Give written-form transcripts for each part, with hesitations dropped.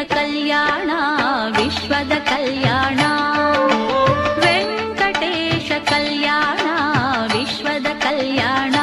ಕಲ್ಯಾಣ ವಿಶ್ವದ ಕಲ್ಯಾಣ ವೆಂಕಟೇಶ ಕಲ್ಯಾಣ ವಿಶ್ವದ ಕಲ್ಯಾಣ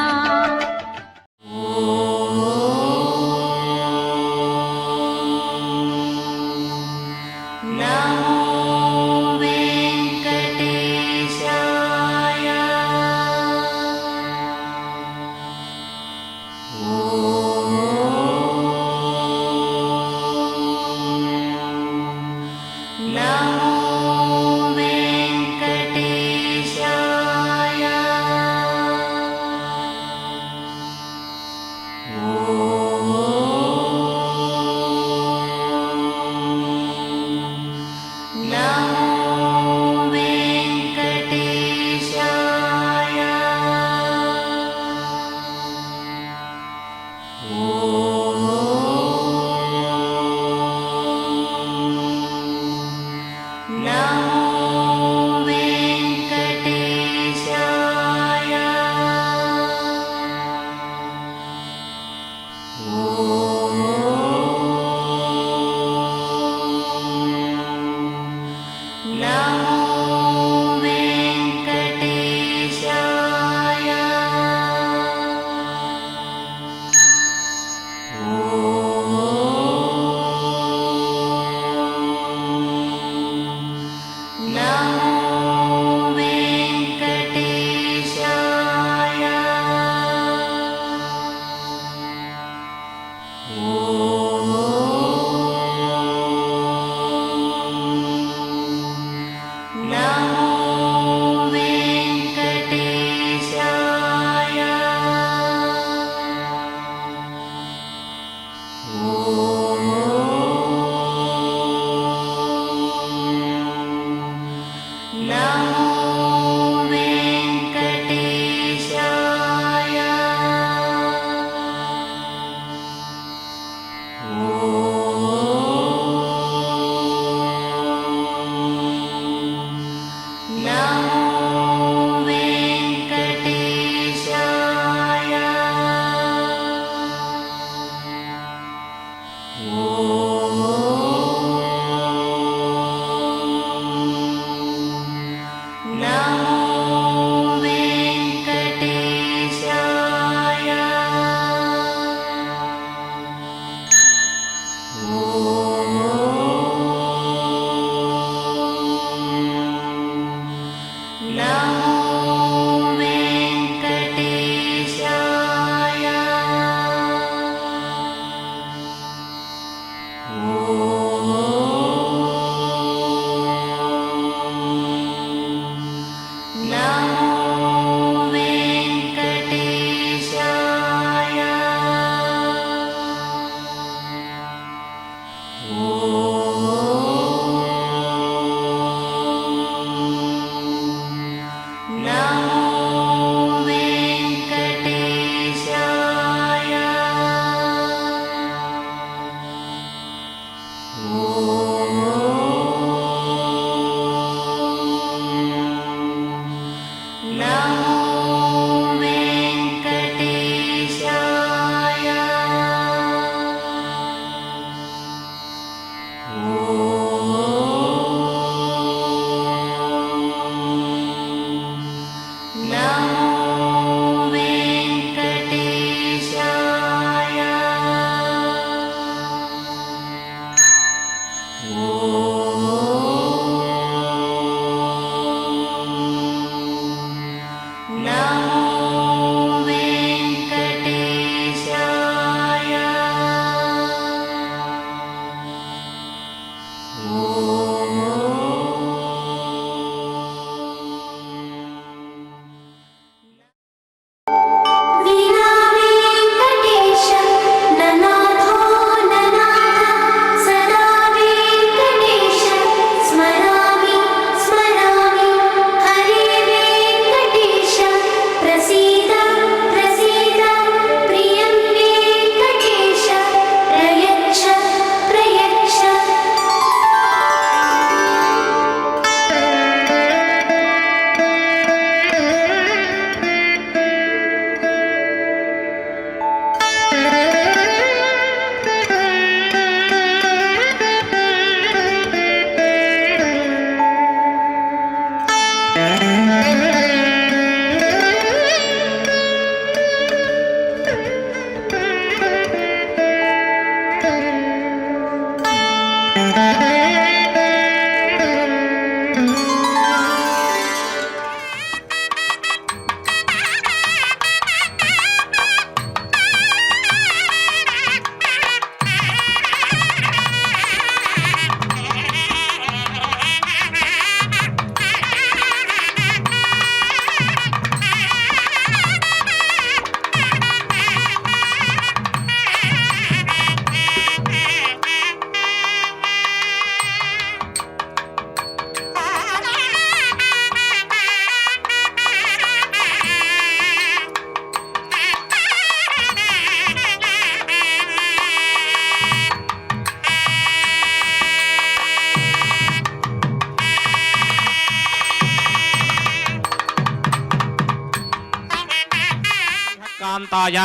ಏಕಾಂತಾಯ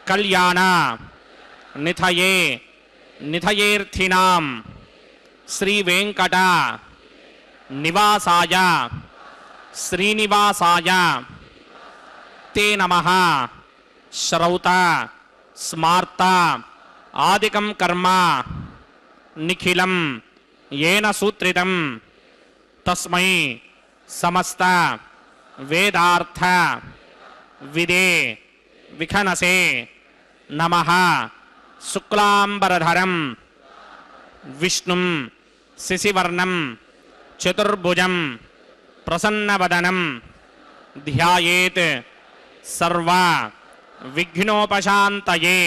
ಕಲ್ಯಾಣ ನಿಧಯೇ ನಿಧಯೇರ್ಥಿನಾಂ ಶ್ರೀ ವೆಂಕಟ ನಿವಾಸಾಯ ಶ್ರೀನಿವಾಸಾಯ ತೇ ನಮಃ ಶ್ರೌತ ಸ್ಮಾರ್ತ ಆದಿಕಂ ಕರ್ಮ ನಿಖಿಲಂ ಯೇನ ಸೂತ್ರಿತಂ ತಸ್ಮೈ ಸಮಸ್ತ ವೇದಾರ್ಥ ವಿದೇ ವಿಖನಸೆ ನಮಃ ಶುಕ್ಲಾಂಬರಧರಂ ವಿಷ್ಣುಂ ಶಿಶಿವರ್ಣಂ ಚತುರ್ಭುಜಂ ಪ್ರಸನ್ನವದನಂ ಧ್ಯಾಯೇತ್ ಸರ್ವ ವಿಘ್ನೋಪಶಾಂತಯೇ.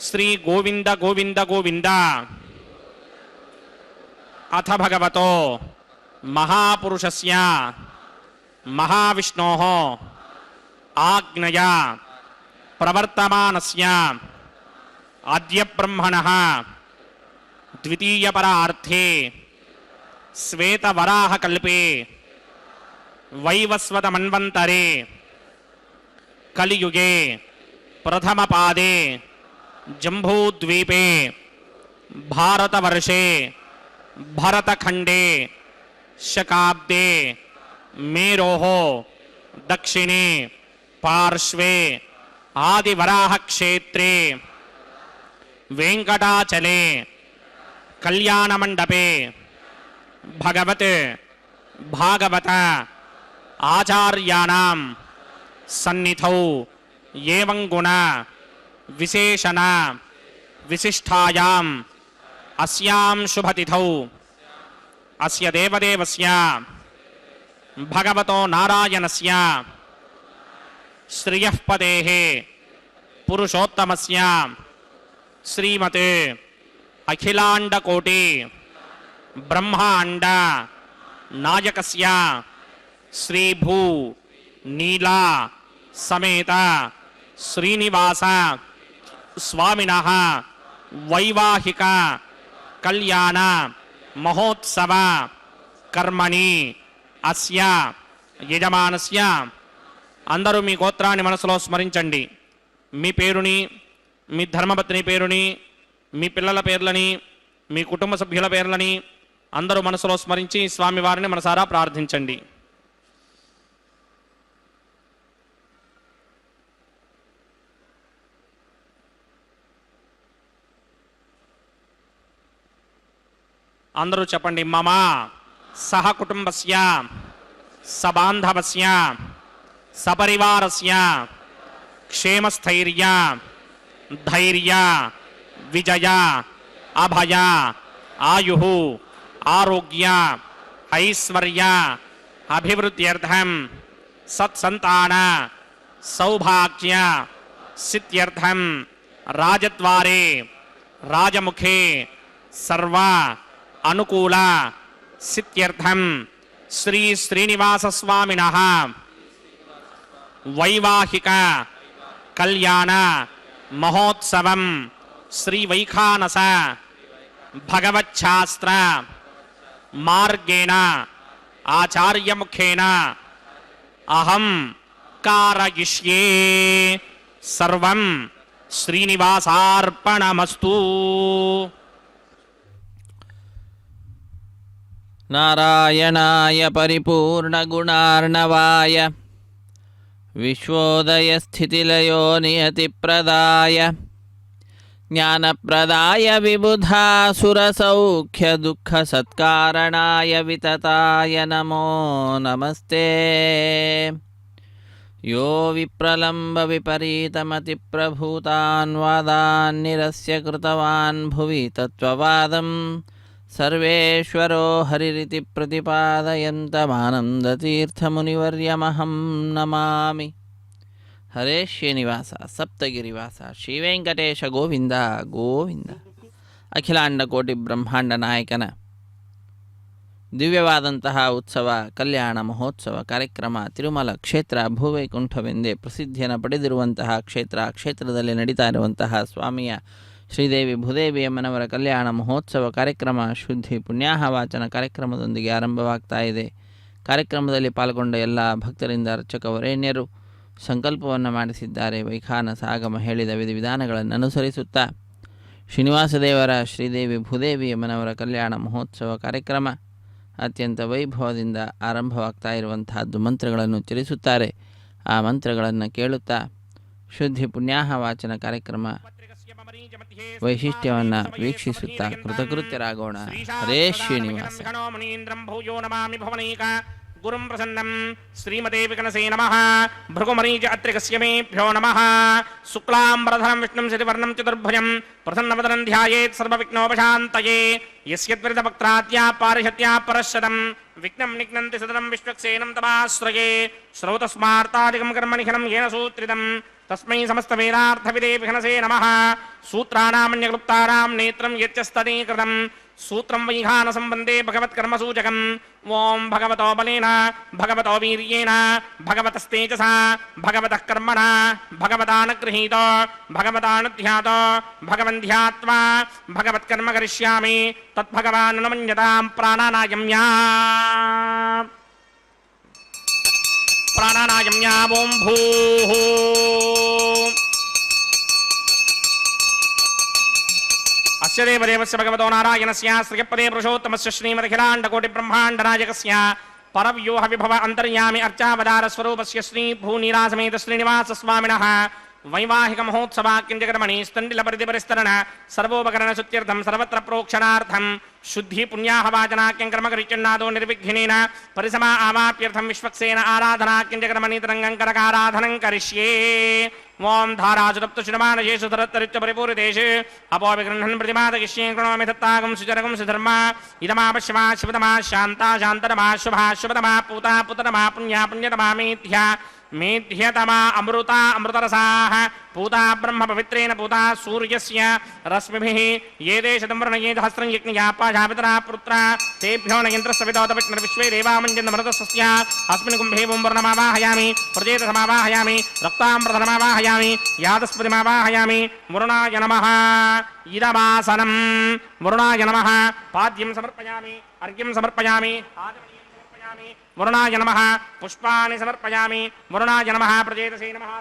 ಶ್ರೀ ಗೋವಿಂದ ಗೋವಿಂದ ಗೋವಿಂದ. ಅಥ ಭಗವತೋ ಮಹಾಪುರುಷಸ್ಯ ಮಹಾವಿಷ್ಣೋಃ ಆಜ್ಞಯ ಪ್ರವರ್ತಮಾನಸ್ಯ ಅದ್ಯ ಬ್ರಹ್ಮಣಃ ದ್ವಿತೀಯಪರಾರ್ಥೇ ಶ್ವೇತವರಾಹಕಲ್ಪೇ ವೈವಸ್ವತಮನ್ವಂತರೆ ಕಲಿಯುಗೆ ಪ್ರಥಮಪಾದೆ ಜಂಬೂದ್ವೀಪೆ ಭಾರತವರ್ಷೆ ಭರತಖಂಡೇ ಶಕಾಬ್ದೆ ಮೇರೋಃ ದಕ್ಷಿಣೆ ಪಾರ್ಶ್ವೆ ಆದಿವರಾಹಕ್ಷೇತ್ರೇ ವೆಂಕಟಾಚಲೆ ಕಲ್ಯಾಣಮಂಡಪೆ ಭಗವತ್ ಭಾಗವತ ಆಚಾರ್ಯಾಣಾಂ ಸನ್ನಿಧೌ ಏವಂ ಗುಣ ವಿಶೇಷಣ ವಿಶಿಷ್ಟಾಯಾಂ ಅಸ್ಯಾಂ ಶುಭತಿಥೌ ಅಸ್ಯ ದೇವದೇವಸ್ಯ ಭಗವತೋ ನಾರಾಯಣಸ್ಯ ಶ್ರಿಯಃ ಪದೇಃ ಪುರುಷೋತ್ತಮಸ್ಯ ಶ್ರೀಮತ್ ಅಖಿಲಾಂಡಕೋಟಿ ಬ್ರಹ್ಮಾಂಡ ನಾಯಕಸ್ಯ ಶ್ರೀಭೂ ನೀಲಾ ಸಮೇತ ಶ್ರೀನಿವಾಸ ಸ್ವಾಮಿನಃ ವೈವಾಹಿಕ ಕಲ್ಯಾಣ ಮಹೋತ್ಸವ కర్మణి అస్య యజమానస్య. అందరూ మీ గోత్రాన్ని మనసులో స్మరించండి. మీ పేరుని, మీ ధర్మపత్ని పేరుని, మీ పిల్లల పేర్లని, మీ కుటుంబ సభ్యుల పేర్లని అందరూ మనసులో స్మరించి స్వామివారిని మనసారా ప్రార్థించండి. అందరూ చెప్పండి. మమ సహ కుటుంబస్య సబాంధవస్య సపరివారస్య క్షేమస్థైర్య ధైర్య విజయ అభయ ఆయుః ఆరోగ్య ఐశ్వర్య అభివృద్ధ్యర్థం సత్సంతాన సౌభాగ్య సిద్ధ్యర్థం రాజద్వారే రాజముఖే సర్వ అనుకూల సిద్ధ్యర్థం శ్రీ శ్రీనివాస స్వామినః వైవాహిక కళ్యాణ మహోత్సవం శ్రీ వైఖానస భగవచ్ఛాస్త్ర మార్గేణ ఆచార్యముఖేన అహం కారయిష్యే. సర్వం శ్రీనివాసార్పణమస్తు. నారాయణాయ పరిపూర్ణగుణార్ణవాయ విశ్వోదయస్థితిలయో నియతిప్రదాయ జ్ఞానప్రదాయ విబుధాసురసౌఖ్యదుఃఖసత్కారణాయ వితతాయ నమో నమస్తే. యో విప్రలంబ విపరీతమతిప్రభూతాన్ వాదాన్ నిరస్య కృతవాన్ భువి తత్వవాదం సర్వేశ్వరో హరిరితి ప్రతిపాదయంతమానందతీర్థమునివర్యమహం నమామి. హరే శ్రీనివాస సప్తగిరివాస శ్రీ ವೆಂಕಟೇಶ ಗೋವಿಂದ ಗೋವಿಂದ. ಅಖಿಲಾಂಡ ಕೋಟಿ ಬ್ರಹ್ಮಾಂಡ ನಾಯಕನ ದಿವ್ಯವಾದಂತಹ ಉತ್ಸವ ಕಲ್ಯಾಣ ಮಹೋತ್ಸವ ಕಾರ್ಯಕ್ರಮ ತಿರುಮಲ ಕ್ಷೇತ್ರ ಭೂವೈಕುಂಠವೆಂದೇ ಪ್ರಸಿದ್ಧಿಯನ್ನು ಪಡೆದಿರುವಂತಹ ಕ್ಷೇತ್ರದಲ್ಲಿ ನಡೀತಾ ಇರುವಂತಹ ಸ್ವಾಮಿಯ ಶ್ರೀದೇವಿ ಭೂದೇವಿಯಮ್ಮನವರ ಕಲ್ಯಾಣ ಮಹೋತ್ಸವ ಕಾರ್ಯಕ್ರಮ ಶುದ್ಧಿ ಪುಣ್ಯಾಹ ವಾಚನ ಕಾರ್ಯಕ್ರಮದೊಂದಿಗೆ ಆರಂಭವಾಗ್ತಾ ಇದೆ. ಕಾರ್ಯಕ್ರಮದಲ್ಲಿ ಪಾಲ್ಗೊಂಡ ಎಲ್ಲ ಭಕ್ತರಿಂದ ಅರ್ಚಕ ವರೇಣ್ಯರು ಸಂಕಲ್ಪವನ್ನು ಮಾಡಿಸಿದ್ದಾರೆ. ವೈಖಾನಸ ಆಗಮ ಹೇಳಿದ ವಿಧಿವಿಧಾನಗಳನ್ನು ಅನುಸರಿಸುತ್ತಾ ಶ್ರೀನಿವಾಸದೇವರ ಶ್ರೀದೇವಿ ಭೂದೇವಿ ಅಮ್ಮನವರ ಕಲ್ಯಾಣ ಮಹೋತ್ಸವ ಕಾರ್ಯಕ್ರಮ ಅತ್ಯಂತ ವೈಭವದಿಂದ ಆರಂಭವಾಗ್ತಾ ಇರುವಂತಹದ್ದು. ಮಂತ್ರಗಳನ್ನು ಉಚ್ಚರಿಸುತ್ತಾರೆ. ಆ ಮಂತ್ರಗಳನ್ನು ಕೇಳುತ್ತಾ ಶುದ್ಧಿ ಪುಣ್ಯಾಹ ವಾಚನ ಕಾರ್ಯಕ್ರಮ ವೈಶಿಷ್ಟ್ಯವನ್ನು ವೀಕ್ಷಿಸುತ್ತಾ ಕೃತಕೃತ್ಯರಾಗೋಣ. ಹರೇ ಶ್ರೀನಿವಾಸ. ಗುರುಂ ಪ್ರಸನ್ನಂ ಶ್ರೀಮತೆ ವಿಕನಸೇ ನಮಃ. ಭೃಗುಮರೀಚ ಅತ್ರಿಕಸ್ಯ ಮೇಭ್ಯೋ ನಮಃ. ಶುಕ್ಲಾಂಬರಧರಂ ವಿಷ್ಣುಂ ಶಶಿವರ್ಣಂ ಚತುರ್ಭುಜಂ ಪ್ರಸನ್ನವದನಂ ಧ್ಯಾಯೇತ್ ಸರ್ವವಿಘ್ನೋಪಶಾಂತಯೇ. ಯಸ್ಯತ್ವರಿತಭಕ್ತ್ರಾದ್ಯಾ ಪಾರಿಷತ್ಯಾ ಪರಶ್ಶತಂ ವಿಘ್ನಂ ನಿಘ್ನಂತಿ ಸದನಂ ವಿಶ್ವಕ್ಸೇನಂ ತಮಾಶ್ರಯೇ. ಶ್ರೌತಸ್ಮಾರ್ತಾದಿಕಂ ಕರ್ಮನಿಖಿಲಂ ಯೇನ ಸೂತ್ರಿತಂ ತಸ್ಮೈ ಸಮಸ್ತವೇದಾರ್ಥವಿದೇ ವಿಘ್ನಸೇ ನಮಃ. ಸೂತ್ರಾಣಾಮನ್ಯಕ್ಲುಪ್ತಾನಾಂ ನೇತ್ರಂ ಯಚ್ಚಸ್ತನೀಕೃತಂ ಸೂತ್ರಂ ವೈಖಾನ ಸಂಬಂಧೇ ಭಗವತ್ಕರ್ಮಸೂಚಕಂ. ಓಂ ಭಗವತೋ ಬಲೇನ ಭಗವತೋ ವೀರ್ಯೇಣ ಭಗವತಸ್ತೇಜಸಾ ಭಗವತಃ ಕರ್ಮಣ ಭಗವತಾನುಗೃಹೀತೋ ಭಗವತಾನುಧ್ಯಾತೋ ಭಗವಂಧ್ಯಾತ್ವಾ ಭಗವತ್ಕರ್ಮ ಕರಿಷ್ಯಾಮಿ ತದ್ಭಗವಾನ್ ನಮನ್ಯತಾಂ. ಪ್ರಾಣಾನಾಯಮ್ಯಾ ಪ್ರಾಣಾನಾಯಮ್ಯಾ. ಓಂ ಭೂಃ ಅಸ್ಯ ದೇವದೇವಸ್ಯ ಭಗವತೋ ನಾರಾಯಣಸ್ಯ ಶ್ರೀಯಪದೇ ಪುರುಷೋತ್ತಮಸ್ಯ ಶ್ರೀಮದಖಿಲಾಂಡಕೋಟಿಬ್ರಹ್ಮಾಂಡನಾಯಕಸ್ಯ ಪರವ್ಯೂಹ ವಿಭವ ಅಂತರ್ಯಾಮಿ ಅರ್ಚಾವತಾರ ಸ್ವರೂಪಸ್ಯ ಶ್ರೀ ಭೂನಿರಾಸಮೇತ ಶ್ರೀನಿವಾಸ ಸ್ವಾಮಿನಃ ವೈವಾಹಿಕ ಮಹೋತ್ಸವಾಕ್ಯಂ ಜಗನ್ಮಣಿ ಸ್ತಂಡಿಲ ಪರಿಧಿಪರಿಸ್ತರಣ ಸರ್ವೋಪಕರಣ ಸುತ್ಯರ್ಥಂ ಸರ್ವತ್ರ ಪ್ರೋಕ್ಷಣಾರ್ಥಂ ಶುದ್ಧಿ ಪುಣ್ಯಾಹ ವಾಚನಾಕ್ಯಂ ಕರ್ಮಕರಿಚನ್ನಾದೋ ನಿರ್ವಿಘ್ನೇನ ಪರಿಸಮಾ ಆವಾಪ್ಯರ್ಥಂ ವಿಶ್ವಕ್ಸೇನ ಆರಾಧನಾಕ್ಯಂ ಜಗನ್ಮಣಿ ತರಂಗಂಕರಕಾರಾಧನಂ ಕರಿಷ್ಯೇ. ಓಂ ಧಾರಾಜುತಪ್ತ ಶುನಮಾನಯೇಷು ಸರತ್ತರಿತ್ಯ ಪರಿಪೂರಿತೇಷು ಅಪೋವಿಗೃಹನ್ ಪ್ರತಿಮಾದಗಿಷ್ಯೇ ಕೃಣೋಮಿ ದತ್ತಾಗಂ ಸುಚರಗಂ ಸುಧರ್ಮ ಇದಮಾಪಶ್ಯಮಾ ಶಿವತಮಾ ಶಾಂತಾ ಶಾಂತತಮಾ ಶುಭಾ ಶುಭತಮಾ ಪೂತಾ ಪುತತಮಾ ಪುಣ್ಯಾ ಪುಣ್ಯತಮಾ ಮೇಧ್ಯಾ ಮೇಧ್ಯತಮಾ ಅಮೃತಾ ಅಮೃತರಸಾಃ ಪೂತಾ ಬ್ರಹ್ಮ ಪವಿತ್ರೇಣ ಪೂತಾ ಸೂರ್ಯಸ್ಯ ರಶ್ಮಿಭಿಃ ಯೇ ದೇಶತಂ ವರ್ಣಯೇ ಸಹಸ್ರಂ ಯಜ್ಞಯಾ ಪಾಶಾಪಿತರಾ ಪುತ್ರ ತೇಭ್ಯೋ ನ ಯಂತ್ರಸ್ಯ ವಿದೋತಪಟ್ನರ್ ವಿಶ್ವೇ ದೇವಾಮಂಜನ್ನಮೃತಸ್ಯ ಅಸ್ಮಿನ್ ಕುಂಭೇ ಓಂ ವರ್ಣಮಾವಾಹಯಾಮಿ ಪ್ರಜೇತಸಮಾವಾಹಯಾಮಿ ರಕ್ತಾಮೃತಮಾವಾಹಯಾಮಿ ಯಾದಸ್ಪತಿಮಾವಾಹಯಾಮಿ. ವರುಣಾಯ ನಮಃ. ಇದಮಾಸನಂ. ವರುಣಾಯ ನಮಃ. ಪಾದ್ಯಂ ಸಮರ್ಪಯಾಮಿ ಅರ್ಘ್ಯಂ ಸಮರ್ಪಯಾಮಿ ಸಮರ್ಪಯಾಮಿ. ವರುಣಾಯ ನಮಃ. ಪುಷ್ಪಾಣಿ ಸಮರ್ಪಯಾಮಿ. ವರುಣಾಯ ನಮಃ. ಪ್ರಜೇತಸೇ ನಮಃ.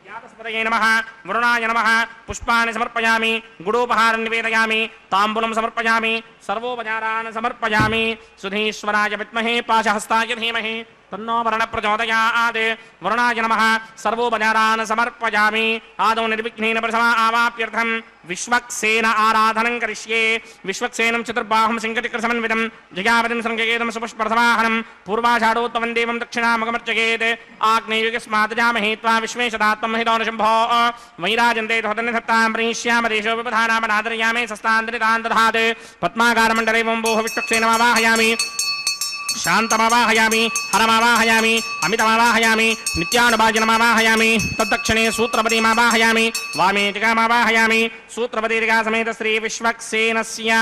ಯಾತಸ್ಪತಯೇ ನಮಃ. ವರುಣಾಯ ನಮಃ. ಪುಷ್ಪಾಣಿ ಸಮರ್ಪಯಾಮಿ. ಗುಡೋಪಹಾರಂ ನಿವೇದಯಾಮಿ. ತಾಂಬೂಲಂ ಸಮರ್ಪಯಾಮಿ. ಸರ್ವೋಪಚಾರಾನ್ ಸಮರ್ಪಯಾಮಿ. ಸುಧೀಶ್ವರಾಯ ವಿದ್ಮಹೇ ಪಾಶಹಸ್ತಾಯ ಧೀಮಹಿ ತನ್ನೋ ವರ್ಣ ಪ್ರಚೋದಯಾತ್. ವರುಣಾಯ ನಮಃ. ಸರ್ವೋಪಚಾರಾನ್ ಸಮರ್ಪಯಾಮಿ. ಆದೌ ನಿರ್ವಿಘ್ನೇನ ಪ್ರಸಮಾ ಆವಾಪ್ಯರ್ಥಂ ವಿಶ್ವಕ್ಸೇನ ಆರಾಧನಂ ಕರಿಷ್ಯೇ. ವಿಶ್ವಕ್ಸೇನಂ ಚತುರ್ಬಾಹುಂ ಸಿಂಗಟಿಕೃಸಮನ್ವಿತಂ ಜಯಾವತಿಂ ಸಂಗೇತಂ ಸುಪುಷ್ಪರಸಮಾಹನಂ ಪೂರ್ವಾಷಾಢೋತ್ತಮಂ ದೇವಂ ದಕ್ಷಿಣಾಮುಖಮರ್ಚಯೇತ್. ಆಗ್ನೇಯುಗಸ್ಮಾದಜಾಮಹೇ ತ್ವಾ ವಿಶ್ವೇಶದಾತ್ಮಂ ಹಿತೋನುಶಂಭೋ ವೈರಾಜಂತೆ ಧೋತನ್ನಿಧತ್ತಾಂ ಪ್ರಣೀಷ್ಯಾಮ ದೇಶೋ ವಿಪಧಾನಾಮನಾದರ್ಯಾಮೇ ಸಸ್ತಾಂತರಿತಾನ್ ದಧಾತ್. ಪದ್ಮಾಕಾರಮಂಡಲೇ ಓಂ ಭೂಃ ವಿಶ್ವಕ್ಸೇನಮಾವಾಹಯಾಮಿ. ಶಾಂತಮಾವಾಹಯಾಮಿ. ಹರಮಾವಾಹಯಾಮಿ. ಅಮಿತಮಾವಾಹಯಾಮಿ. ನಿತ್ಯಾನುಭಾಜನಮಾವಾಹಯಾಮಿ. ತದ್ದಕ್ಷಿಣೆ ಸೂತ್ರಪತಿಮಾವಾಹಯಾಮಿ. ವಾಮೇ ಜಿಗಾಮಾವಾಹಯಾಮಿ. ಸೂತ್ರಪತಿರಿಗಾ ಸಮೇತ ಶ್ರೀ ವಿಶ್ವಕ್ಸೇನಸ್ಯ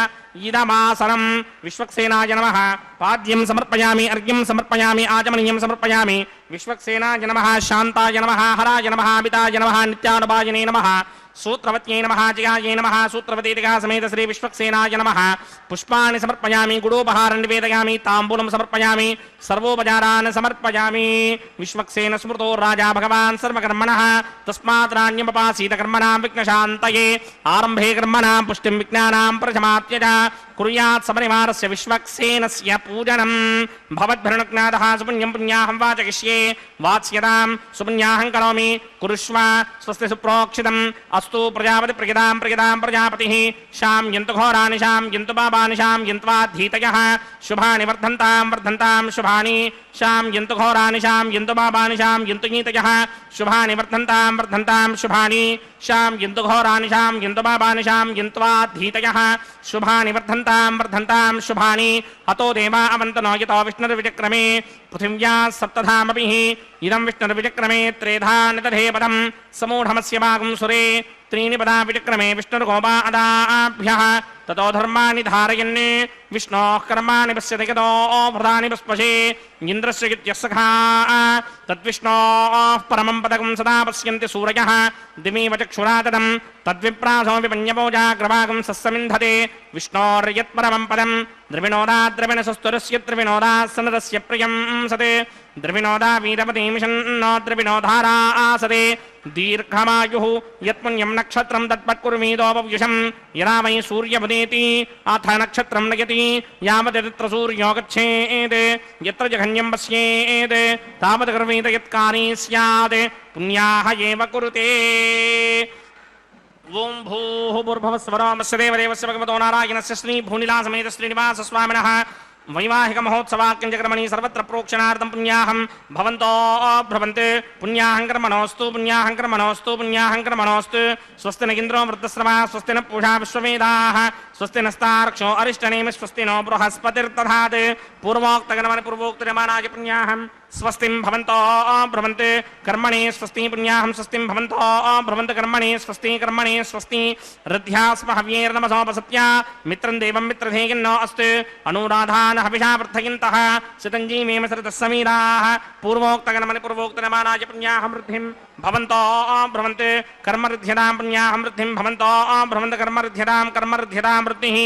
ಇದಮಾಸನಂ. ವಿಶ್ವಕ್ಸೇನಾಯ ನಮಃ. ಪಾದ್ಯಂ ಸಮರ್ಪಯಾಮಿ ಅರ್ಘ್ಯಂ ಸಮರ್ಪಯಾಮಿ ಆಚಮನೀಯಂ ಸಮರ್ಪಯಾಮಿ. ವಿಶ್ವಕ್ಸೇನಾಯ ನಮಃ. ಶಾಂತಾಯ ನಮಃ. ಹರಾಯ ನಮಃ. ಅಮಿತಾಯ ನಮಃ. ನಿತ್ಯಾನುಭಾಜನೇ ನಮಃ. ಸೂತ್ರವತ್ಯೈ ನಮಃ. ಜಿಗಾಯೈ ನಮಃ. ಸೂತ್ರಪತಿರಿಗಾ ಸಮೇತ ಶ್ರೀ ವಿಶ್ವಕ್ಸೇನಾಯ ನಮಃ. ಪುಷ್ಪಾಣಿ ಸಮರ್ಪಯಾಮಿ. ಗುಡೋಪಹಾರಂ ನಿವೇದಯಾಮಿ. ತಾಂಬೂಲಂ ಸಮರ್ಪಯಾಮಿ. ಸರ್ವೋಪಚಾರಾನ್ ಸಮರ್ಪಯಾಮಿ. ವಿಶ್ವಕ್ಸೇನ ಸ್ಮೃತೋ ರಾಜಾ ಭಗವಾನ್ ಸರ್ವಕರ್ಮಣಃ ತಸ್ಮಾತ್ ರಾಣ್ಯಮಪಾಸೀತ ಕರ್ಮಣಾಂ ವಿಘ್ನಶಾಂತಯೇ. ಆರಂಭೇ ಕರ್ಮಣಾಂ ಪುಷ್ಟಿಂ ವಿಜ್ಞಾನಾಂ ಪ್ರಥಮಾತ್ಯಜ ಕುರ್ಯಾತ್ ಸಪರಿವಾರಸ್ಯ ವಿಶ್ವಕ್ಸೇನಸ್ಯ ಪೂಜನಂ. ಭವದ್ಭರಣಜ್ಞಾತಃ ಸುಪುಣ್ಯಂ ಪುಣ್ಯಾಹಂ ವಾಚಯಿಷ್ಯೇ. ವಾತ್ಸ್ಯತಾಂ ಸುಪುಣ್ಯಾಹಂ ಕರೋಮಿ ಕುರುಷ್ವ ಸ್ವಸ್ತಿ ಸುಪ್ರೋಕ್ಷಿತಂ ಅಸ್ತು ಪ್ರಜಾಪತಿ ಪ್ರಜಾಂ ಪ್ರಜಾಂ ಪ್ರಜಾಪತಿಃ. ಶಾಂ ಯಂತು ಘೋರಾಣಿ ಶಾಂ ಯಂತು ಪಾಪಾನಿ ಶಾಂ ಯಂತ್ವಾಧೀತಯಃ. ಶುಭಾನಿ ವರ್ಧಂತಾಂ ವರ್ಧಂತಾಂ ಶುಭಾನಿ. ಶಾಂ ಯಂತು ಘೋರಾಣಿ ಶಾಂ ಯಂತು ಪಾಪಾನಿ ಶಾಂ ಯಂತು ಗೀತಯಃ. ಶುಭಾನಿ ವರ್ಧಂತಾಂ ವರ್ಧಂತಾಂ ಶುಭಾನಿ. ಶಾಂ ಯಂತು ಘೋರಾಣಿ ಶಾಂ ಯಂತು ಪಾಪಾನಿ ಶಾಂ ಯಂತ್ವಾಧೀತಯಃ. ಶುಭಾನಿ ವರ್ಧಂತಾಂ ವರ್ಧಂತಾಂ ಶುಭಾನಿ. ಅತೋ ದೇವಾ ಅವಂತನೋ ಯತೋ ವಿಷ್ಣುರ್ವಿಚಕ್ರಮೇ ಪೃಥಿವ್ಯಾ ಸಪ್ತಧಾಮಭಿಃ. ಇದಂ ವಿಷ್ಣುರ್ವಿಚಕ್ರಮೇ ತ್ರೇಧಾ ನಿದಧೇ ಪದಂ ಸಮೂಢಮಸ್ಯ ಭಾಗಂ ಸುರೇ. त्रीणि पदा विचक्रमे विष्णुर्गोपा अदाभ्यः. ततो धर्माणि धारयन् विष्णोः कर्माणि पश्यति यतो भृतानि पुष्पशे. इन्द्रस्य इत्यस्सखा तद्विष्णोः परमं पदकं सदा पश्यन्ति सूरयः. दिवीव चक्षुरा तदं तद्विप्रासो विपन्यपोजाग्रभागं सस्समिन्धते. विष्णोर्यत्परमं पदं द्रविणोदाद्रविणसस्तुरस्य त्रिविणोदाः सनदस्य प्रियं सते. द्रविणोदा वीरपतिं शन्नो द्रविणोधारा आसते दीर्घमायुः यत्पुण्यं नक्षत्रं तत्पत्कुर्मीदोपव्युषं यदा वै सूर्यमुदेति अथ नक्षत्रं नयति यावत् सूर्यो गच्छेत् यत्र जघन्यं पश्येत् तावत् कर्मेत यत्कारी स्यात् पुण्याः एव कुरुते ओं भूः भूर्भुवस्वरो मस्य देवदेवस्य भगवतो नारायणस्य श्री भूनिलासमेत श्रीनिवासस्वामिनः वैवाहिक महोत्सवाक्यंजक्रमणि सर्वत्र प्रोक्षणार्थं पुण्याहं भवन्तो भ्रवन्ते पुण्याहं कर्मणोऽस्तु पुण्याहं कर्मणोऽस्तु पुण्याहं कर्मणोऽस्तु स्वस्ति न इन्द्रो वृद्धश्रवा स्वस्ति न पूषा विश्ववेदाः स्वस्ति नस्तार्क्ष्यो अरिष्टनेमि स्वस्ति नो बृहस्पतिर्दधात् पूर्वोक्तगणमनि पूर्वोक्तयमानाय पुण्याहं स्वस्तिं भवन्तो भ्रवन्ते कर्मणि स्वस्ति पुण्याहं स्वस्तिं भवन्तो भ्रवन्त कर्मणि स्वस्ति रथ्यास्म हव्यैर्नमसोपसत्या मित्रं देवं मित्रधेयन्नो अस्तु अनुराधान् हविषा वर्धयन्तः सितञ्जीवेम सरतः समीराः पूर्वोक्तगणमनि पूर्वोक्तयमानाय पुण्याहं वृद्धिं भवन्तो भ्रवन्ते कर्मऋध्यतां पुण्याहं वृद्धिं भवन्तो भ्रवन्त कर्मऋध्यतां वृद्धिः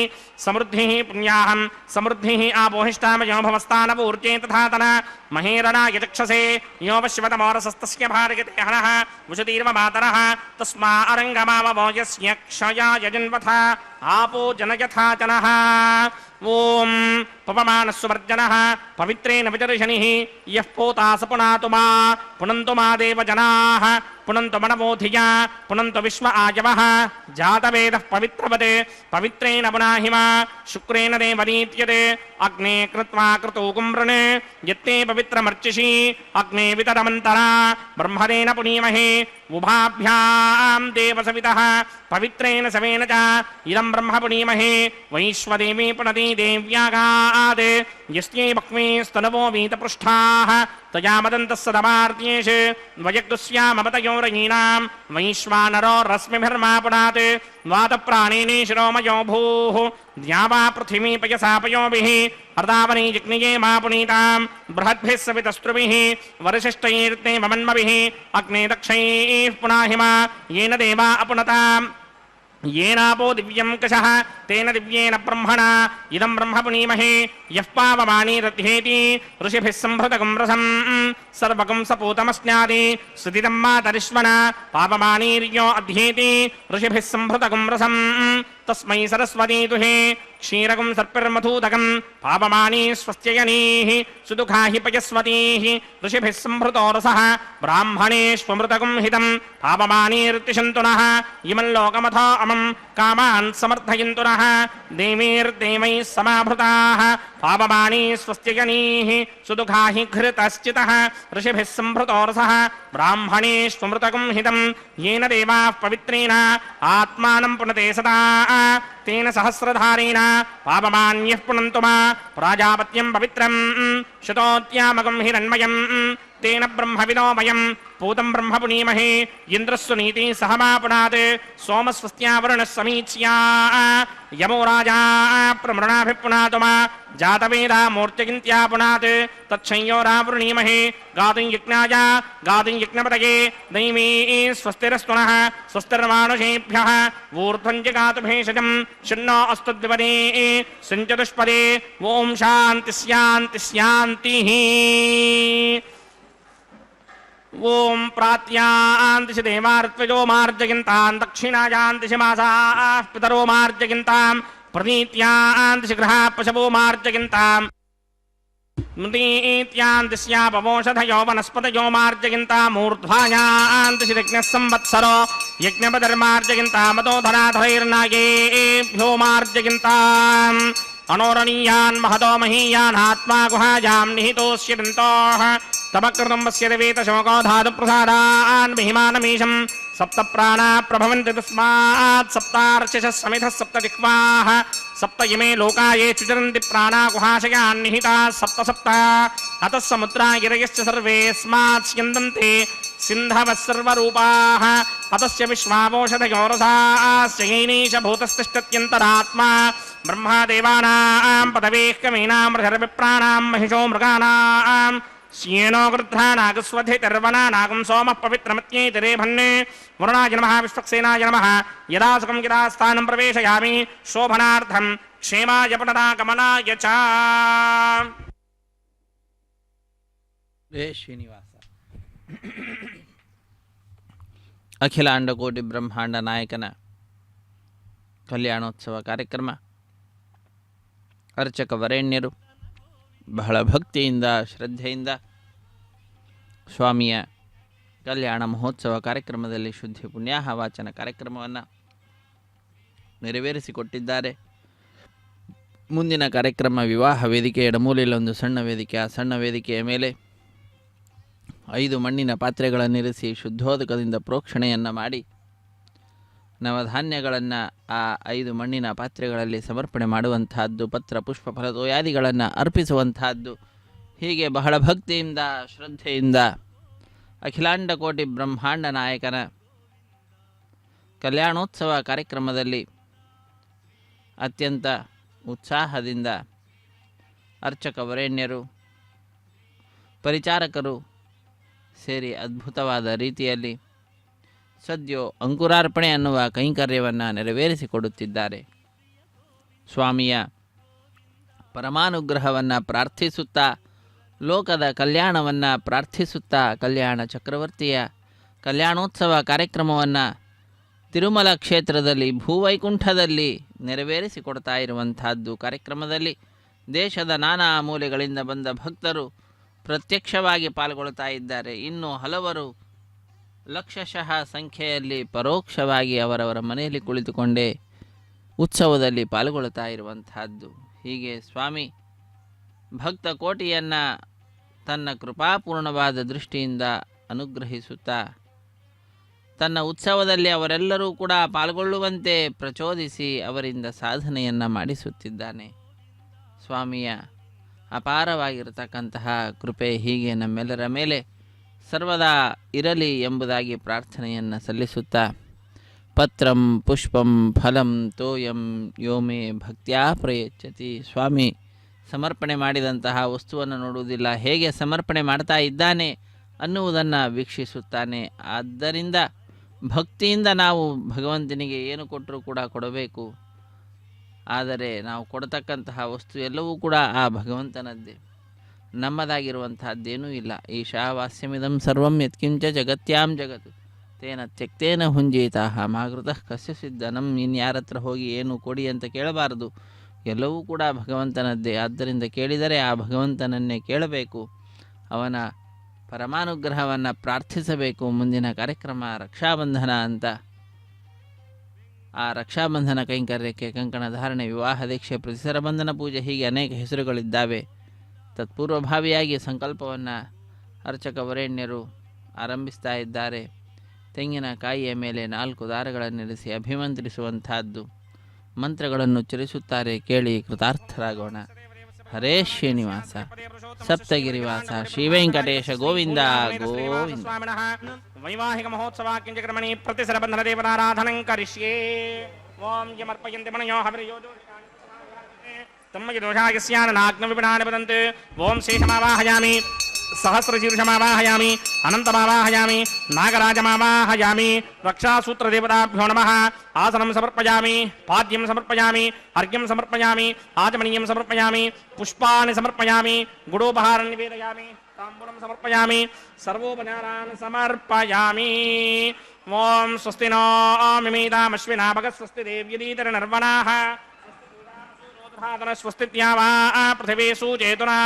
समृद्धिः पुण्याहं समृद्धिः आपोहिष्टामयो भवस्तानपूर्जे तथा तना महेरणाय चक्षसे यो वश्यवतमोरसस्तस्य भार्यते हनः वुषतीर्व मातरः तस्मा अरङ्गमाववो यस्य क्षयाय जन्वथा आपो जनयथा जनः ओं पवमानस्वर्जनः पवित्रेण विदर्शनिः यः पोता स पुनातु मा पुनन्तु मा देवजनाः पुनन्तु मनवोधिया पुनन्तु विश्व आयवः जातवेदः पवित्रवते पवित्रेण पुनाहि मा शुक्रेण देवनीत्यते अग्ने कृत्वा क्रतु कुम्भृणे यत्ते पवित्रमर्चिषि अग्ने वितरमन्तरा ब्रह्मणेन पुनीमहे उभाभ्यां देवसवितः पवित्रेण सवेन च इदं ब्रह्म पुनीमहे वैश्वदेवी पुनति देव्यागात् यस्यै बह्वीस्तनवो वीतपृष्ठाः तया मदन्तः सदमार्त्येष वयग्दुस्यामवतयोरयीनां वैश्वानरो रश्मिभिर्मा पुनात् वातप्राणेन शिरोमयो भूः द्यावा पृथिवी पयसा पयोभिः अर्धावनी जिग्निये मा पुनीतां बृहद्भिः सवितस्त्रुभिः वरिशिष्टैर्ते ममन्मभिः अग्ने दक्षैः पुनाहि मा येन देवा अपुनताम् येनापो दिव्यं कषः तेन दिव्येन ब्रह्मणा इदं ब्रह्म पुनीमहे यः पावमानी रथ्येति ऋषिभिः सम्भृतकं रसं सर्वकं सपूतमस्नादि सुदितं मातरिश्वना पावमानीर्यो अध्येति ऋषिभिः सम्भृतकं रसं तस्मै सरस्वती दुहे क्षीरकं सर्पिर्मधूदकं पावमानी स्वस्त्ययनीः सुदुःखा हि पयस्वतीः ऋषिभिः सम्भृतो रसः ब्राह्मणेष्वमृतकं हितं पावमानीर्तिशन्तु नः इमं लोकमथो अमं कामान् समर्थयन्तु नः देवीर्देवैः समाभृताः पावमानी स्वस्त्ययनीः सुदुःखा हि घृतश्चितः ऋषिभिः सम्भृतो रसः ब्राह्मणेष्वमृतकं हितं येन देवाः पवित्रेण आत्मानं पुनते सदा तेन सहस्रधारेण पावमान्यः पुनन्तु मा प्राजापत्यं पवित्रं शतोत्यामकं हिरण्मयं तेन ब्रह्मविदोमयं पूतं ब्रह्म पुनीमहे इन्द्रस्व नीति सहमा पुनात् सोमस्वस्त्यावरुणः समीच्या यमो राजा प्रमृणाभिः पुनातु मा जातवेदा मूर्त्यगिन्त्या पुनात् तच्छंयोरावृणीमहे गातुं यज्ञाय गातुं यज्ञपतये दैवी स्वस्तिरस्तु नः स्वस्तिर्मानुषेभ्यः ऊर्ध्वं च गातु भेषजं शन्नो अस्तु द्विपदे सञ्चतुष्पदे ॐ शान्ति शान्ति शान्तिः ओं प्रात्यान्तिशि देवार्त्वजो मार्जयन्तान् दक्षिणायान्तिशि मासाः पितरो मार्जयन्ताम् प्रतीत्यान्तिशि गृहाः पशवो मार्जयन्ताम् नृतीत्यान्तिस्यापवोषधयो वनस्पतयो मार्जयन्तामूर्ध्वायान्तिशि यज्ञः संवत्सरो यज्ञपतिर्मार्जयन्तामतो धराधरैर्नागेभ्यो मार्जयन्ताम् अनोरणीयान् महतो महीयान् आत्मा गुहायां निहितोऽस्य दन्तोः तमकृतं वस्य देवेतशोको धातुप्रसादान् महिमानमीशं सप्त प्राणा प्रभवन्ति तस्मात् सप्तार्चिषः समिधः सप्त जिह्वाः सप्त इमे लोका ये चुचरन्ति प्राणा गुहाशयान् निहिताः सप्त सप्त अतः समुद्रा गिरयश्च सर्वेऽस्मात् स्यन्दन्ते सिन्धवः सर्वरूपाः अतस्य विश्वावोषधयो रसाश्च येनीश भूतस्तिष्ठत्यन्तरात्मा ब्रह्मा देवानां पदवेः कवीनां मृषर्विप्राणां महिषो मृगाणां श्येनो गृध्रानागस्वधितर्वनानागं सोमः पवित्रमत्येतिरे भन्ने वरुणाय नमः विश्वक्सेनाय नमः यदा सुखं यदा स्थानं प्रवेशयामि शोभनार्थं क्षेमाय पुनरागमनाय च ಶ್ರೀನಿವಾಸ. ಅಖಿಲಾಂಡ ಕೋಟಿ ಬ್ರಹ್ಮಾಂಡ ನಾಯಕನ ಕಲ್ಯಾಣೋತ್ಸವ ಕಾರ್ಯಕ್ರಮ. ಅರ್ಚಕ ವರೇಣ್ಯರು ಬಹಳ ಭಕ್ತಿಯಿಂದ ಶ್ರದ್ಧೆಯಿಂದ ಸ್ವಾಮಿಯ ಕಲ್ಯಾಣ ಮಹೋತ್ಸವ ಕಾರ್ಯಕ್ರಮದಲ್ಲಿ ಶುದ್ಧಿ ಪುಣ್ಯಾಹ ವಾಚನ ಕಾರ್ಯಕ್ರಮವನ್ನು ನೆರವೇರಿಸಿಕೊಟ್ಟಿದ್ದಾರೆ. ಮುಂದಿನ ಕಾರ್ಯಕ್ರಮ ವಿವಾಹ ವೇದಿಕೆ, ಎಡಮೂಲೆಯಲ್ಲೊಂದು ಸಣ್ಣ ವೇದಿಕೆ. ಆ ಸಣ್ಣ ವೇದಿಕೆಯ ಮೇಲೆ 5 ಮಣ್ಣಿನ ಪಾತ್ರೆಗಳನ್ನಿರಿಸಿ ಶುದ್ಧೋದಕದಿಂದ ಪ್ರೋಕ್ಷಣೆಯನ್ನು ಮಾಡಿ ನವಧಾನ್ಯಗಳನ್ನು ಆ 5 ಮಣ್ಣಿನ ಪಾತ್ರೆಗಳಲ್ಲಿ ಸಮರ್ಪಣೆ ಮಾಡುವಂತಹದ್ದು, ಪತ್ರ ಪುಷ್ಪ ಫಲತೋಯಾದಿಗಳನ್ನು ಅರ್ಪಿಸುವಂತಹದ್ದು. ಹೀಗೆ ಬಹಳ ಭಕ್ತಿಯಿಂದ ಶ್ರದ್ಧೆಯಿಂದ ಅಖಿಲಾಂಡ ಕೋಟಿ ಬ್ರಹ್ಮಾಂಡ ನಾಯಕನ ಕಲ್ಯಾಣೋತ್ಸವ ಕಾರ್ಯಕ್ರಮದಲ್ಲಿ ಅತ್ಯಂತ ಉತ್ಸಾಹದಿಂದ ಅರ್ಚಕ ವರೇಣ್ಯರು, ಪರಿಚಾರಕರು ಸೇರಿ ಅದ್ಭುತವಾದ ರೀತಿಯಲ್ಲಿ ಸದ್ಯೋ ಅಂಕುರಾರ್ಪಣೆ ಅನ್ನುವ ಕೈಂಕರ್ಯವನ್ನು ನೆರವೇರಿಸಿಕೊಡುತ್ತಿದ್ದಾರೆ. ಸ್ವಾಮಿಯ ಪರಮಾನುಗ್ರಹವನ್ನು ಪ್ರಾರ್ಥಿಸುತ್ತಾ, ಲೋಕದ ಕಲ್ಯಾಣವನ್ನು ಪ್ರಾರ್ಥಿಸುತ್ತಾ, ಕಲ್ಯಾಣ ಚಕ್ರವರ್ತಿಯ ಕಲ್ಯಾಣೋತ್ಸವ ಕಾರ್ಯಕ್ರಮವನ್ನು ತಿರುಮಲ ಕ್ಷೇತ್ರದಲ್ಲಿ ಭೂವೈಕುಂಠದಲ್ಲಿ ನೆರವೇರಿಸಿಕೊಡ್ತಾ ಇರುವಂತಹದ್ದು. ಕಾರ್ಯಕ್ರಮದಲ್ಲಿ ದೇಶದ ನಾನಾ ಮೂಲೆಗಳಿಂದ ಬಂದ ಭಕ್ತರು ಪ್ರತ್ಯಕ್ಷವಾಗಿ ಪಾಲ್ಗೊಳ್ತಾ ಇದ್ದಾರೆ. ಇನ್ನು ಹಲವರು ಲಕ್ಷಶಃ ಸಂಖ್ಯೆಯಲ್ಲಿ ಪರೋಕ್ಷವಾಗಿ ಅವರವರ ಮನೆಯಲ್ಲಿ ಕುಳಿತುಕೊಂಡೇ ಉತ್ಸವದಲ್ಲಿ ಪಾಲ್ಗೊಳ್ತಾ ಇರುವಂತಹದ್ದು. ಹೀಗೆ ಸ್ವಾಮಿ ಭಕ್ತ ಕೋಟಿಯನ್ನು ತನ್ನ ಕೃಪಾಪೂರ್ಣವಾದ ದೃಷ್ಟಿಯಿಂದ ಅನುಗ್ರಹಿಸುತ್ತಾ ತನ್ನ ಉತ್ಸವದಲ್ಲಿ ಅವರೆಲ್ಲರೂ ಕೂಡ ಪಾಲ್ಗೊಳ್ಳುವಂತೆ ಪ್ರಚೋದಿಸಿ ಅವರಿಂದ ಸಾಧನೆಯನ್ನು ಮಾಡಿಸುತ್ತಿದ್ದಾನೆ. ಸ್ವಾಮಿಯ ಅಪಾರವಾಗಿರತಕ್ಕಂತಹ ಕೃಪೆ ಹೀಗೆ ನಮ್ಮೆಲ್ಲರ ಮೇಲೆ ಸರ್ವದಾ ಇರಲಿ ಎಂಬುದಾಗಿ ಪ್ರಾರ್ಥನೆಯನ್ನು ಸಲ್ಲಿಸುತ್ತಾ, ಪತ್ರಂ ಪುಷ್ಪಂ ಫಲಂ ತೋಯಂ ಯೋಮೇ ಭಕ್ತ್ಯಾ ಪ್ರಯಚ್ಛತಿ. ಸ್ವಾಮಿ ಸಮರ್ಪಣೆ ಮಾಡಿದಂತಹ ವಸ್ತುವನ್ನು ನೋಡುವುದಿಲ್ಲ, ಹೇಗೆ ಸಮರ್ಪಣೆ ಮಾಡ್ತಾ ಇದ್ದಾನೆ ಅನ್ನುವುದನ್ನು ವೀಕ್ಷಿಸುತ್ತಾನೆ. ಆದ್ದರಿಂದ ಭಕ್ತಿಯಿಂದ ನಾವು ಭಗವಂತನಿಗೆ ಏನು ಕೊಟ್ಟರೂ ಕೂಡ ಕೊಡಬೇಕು. ಆದರೆ ನಾವು ಕೊಡತಕ್ಕಂತಹ ವಸ್ತು ಎಲ್ಲವೂ ಕೂಡ ಆ ಭಗವಂತನದ್ದೇ, ನಮ್ಮದಾಗಿರುವಂತಹದ್ದೇನೂ ಇಲ್ಲ. ಈಶಾವಾಸ್ಯಮಿದಂ ಸರ್ವಂ ಯತ್ಕಿಂಚ ಜಗತ್ಯಾಂ ಜಗತ್ತು ತೇನ ತ್ಯಕ್ತೇನ ಹುಂಜೀತಾಹ ಮಾಗೃತಃ ಕಸ್ಯ ಸಿದ್ಧನಂ. ಇನ್ಯಾರತ್ರ ಹೋಗಿ ಏನು ಕೊಡಿ ಅಂತ ಕೇಳಬಾರದು, ಎಲ್ಲವೂ ಕೂಡ ಭಗವಂತನದ್ದೇ. ಆದ್ದರಿಂದ ಕೇಳಿದರೆ ಆ ಭಗವಂತನನ್ನೇ ಕೇಳಬೇಕು, ಅವನ ಪರಮಾನುಗ್ರಹವನ್ನು ಪ್ರಾರ್ಥಿಸಬೇಕು. ಮುಂದಿನ ಕಾರ್ಯಕ್ರಮ ರಕ್ಷಾಬಂಧನ ಅಂತ. ಆ ರಕ್ಷಾಬಂಧನ ಕೈಂಕರ್ಯಕ್ಕೆ ಕಂಕಣ ಧಾರಣೆ, ವಿವಾಹ ದೀಕ್ಷೆ, ಪ್ರತಿಸರ ಬಂಧನ ಪೂಜೆ, ಹೀಗೆ ಅನೇಕ ಹೆಸರುಗಳಿದ್ದಾವೆ. ತತ್ಪೂರ್ವಭಾವಿಯಾಗಿ ಸಂಕಲ್ಪವನ್ನು ಅರ್ಚಕ ವರೇಣ್ಯರು ಆರಂಭಿಸ್ತಾ ಇದ್ದಾರೆ. ತೆಂಗಿನಕಾಯಿಯ ಮೇಲೆ 4 ದಾರಗಳನ್ನಿರಿಸಿ ಅಭಿಮಂತ್ರಿಸುವಂತಹದ್ದು. ಮಂತ್ರಗಳನ್ನು ಉಚ್ಚರಿಸುತ್ತಾರೆ. ಕೇಳಿ ಕೃತಾರ್ಥರಾಗೋಣ. ಹರೇ ಶ್ರೀನಿವಾಸ ಸಪ್ತಗಿರಿವಾಸ ಶ್ರೀ ವೆಂಕಟೇಶ ಗೋವಿಂದ ಗೋವಿಂದ. ವೈವಾಹಿಕ ಮಹೋತ್ಸವ ಕಿಂಚಕ್ರಮಣಿ ಪ್ರತಿಸರ ಬಂಧನ ದೇವತಾರಾಧನಂ ಕರಿಷ್ಯೇ. ಓಂ ಯಮರ್ಪಯಂತೆ ಮನಯೋ ಹವಿರ್ಯೋ ತಮ್ಮಯ ದೋಷಾಯ ಸ್ಯಾನನಾಗ್ನ ವಿಪಿಣಾನಿ ವದಂತೆ. ಓಂ ಶೇಷಮಾವಾಹಯಾಮಿ, ಸಹಸ್ರಶೀರ್ಷಮಾವಾಹಯಾಮಿ, ಅನಂತಮಾವಾಹಯಾಮಿ, ನಾಗರಾಜಮಾವಾಹಯಾಮಿ. ರಕ್ಷಾಸೂತ್ರದೇವತಾಭ್ಯೋ ನಮಃ. ಆಸನಂ ಸಮರ್ಪಯಾಮಿ, ಪಾದ್ಯಂ ಸಮರ್ಪಯಾಮಿ, ಅರ್ಘ್ಯಂ ಸಮರ್ಪಯಾಮಿ, ಆಚಮನೀಯಂ ಸಮರ್ಪಯಾಮಿ, ಪುಷ್ಪಾಣಿ ಸಮರ್ಪಯಾಮಿ, ಗುಡೋಪಹಾರಂ ನಿವೇದಯಾಮಿ, ತಾಂಬೂಲಂ ಸಮರ್ಪಯಾಮಿ, ಸರ್ವೋಪಚಾರಾನ್ ಸಮರ್ಪಯಾಮಿ. ಓಂ ಸ್ವಸ್ತಿ ನೋ ಮಿಮೀತಾಮಶ್ವಿನಾ ಭಗತ್ ಸ್ವಸ್ತಿ ದೇವ್ಯದೀತರ ನರ್ವಣಾಃ ಸ್ವಸ್ತಿತ್ಯಾವಾ ಪೃಥಿವೀಸು ಚೇತುನಾ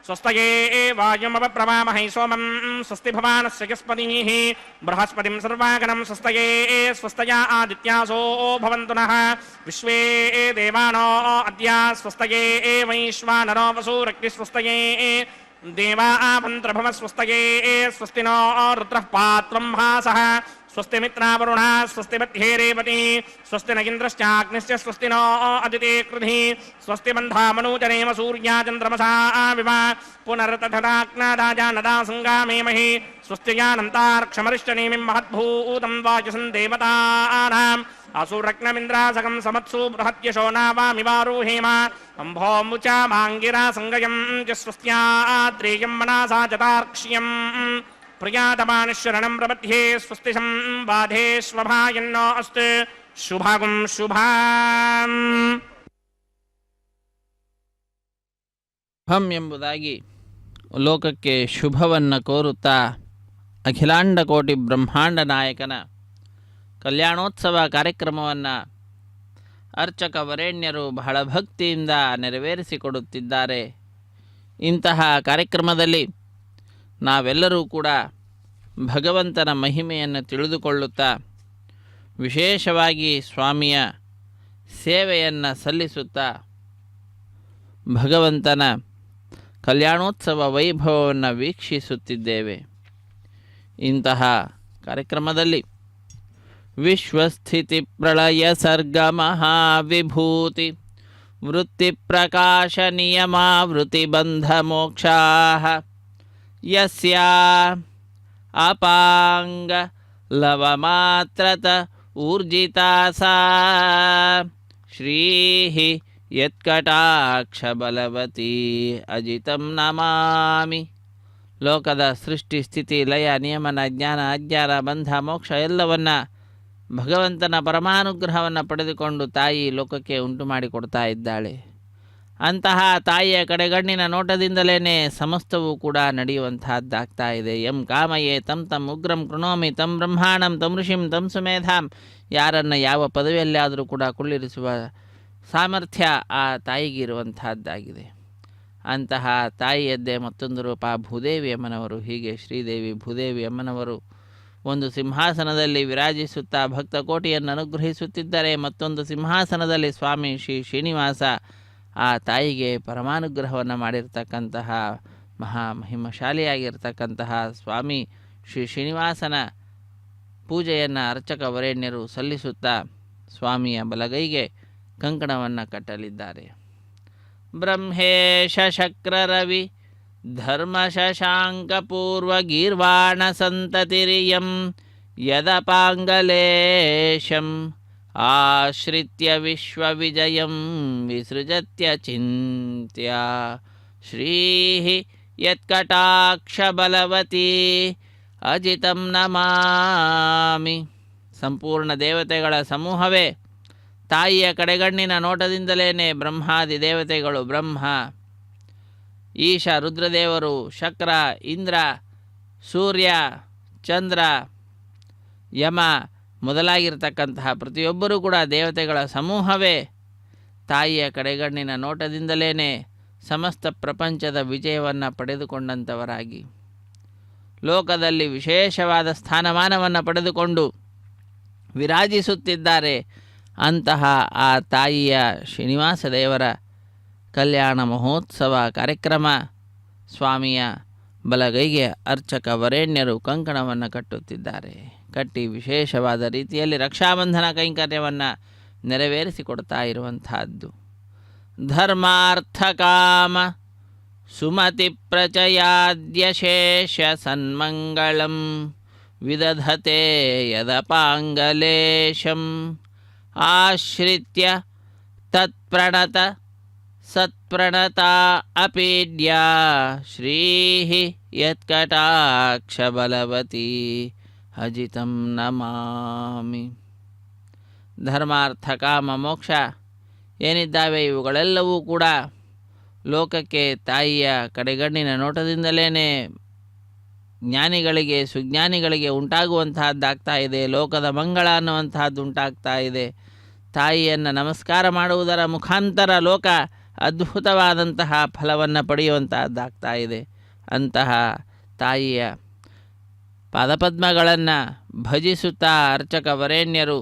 ಸ್ವಸ್ತಯೇ ವಾಯುಮಪ್ರವಾಮಹೈ ಸೋಮಂ ಸ್ವಸ್ತಿ ಭವಾನಸ್ಯ ಯಸ್ಪತಿಃ ಬೃಹಸ್ಪತಿಂ ಸರ್ವಾಗಣಂ ಸ್ವಸ್ತಯೇ ಸ್ವಸ್ತಯಾ ಆದಿತ್ಯಾಸೋ ಭವಂತು ನಃ ವಿಶ್ವೇ ದೇವಾನೋ ಅದ್ಯ ಸ್ವಸ್ತಯೇ ವೈಶ್ವಾನರೋ ವಸೂರಕ್ತಿ ಸ್ವಸ್ತಯೇ ದೇವಾ ಮಂತ್ರಭವ ಸ್ವಸ್ತಯೇ ಸ್ವಸ್ತಿ ನೋ ರುದ್ರಃ ಪಾತ್ರಂ ಭಾಸಃ ಸ್ವಸ್ತಿ ಮಿತ್ರಾವರುಣ ಸ್ವಸ್ತಿ ಮಧ್ಯೇ ರೇವತಿ ಸ್ವಸ್ತಿ ನ ಇಂದ್ರಶ್ಚಾಗ್ನಿಶ್ಚ ಸ್ವಸ್ತಿ ನೋ ಅದಿತಿ ಕೃಧಿ ಸ್ವಸ್ತಿ ಬಂಧಾ ಮನೂಜನೇಮ ಸೂರ್ಯಾ ಚಂದ್ರಮಸಾ ವಿವ ಪುನರ್ತಥಾಗ್ನಾದಾಜಾ ನದಾ ಸಂಗಾಮೇಮಹಿ ಸ್ವಸ್ತಿಯಾನಂತಾರ್ಕ್ಷಮರಿಷ್ಟನೇಮಿಂ ಮಹದ್ಭೂತಂ ವಾಯುಸಂ ದೇವತಾನಾಂ ಅಸುರಗ್ನಮಿಂದ್ರಾಸಕಂ ಸಮತ್ಸು ಬೃಹತ್ಯಶೋ ನಾವಾಮಿವಾರುಹೇಮ ಅಂಭೋಮುಚಾ ಮಾಂಗಿರಾ ಸಂಗಯಂ ಚ ಸ್ವಸ್ತ್ಯಾದ್ರೇಯಂ ಮನಾಸಾ ಚತಾರ್ಕ್ಷ್ಯಂ ಪ್ರಿಯಾತಮಾನುಶರಣಂ ಪ್ರಪದ್ಯೆ ಸ್ವಸ್ತಿ ಸಂಬಾಧೆ ಸ್ವಭಾಯನ್ನೋ ಅಸ್ತು ಶುಭಾಗುಂ ಶುಭಾಂ. ಹಂ ಎಂಬುದಾಗಿ ಲೋಕಕ್ಕೆ ಶುಭವನ್ನು ಕೋರುತ್ತಾ ಅಖಿಲಾಂಡ ಕೋಟಿ ಬ್ರಹ್ಮಾಂಡ ನಾಯಕನ ಕಲ್ಯಾಣೋತ್ಸವ ಕಾರ್ಯಕ್ರಮವನ್ನು ಅರ್ಚಕ ವರೇಣ್ಯರು ಬಹಳ ಭಕ್ತಿಯಿಂದ ನೆರವೇರಿಸಿಕೊಡುತ್ತಿದ್ದಾರೆ. ಇಂತಹ ಕಾರ್ಯಕ್ರಮದಲ್ಲಿ ನಾವೆಲ್ಲರೂ ಕೂಡ ಭಗವಂತನ ಮಹಿಮೆಯನ್ನು ತಿಳಿದುಕೊಳ್ಳುತ್ತಾ ವಿಶೇಷವಾಗಿ ಸ್ವಾಮಿಯ ಸೇವೆಯನ್ನು ಸಲ್ಲಿಸುತ್ತಾ ಭಗವಂತನ ಕಲ್ಯಾಣೋತ್ಸವ ವೈಭವವನ್ನು ವೀಕ್ಷಿಸುತ್ತಿದ್ದೇವೆ. ಇಂತಹ ಕಾರ್ಯಕ್ರಮದಲ್ಲಿ ವಿಶ್ವಸ್ಥಿತಿ ಪ್ರಳಯ ಸರ್ಗ ಮಹಾವಿಭೂತಿ ವೃತ್ತಿ ಪ್ರಕಾಶ ನಿಯಮಾವೃತಿ ಬಂಧ ಮೋಕ್ಷಾ ಯಸ್ಯಾ ಅಪಾಂಗ ಲವಮಾತ್ರತ ಊರ್ಜಿತಾ ಸಾ ಶ್ರೀಃ ಯತ್ಕಟಾಕ್ಷ ಬಲವತಿ ಅಜಿತಂ ನಮಾಮಿ. ಲೋಕದ ಸೃಷ್ಟಿ ಸ್ಥಿತಿ ಲಯ ನಿಯಮನ ಜ್ಞಾನ ಅಜ್ಞಾನ ಬಂಧ ಮೋಕ್ಷ ಎಲ್ಲವನ್ನು ಭಗವಂತನ ಪರಮಾನುಗ್ರಹವನ್ನು ಪಡೆದುಕೊಂಡು ತಾಯಿ ಲೋಕಕ್ಕೆ ಉಂಟು ಮಾಡಿಕೊಡ್ತಾ ಇದ್ದಾಳೆ. ಅಂತಹ ತಾಯಿಯ ಕಡೆಗಣ್ಣಿನ ನೋಟದಿಂದಲೇ ಸಮಸ್ತವೂ ಕೂಡ ನಡೆಯುವಂತಹದ್ದಾಗ್ತಾ ಇದೆ. ಎಂ ಕಾಮಯೇ ತಂ ತಂ ಉಗ್ರಂ ಕೃಣೋಮಿ ತಂ ಬ್ರಹ್ಮಾಣಂ ತಂ ಋಷಿಂ ತಂ ಸುಮೇಧಾಂ. ಯಾರನ್ನು ಯಾವ ಪದವಿಯಲ್ಲಾದರೂ ಕೂಡ ಕುಳ್ಳಿರಿಸುವ ಸಾಮರ್ಥ್ಯ ಆ ತಾಯಿಗಿರುವಂತಹದ್ದಾಗಿದೆ. ಅಂತಹ ತಾಯಿಯದ್ದೇ ಮತ್ತೊಂದು ರೂಪ ಭೂದೇವಿ ಅಮ್ಮನವರು. ಹೀಗೆ ಶ್ರೀದೇವಿ ಭೂದೇವಿ ಅಮ್ಮನವರು ಒಂದು ಸಿಂಹಾಸನದಲ್ಲಿ ವಿರಾಜಿಸುತ್ತಾ ಭಕ್ತ ಕೋಟಿಯನ್ನು ಅನುಗ್ರಹಿಸುತ್ತಿದ್ದರೆ, ಮತ್ತೊಂದು ಸಿಂಹಾಸನದಲ್ಲಿ ಸ್ವಾಮಿ ಶ್ರೀ ಶ್ರೀನಿವಾಸ ಆ ತಾಯಿಗೆ ಪರಮಾನುಗ್ರಹವನ್ನು ಮಾಡಿರ್ತಕ್ಕಂತಹ ಮಹಾಮಹಿಮಶಾಲಿಯಾಗಿರ್ತಕ್ಕಂತಹ ಸ್ವಾಮಿ ಶ್ರೀ ಶ್ರೀನಿವಾಸನ ಪೂಜೆಯನ್ನು ಅರ್ಚಕ ವರೇಣ್ಯರು ಸಲ್ಲಿಸುತ್ತಾ ಸ್ವಾಮಿಯ ಬಲಗೈಗೆ ಕಂಕಣವನ್ನು ಕಟ್ಟಲಿದ್ದಾರೆ. ಬ್ರಹ್ಮೇಶ ಶಕ್ರರವಿ ಧರ್ಮ ಶಶಾಂಕ ಪೂರ್ವ ಗೀರ್ವಾಣ ಸಂತತಿರಿಯಂ ಯದಪಾಂಗಲೇಶಂ ಆಶ್ರಿತ್ಯ ವಿಶ್ವವಿಜಯಂ ವಿಸೃಜತ್ಯ ಚಿಂತ್ಯ ಶ್ರೀಃ ಯತ್ಕಟಾಕ್ಷ ಬಲವತಿ ಅಜಿತಂ ನಮಾಮಿ. ಸಂಪೂರ್ಣ ದೇವತೆಗಳ ಸಮೂಹವೇ ತಾಯಿಯ ಕಡೆಗಣ್ಣಿನ ನೋಟದಿಂದಲೇ ಬ್ರಹ್ಮಾದಿ ದೇವತೆಗಳು ಬ್ರಹ್ಮ, ಈಶ, ರುದ್ರದೇವರು, ಶಕ್ರ, ಇಂದ್ರ, ಸೂರ್ಯ, ಚಂದ್ರ, ಯಮ ಮೊದಲಾಗಿರ್ತಕ್ಕಂತಹ ಪ್ರತಿಯೊಬ್ಬರೂ ಕೂಡ ದೇವತೆಗಳ ಸಮೂಹವೇ ತಾಯಿಯ ಕಡೆಗಣ್ಣಿನ ನೋಟದಿಂದಲೇ ಸಮಸ್ತ ಪ್ರಪಂಚದ ವಿಜಯವನ್ನು ಪಡೆದುಕೊಂಡಂಥವರಾಗಿ ಲೋಕದಲ್ಲಿ ವಿಶೇಷವಾದ ಸ್ಥಾನಮಾನವನ್ನು ಪಡೆದುಕೊಂಡು ವಿರಾಜಿಸುತ್ತಿದ್ದಾರೆ. ಅಂತಹ ಆ ತಾಯಿಯ ಶ್ರೀನಿವಾಸ ದೇವರ ಕಲ್ಯಾಣ ಮಹೋತ್ಸವ ಕಾರ್ಯಕ್ರಮ ಸ್ವಾಮಿಯ ಬಲಗೈಗೆ ಅರ್ಚಕ ವರೇಣ್ಯರು ಕಂಕಣವನ್ನು ಕಟ್ಟುತ್ತಿದ್ದಾರೆ. ಕಟ್ಟಿ ವಿಶೇಷವಾದ ರೀತಿಯಲ್ಲಿ ರಕ್ಷಾಬಂಧನ ಕೈಂಕರ್ಯವನ್ನು ನೆರವೇರಿಸಿಕೊಡ್ತಾ ಇರುವಂತಹದ್ದು. ಧರ್ಮಾರ್ಥಕಾಮ ಸುಮತಿ ಪ್ರಚಯಾದ್ಯಶೇಷ ಸನ್ಮಂಗಳಂ ವಿದಧತೆ ಯದಪಾಂಗಲೇಶಂ ಆಶ್ರಿತ್ಯ ತತ್ಪ್ರಣತ ಸತ್ಪ್ರಣತಾ ಅಪೀಡ್ಯ ಶ್ರೀಃ ಯತ್ಕಟಾಕ್ಷ ಬಲವತಿ ಅಜಿತಂ ನಮಾಮಿ. ಧರ್ಮಾರ್ಥ ಕಾಮ ಮೋಕ್ಷ ಏನಿದ್ದಾವೆ ಇವುಗಳೆಲ್ಲವೂ ಕೂಡ ಲೋಕಕ್ಕೆ ತಾಯಿಯ ಕಡೆಗಣ್ಣಿನ ನೋಟದಿಂದಲೇ ಜ್ಞಾನಿಗಳಿಗೆ ಸುಜ್ಞಾನಿಗಳಿಗೆ ಉಂಟಾಗುವಂತಹದ್ದಾಗ್ತಾ ಇದೆ. ಲೋಕದ ಮಂಗಳ ಅನ್ನುವಂತಹದ್ದು ಉಂಟಾಗ್ತಾ ಇದೆ. ತಾಯಿಯನ್ನು ನಮಸ್ಕಾರ ಮಾಡುವುದರ ಮುಖಾಂತರ ಲೋಕ ಅದ್ಭುತವಾದಂತಹ ಫಲವನ್ನು ಪಡೆಯುವಂತಹದ್ದಾಗ್ತಾ ಇದೆ. ಅಂತಹ ತಾಯಿಯ ಪಾದಪದ್ಮಗಳನ್ನು ಭಜಿಸುತ್ತಾ ಅರ್ಚಕ ವರೇಣ್ಯರು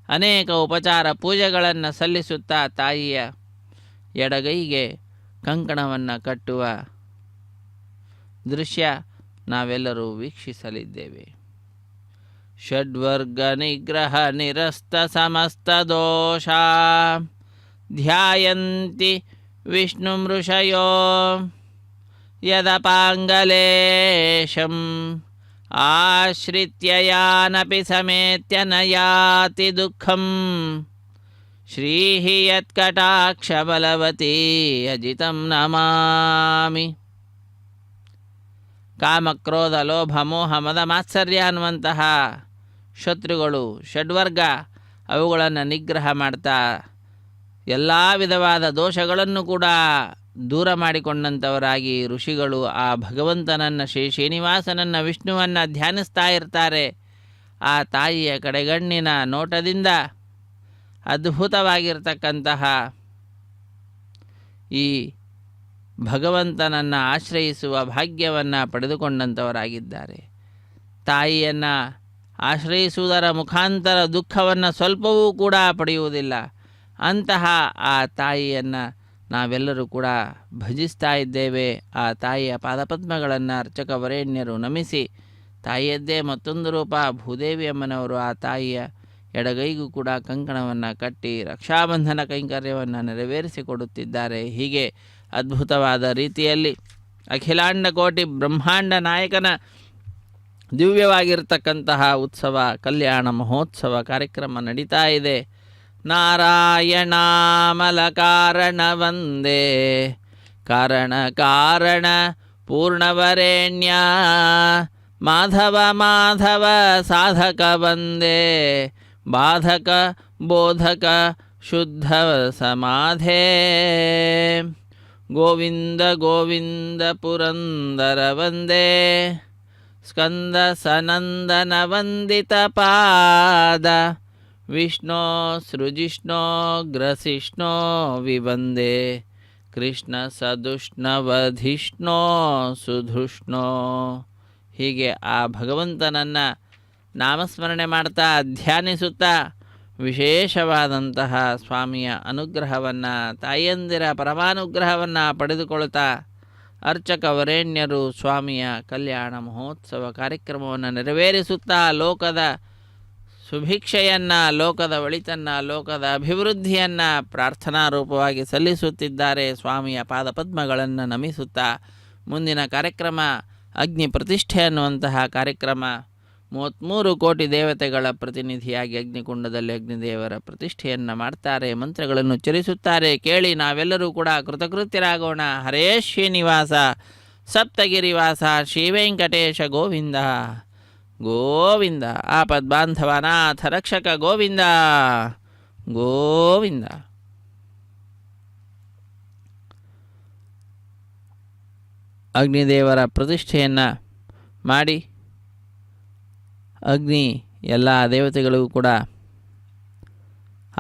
ಅನೇಕ ಉಪಚಾರ ಪೂಜೆಗಳನ್ನು ಸಲ್ಲಿಸುತ್ತಾ ತಾಯಿಯ ಎಡಗೈಗೆ ಕಂಕಣವನ್ನು ಕಟ್ಟುವ ದೃಶ್ಯ ನಾವೆಲ್ಲರೂ ವೀಕ್ಷಿಸಲಿದ್ದೇವೆ. ಷಡ್ವರ್ಗ ನಿಗ್ರಹ ನಿರಸ್ತ ಸಮಸ್ತ ದೋಷ ಧ್ಯಾಯಂತಿ ವಿಷ್ಣು ಋಷಯೋ ಯದಪಾಂಗಲೇಶಂ ಆಶ್ರಿತ್ಯ ಯಾನಪಿ ಸಮೇತ್ಯ ನ ಯಾತಿ ದುಃಖಂ ಶ್ರೀಃ ಯತ್ಕಟಾಕ್ಷ ಬಲವತಿ ಅಜಿತಂ ನಮಾಮಿ. ಕಾಮಕ್ರೋಧ ಲೋಭ ಮೋಹ ಮದ ಮಾತ್ಸರ್ಯ ಅನ್ನುವಂತಹ ಶತ್ರುಗಳು ಷಡ್ವರ್ಗ ಅವುಗಳನ್ನು ನಿಗ್ರಹ ಮಾಡ್ತಾ ಎಲ್ಲ ವಿಧವಾದ ದೋಷಗಳನ್ನು ಕೂಡ ದೂರ ಮಾಡಿಕೊಂಡಂಥವರಾಗಿ ಋಷಿಗಳು ಆ ಭಗವಂತನನ್ನು ಶ್ರೀನಿವಾಸನನ್ನು ವಿಷ್ಣುವನ್ನು ಧ್ಯಾನಿಸ್ತಾ ಇರ್ತಾರೆ. ಆ ತಾಯಿಯ ಕಡೆಗಣ್ಣಿನ ನೋಟದಿಂದ ಅದ್ಭುತವಾಗಿರ್ತಕ್ಕಂತಹ ಈ ಭಗವಂತನನ್ನು ಆಶ್ರಯಿಸುವ ಭಾಗ್ಯವನ್ನು ಪಡೆದುಕೊಂಡಂಥವರಾಗಿದ್ದಾರೆ. ತಾಯಿಯನ್ನು ಆಶ್ರಯಿಸುವುದರ ಮುಖಾಂತರ ದುಃಖವನ್ನು ಸ್ವಲ್ಪವೂ ಕೂಡ ಪಡೆಯುವುದಿಲ್ಲ. ಅಂತಹ ಆ ತಾಯಿಯನ್ನು ನಾವೆಲ್ಲರೂ ಕೂಡ ಭಜಿಸ್ತಾ ಇದ್ದೇವೆ. ಆ ತಾಯಿಯ ಪಾದಪದ್ಮಗಳನ್ನು ಅರ್ಚಕ ವರೇಣ್ಯರು ನಮಿಸಿ, ತಾಯಿಯದ್ದೇ ಮತ್ತೊಂದು ರೂಪ ಭೂದೇವಿ ಅಮ್ಮನವರು ಆ ತಾಯಿಯ ಎಡಗೈಗೂ ಕೂಡ ಕಂಕಣವನ್ನು ಕಟ್ಟಿ ರಕ್ಷಾಬಂಧನ ಕೈಂಕರ್ಯವನ್ನು ನೆರವೇರಿಸಿಕೊಡುತ್ತಿದ್ದಾರೆ. ಹೀಗೆ ಅದ್ಭುತವಾದ ರೀತಿಯಲ್ಲಿ ಅಖಿಲಾಂಡ ಕೋಟಿ ಬ್ರಹ್ಮಾಂಡ ನಾಯಕನ ದಿವ್ಯವಾಗಿರ್ತಕ್ಕಂತಹ ಉತ್ಸವ, ಕಲ್ಯಾಣ ಮಹೋತ್ಸವ ಕಾರ್ಯಕ್ರಮ ನಡೀತಾ ಇದೆ. ನಾರಾಯಣಾಮಲ ಕಾರಣ ವಂದೇ ಕಾರಣ ಕಾರಣ ಪೂರ್ಣವರೇಣ್ಯ ಮಾಧವ ಮಾಧವ ಸಾಧಕ ವಂದೇ ಬಾಧಕ ಬೋಧಕ ಶುದ್ಧ ಸಮಾಧೇ ಗೋವಿಂದ ಗೋವಿಂದ ಪುರಂದರ ವಂದೇ ಸ್ಕಂದ ಸನಂದನ ವಂದಿತ ಪಾದ ವಿಷ್ಣೋ ಸೃಜಿಷ್ಣೋ ಗ್ರಸಿಷ್ಣೋ ವಿವಂದೇ ಕೃಷ್ಣ ಸದುಷ್ಣವಧಿಷ್ಣೋ ಸುಧುಷ್ಣೋ. ಹೀಗೆ ಆ ಭಗವಂತನನ್ನು ನಾಮಸ್ಮರಣೆ ಮಾಡ್ತಾ ಧ್ಯಾನಿಸುತ್ತಾ ವಿಶೇಷವಾದಂತಹ ಸ್ವಾಮಿಯ ಅನುಗ್ರಹವನ್ನು, ತಾಯಿಯಂದಿರ ಪರಮಾನುಗ್ರಹವನ್ನು ಪಡೆದುಕೊಳ್ತಾ ಅರ್ಚಕ ವರೇಣ್ಯರು ಸ್ವಾಮಿಯ ಕಲ್ಯಾಣ ಮಹೋತ್ಸವ ಕಾರ್ಯಕ್ರಮವನ್ನು ನೆರವೇರಿಸುತ್ತಾ ಲೋಕದ ಸುಭಿಕ್ಷೆಯನ್ನು, ಲೋಕದ ಒಳಿತನ್ನು, ಲೋಕದ ಅಭಿವೃದ್ಧಿಯನ್ನು ಪ್ರಾರ್ಥನಾರೂಪವಾಗಿ ಸಲ್ಲಿಸುತ್ತಿದ್ದಾರೆ. ಸ್ವಾಮಿಯ ಪಾದಪದ್ಮಗಳನ್ನು ನಮಿಸುತ್ತಾ ಮುಂದಿನ ಕಾರ್ಯಕ್ರಮ ಅಗ್ನಿ ಪ್ರತಿಷ್ಠೆ ಅನ್ನುವಂತಹ ಕಾರ್ಯಕ್ರಮ. 33 ಕೋಟಿ ದೇವತೆಗಳ ಪ್ರತಿನಿಧಿಯಾಗಿ ಅಗ್ನಿಕುಂಡದಲ್ಲಿ ಅಗ್ನಿದೇವರ ಪ್ರತಿಷ್ಠೆಯನ್ನು ಮಾಡ್ತಾರೆ, ಮಂತ್ರಗಳನ್ನು ಉಚ್ಚರಿಸುತ್ತಾರೆ. ಕೇಳಿ ನಾವೆಲ್ಲರೂ ಕೂಡ ಕೃತಕೃತ್ಯರಾಗೋಣ. ಹರೇ ಶ್ರೀನಿವಾಸ ಸಪ್ತಗಿರಿವಾಸ ಶ್ರೀ ವೆಂಕಟೇಶ ಗೋವಿಂದ ಗೋವಿಂದ. ಆಪದ್ಬಾಂಧವನಾಥ ರಕ್ಷಕ ಗೋವಿಂದ ಗೋವಿಂದ. ಅಗ್ನಿದೇವರ ಪ್ರತಿಷ್ಠೆಯನ್ನು ಮಾಡಿ ಅಗ್ನಿ ಎಲ್ಲ ದೇವತೆಗಳಿಗೂ ಕೂಡ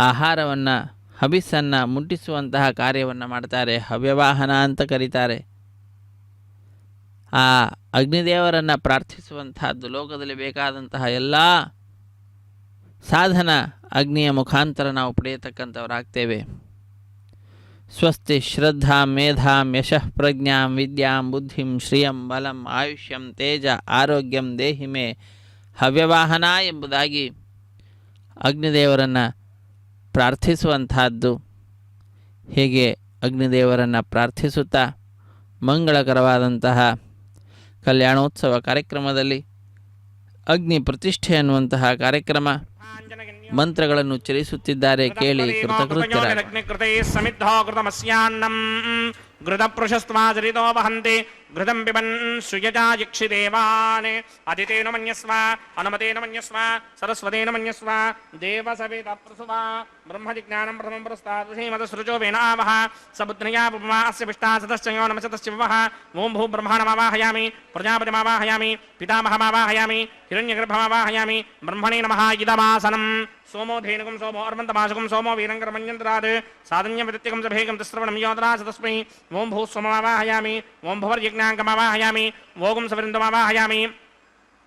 ಆಹಾರವನ್ನು, ಹವಿಸ್ಸನ್ನು ಮುಟ್ಟಿಸುವಂತಹ ಕಾರ್ಯವನ್ನು ಮಾಡ್ತಾರೆ. ಹವ್ಯವಾಹನ ಅಂತ ಕರೀತಾರೆ. ಆ ಅಗ್ನಿದೇವರನ್ನು ಪ್ರಾರ್ಥಿಸುವಂತಹದ್ದು ಲೋಕದಲ್ಲಿ ಬೇಕಾದಂತಹ ಎಲ್ಲ ಸಾಧನ ಅಗ್ನಿಯ ಮುಖಾಂತರ ನಾವು ಪಡೆಯತಕ್ಕಂಥವರಾಗ್ತೇವೆ. ಸ್ವಸ್ತಿ ಶ್ರದ್ಧಾಂ ಮೇಧಾಂ ಯಶಃ ಪ್ರಜ್ಞಾಂ ವಿದ್ಯಾಂ ಬುದ್ಧಿಂ ಶ್ರಿಯಂ ಬಲಂ ಆಯುಷ್ಯಂ ತೇಜ ಆರೋಗ್ಯಂ ದೇಹಿ ಮೇ ಹವ್ಯವಾಹನ ಎಂಬುದಾಗಿ ಅಗ್ನಿದೇವರನ್ನು ಪ್ರಾರ್ಥಿಸುವಂತಹದ್ದು. ಹೀಗೆ ಅಗ್ನಿದೇವರನ್ನು ಪ್ರಾರ್ಥಿಸುತ್ತಾ ಮಂಗಳಕರವಾದಂತಹ ಕಲ್ಯಾಣೋತ್ಸವ ಕಾರ್ಯಕ್ರಮದಲ್ಲಿ ಅಗ್ನಿ ಪ್ರತಿಷ್ಠೆ ಅನ್ನುವಂತಹ ಕಾರ್ಯಕ್ರಮ ಮಂತ್ರಗಳನ್ನು ಉಚ್ಚರಿಸುತ್ತಿದ್ದಾರೆ. ಕೇಳಿ घृत पृशस्त्वाचरितो वहन्ति घृतं पिबन् सुयजा यक्षिदेवान् अदितेन मन्यस्व अनुमतेन मन्यस्व सरस्वतेन मन्यस्व देवसवेता प्रसुवा ब्रह्मजिज्ञानं प्रथमं पुरस्तात् श्रीमदसृजो वेनावः सबुद्ध्नया पुमा अस्य पिष्टा सतश्चयो नमस्तस्य वः ओं भू ब्रह्माणमावाहयामि प्रजापतिमावाहयामि पितामहमावाहयामि हिरण्यगर्भमावाहयामि ब्रह्मणे नमः इदमासनं सोमो धेनुकं सोमो अर्वन्तमाशकं सोमो वीरङ्करमन्यन्तरात् साधन्यविदित्यकं सभेकं तिस्रवणं योदरा तस्मै ओं भूस्वमावाहयामि ओं भुवर्यज्ञाङ्कमावाहयामि ओं सवृन्दमावाहयामि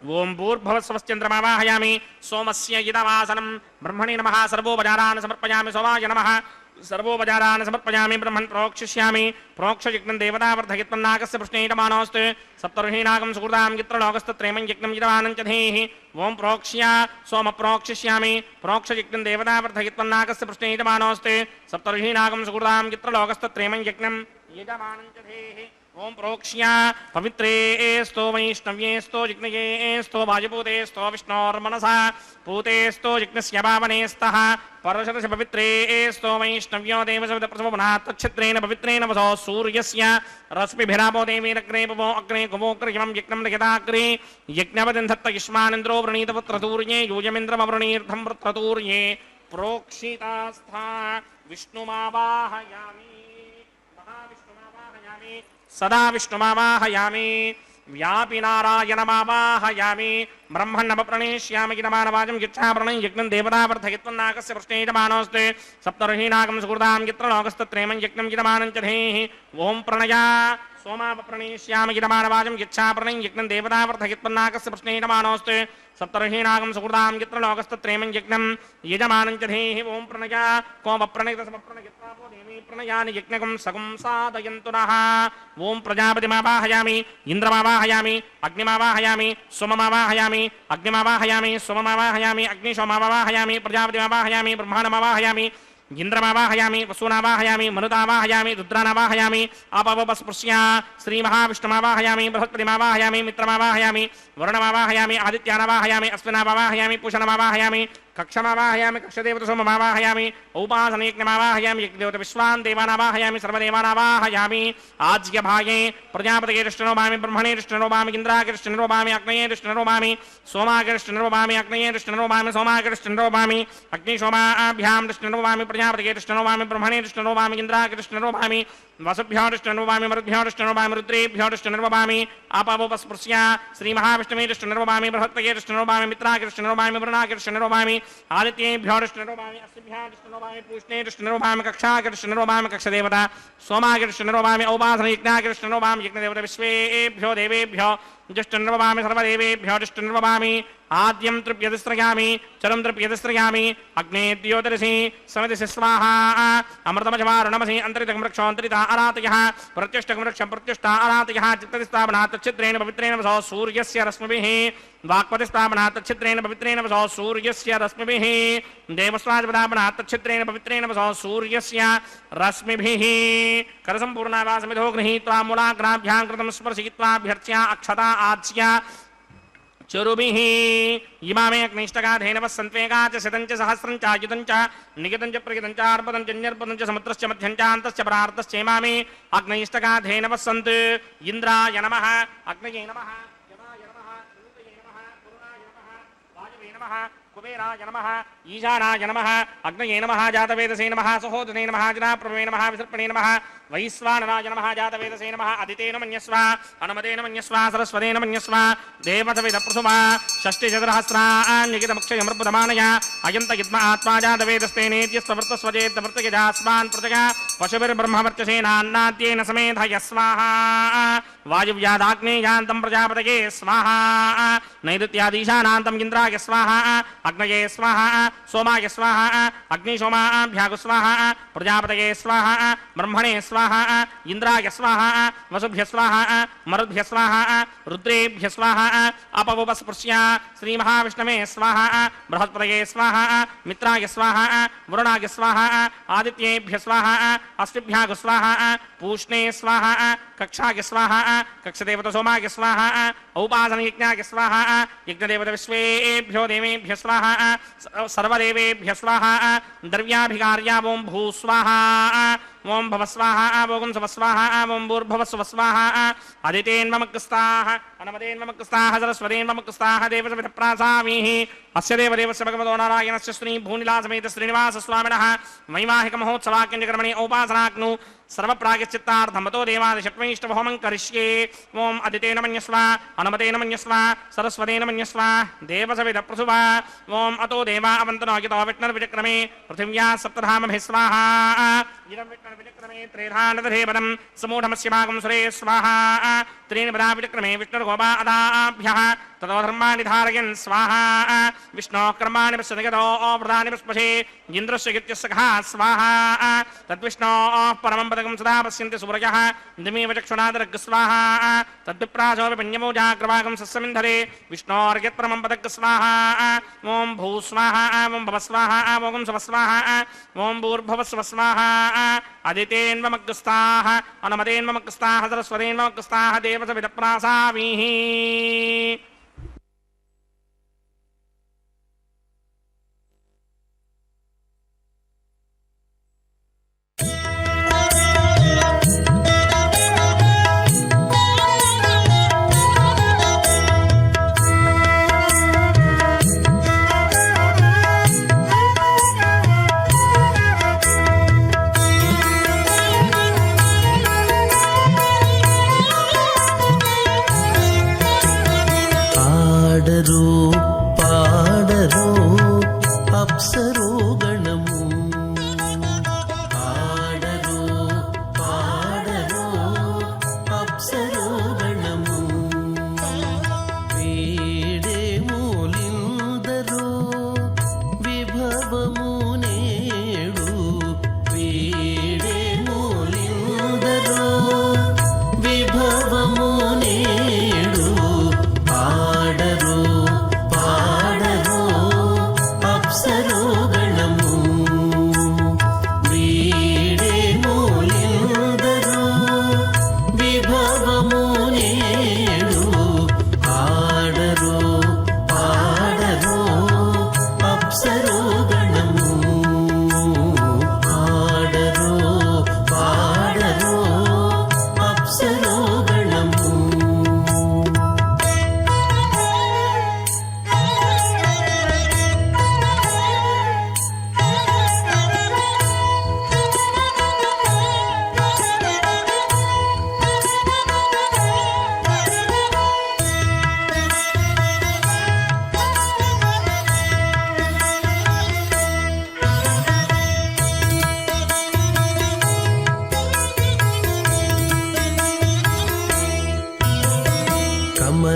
ओं भूर्भवस्वश्चन्द्रमावाहयामि सोमस्य इदमासनं ब्रह्मणे नमः सर्वोपचारान् समर्पयामि सोमाय नमः सर्वोपचारान् समर्पयामि ब्रह्मन् प्रोक्षिष्यामि प्रोक्षयज्ञं देवतावर्धयित्वन्नाकस्य पृष्णे यजमानोऽस्तु सप्तर्षीणागं सुकृतां यत्रलोकस्तत्रैमं यज्ञं यजमानं च धेहि ओं प्रोक्ष्य सोम प्रोक्षिष्यामि प्रोक्षयज्ञं देवतावर्धयित्वन्नाकस्य पृष्णे यजमानोऽस्तु सप्तर्षीणागं सुकृतां यत्रलोकस्तत्रैमं यज्ञं यजमानं च धेहि ओं प्रोक्ष्य पवित्रेस्तो वैष्णव्येस्तो जिग्नयेस्तो वायुपूतेस्तो विष्णोर्मनसा पूतेस्तो जिग्नस्य पावनेस्तः परशतस्य पवित्रेस्तो वैष्णव्यो देवसवितप्रसवनात् तच्छित्रेण पवित्रेण वसो सूर्यस्य रश्मिभिरापो देवीरग्रे पवो अग्रे कुवोऽग्रयमं यज्ञं यदाग्रे यज्ञवदन् धत्त युष्मानिन्द्रो वृणीतपुत्रतूर्ये यूयमिन्द्रमवृणीर्धं वृत्रतूर्ये प्रोक्षितास्था विष्णुमावाहयामि महाविष्णुमावाहयामि सदा विष्णुमावाहयामि व्यापि नारायणमावाहयामि ब्रह्मण्णमप्रणेष्यामि गितमानवाचं यच्छाप्रणं यज्ञं देवतावर्धयित्वन्नाकस्य पृष्ठेजमानोऽस्ते सप्तर्षीणाकं सुकृतां यत्र लोकस्तत्रेमं यज्ञं गितमानं च धेहि ॐ प्रणया सोमाप्रणेष्यामि गितमानवाचं यच्छाप्रणं यज्ञं देवतावर्धयित्वन्नाकस्य पृष्ठेजमानोऽस्ते सप्तर्षीणाकं सुकृतां यत्र लोकस्तत्रेमं यज्ञं यजमानं च धेहि ॐ प्रणया कोमप्रणयितसमप्रणयित्वापो देवी प्रणयानि यज्ञकं सगं साधयन्तु नः ॐ प्रजापतिमावाहयामि इन्द्रमावाहयामि अग्निमावाहयामि सोममावाहयामि अग्निमावाहयामि सोममावाहयामि अग्निशोममावाहयामि प्रजापतिमावाहयामि ब्रह्माण्डमावाहयामि इंद्रमावाहयामि वसूनावाहयामि मनुतावाहयामि रुद्रानावाहयामि आपवपस्पृश्य श्रीमहाविष्णुमावाहयामि बृहस्पतिमावाहयामि मित्रमावाहयामि वरुणमावाहयामि आदित्यानावाहयामि अश्विनावाहयामि पूषणमावाहयामि कक्षमावाहयामि कक्षदेवतसोममावाहयामि औपासनयज्ञमावाहयामि यज्ञदेवत विश्वान् देवानावाहयामि सर्वदेवानावाहयामि आज्यभागे प्रजापतये दृष्टिनोभामि ब्रह्मणे दृष्टिनोभामि इन्द्रागे दृष्टिनोभामि अग्नये दृष्टिनोभामि सोमागे दृष्टिनोभामि अग्नये दृष्टिनोभामि सोमागे दृष्टिनोभामि अग्निशोमाभ्यां दृष्टिनोभामि प्रजापतये दृष्टिनोभामि ब्रह्मणे दृष्टिनोभामि इन्द्रागे दृष्टिनोभामि वसुभ्यो दृष्टिनोभामि मरुद्भ्यो दृष्टिनोभामि रुद्रेभ्यो दृष्टिनोभामि आपवपस्पृश्य श्रीमहाविष्णवे दृष्टिनोभामि बृहत्पतये दृष्टिनोभामि मित्रागे दृष्टिनोभामि वरुणागे दृष्टिनोभामि आदित्येभ्यो दृष्टिनोभामि अस्मिभ्यः दृष्टिनोभामि पूष्णे दृष्टिनोभामि कक्षागे दृष्टिनोभामि कक्षदेवता सोमागे दृष्टिनोभामि औपासनयज्ञागे दृष्टिनोभामि यज्ञदेवता विश्वेभ्यो देवेभ्यो दृष्टिनोभामि सर्वदेवेभ्यो दृष्टिनोभामि आद्यं तृप्यतिस्रयामि चरं तृप्यतिस्रयामि अग्ने द्योतरसि समितिसि स्वाहा अमृतमजवारुणमसि अन्तरितकं वृक्षोऽन्तरितः अरातयः प्रत्यष्टकं वृक्षं प्रत्यष्टा अरातयः चित्ततिस्थापनात् तच्छिद्रेण पवित्रेण वसो सूर्यस्य रश्मिभिः वाक्पतिस्थापनात् तच्छिद्रेण पवित्रेण वसो सूर्यस्य रश्मिभिः देवस्वाजपदापनात् तच्छिद्रेण पवित्रेण वसो सूर्यस्य रश्मिभिः करसम्पूर्णावासमिधो गृहीत्वा मूलाग्राभ्यां कृतं स्पर्शयित्वाभ्यर्च्य अक्षता आच्य चरुभिः इमामे अग्निष्टका धेनवः सन्त्वेगा च शतं च सहस्रं च आयुधं च निगितं च प्रगितं च अर्पदं च न्यर्पदं च समुद्रश्च मध्यं च अन्तश्च परार्तश्च इमामे अग्निष्टका धेनवः सन्तु इन्द्राय नमः अग्नये नमः यमाय नमः ऋतये नमः वरुणाय नमः वायवे नमः कुबेराय नमः ईशानाय नमः अग्नये नमः जातवेदसे नमः सहोदने नमः जनाप्रभवे नमः विसर्पणे नमः वैश्वानराय नमः जातवेदसे नमः अदितेन मन्यस्व अनुमतेन मन्यस्व सरस्वतेन मन्यस्व देवतवेदप्रथुमा षष्टिचतुरहस्रान्यगितमक्षयमर्पुदमानय अयन्त युद्म आत्मा जातवेदस्तेनेत्यस्ववृत्तस्वजेत्तवृत्तयजास्मान् पृथग पशुभिर्ब्रह्मवर्चसेनान्नाद्येन समेधयस्वाहा वायुव्यादाग्नेयान्तं प्रजापतये स्वाहा नैऋत्यादीशानान्तं इन्द्राय स्वाहा अग्नये स्वाहा सोमाय स्वाहा अग्निशोमाभ्याग स्वाहा प्रजापतये स्वाहा ब्रह्मणे स्वाहा इंद्राय स्वाहा वसुभ्य स्वाहा मरुद्भ्य स्वाहा रुद्रेभ्य स्वाहा अपवपस्पृश्य श्रीमहाविष्णवे स्वाहा बृहस्पतये स्वाहा मित्राय स्वाहा वरुणाय स्वाहा आदित्येभ्य स्वाहा अस्मिभ्याग स्वाहा पूष्णे स्वाहा कक्षाय स्वाहा कक्षदेवत सोमाय स्वाहा औपासनयज्ञाय स्वाहा यज्ञदेवत विश्वेभ्यो देवेभ्य स्वाहा सर्वदेवेभ्य स्वाहा द्रव्याभिकार्या ओं भू स्वाहा ओं भव स्वाहा ओं सव स्वाहा ओं भूर्भुव स्व स्वाहा अदितेन्ममक्स्ताः अनमदेन्ममक्स्ताः सरस्वतेन्ममक्स्ताः देवसविधप्रासामीः अस्य देवदेवस्य भगवतो नारायणस्य श्री भूनिलासमेत श्रीनिवासस्वामिनः वैवाहिकमहोत्सवाक्यञ्चकर्मणि औपासनाग्नु सर्वप्रायश्चित्तार्थमतो देवादिषट्वैष्टवहोमं करिष्ये ओं अदितेन मन्यस्व अनुमतेन मन्यस्व सरस्वतेन मन्यस्व देवसविधप्रसुवा ओं अतो देवा अवन्तनो यतो विष्णुर्विचक्रमे पृथिव्या सप्तधामभिः स्वाहा इदं विष्णुर्विचक्रमे त्रेधानदधेवनं समूढमस्य भागं सुरे स्वाहा त्रीणि पदा विचक्रमे विष्णुर्गोपा अदाभ्यः ततो धर्माणि धारयन् स्वाहा विष्णोः कर्माणि पश्यति यतो प्रधानि पुष्पशे इन्द्रस्य गित्यस्य खा स्वाहा तद्विष्णोः परमं पदकं सदा पश्यन्ति सूरयः दिमेव चक्षुणादरग् स्वाहा तद्विप्रासोऽपि पुण्यमो जाग्रवागं सस्यमिन्धरे विष्णोर्यत्परमं पदग् स्वाहा ओं भू स्वाहा ओं भव स्वाहा ओं सव स्वाहा ओं भूर्भुव स्व स्वाहा अदितेन्वमग्स्ताः अनुमतेन्वमग्स्ताः सरस्वतेन्वमग्स्ताः देवसविधप्रासामीः ఆడరు పాడరు అప్సరో గణము ఆడరు పాడరు అప్సరో గణము వీడే మూలిందరో విభవము నేడు వీడే మూలిందరో విభవము నేడు ఆడరు పాడరు అప్సరో గణము వీడే మూలిందరో విభవము నేడు ఆడరు పాడరు అప్సరో గణము ఆడరు పాడరు అప్సరో గణము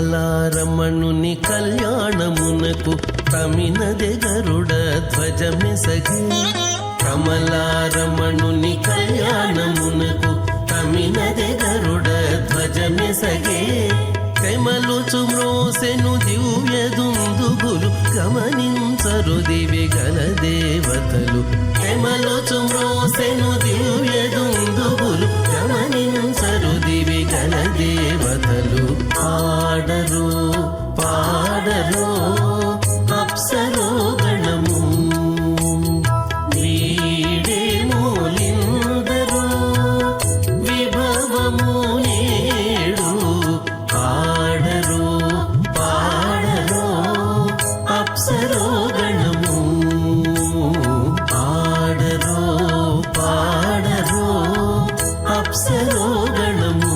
కమలారమణుని కళ్యాణమునకు తమినదె గరుడ ధ్వజమెసగే కమలారమణుని కళ్యాణమునకు తమినదె గరుడ ధ్వజమెసగే కమలుచు మ్రోసెను దివ్య దుందుగులు గమనించరు దివి గల దేవతలు కమలుచు మ్రోసెను దివ్య దుందుగులు గమనించరు దివి గల దేవతలు ఆడరు పాడరు అప్సరో గణము వీడే మూలిందరో విభవము నేడు ఆడరు పాడరు అప్సరో గణము ఆడరు పాడరు అప్సరో గణము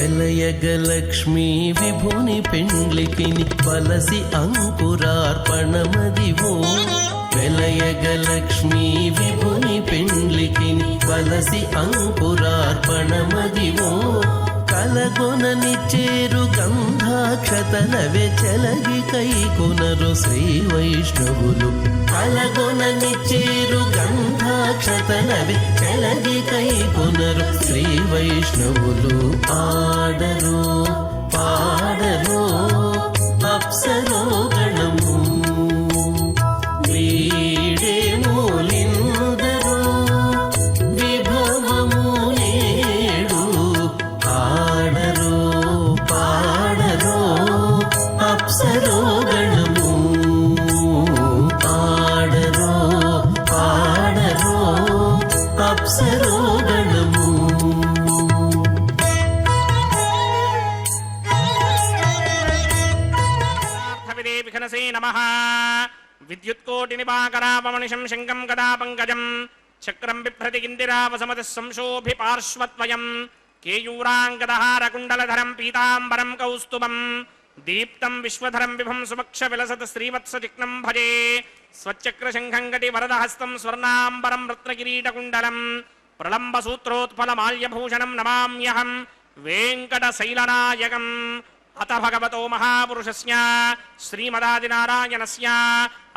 వెలయగలక్ష్మీ విభుని పెండ్లికిని వలసి అంకురార్పణమదివో వెలయగలక్ష్మీ విభుని పెండ్లికిని వలసి అంకురార్పణమదివో కలగొనని చేరు గంధాక్షతలవే చెలగి కైకొనరు శ్రీ వైష్ణవులు కలగొనని చేరు గంధాక్షతలవే చెలగి కైకొనరు శ్రీ వైష్ణవులు ఆడరు పాడరు అప్సరో గణము వీడే మూలిందరో విభవము నేడు ఆడరు పాడరు అప్సరో గణము ఆడరు పాడరు అప్సరో గణము విఘనసే నమః విద్యుత్కోటి నిపాకరాపమనిషం శంఖం గదా పంకజం చక్రం బిభ్రతి గిందిరావసమతి సంశోభి పార్శ్వత్వయం కేయూరాంగదహారకుండలధరం పీతాంబరం కౌస్తుభం దీప్తం విశ్వధరం విభం సుభక్ష విలసత్ శ్రీవత్సచిక్నం భజే స్వచక్రశంఖం గటి వరదహస్తం స్వర్ణాంబరం రత్నకిరీటకుండలం ప్రళంబసూత్రోత్ఫలమాల్యభూషణం నమామ్యహం వెంకటశైలనాయకం అత భగవతో మహాపురుషస్య శ్రీమదాదినారాయణస్య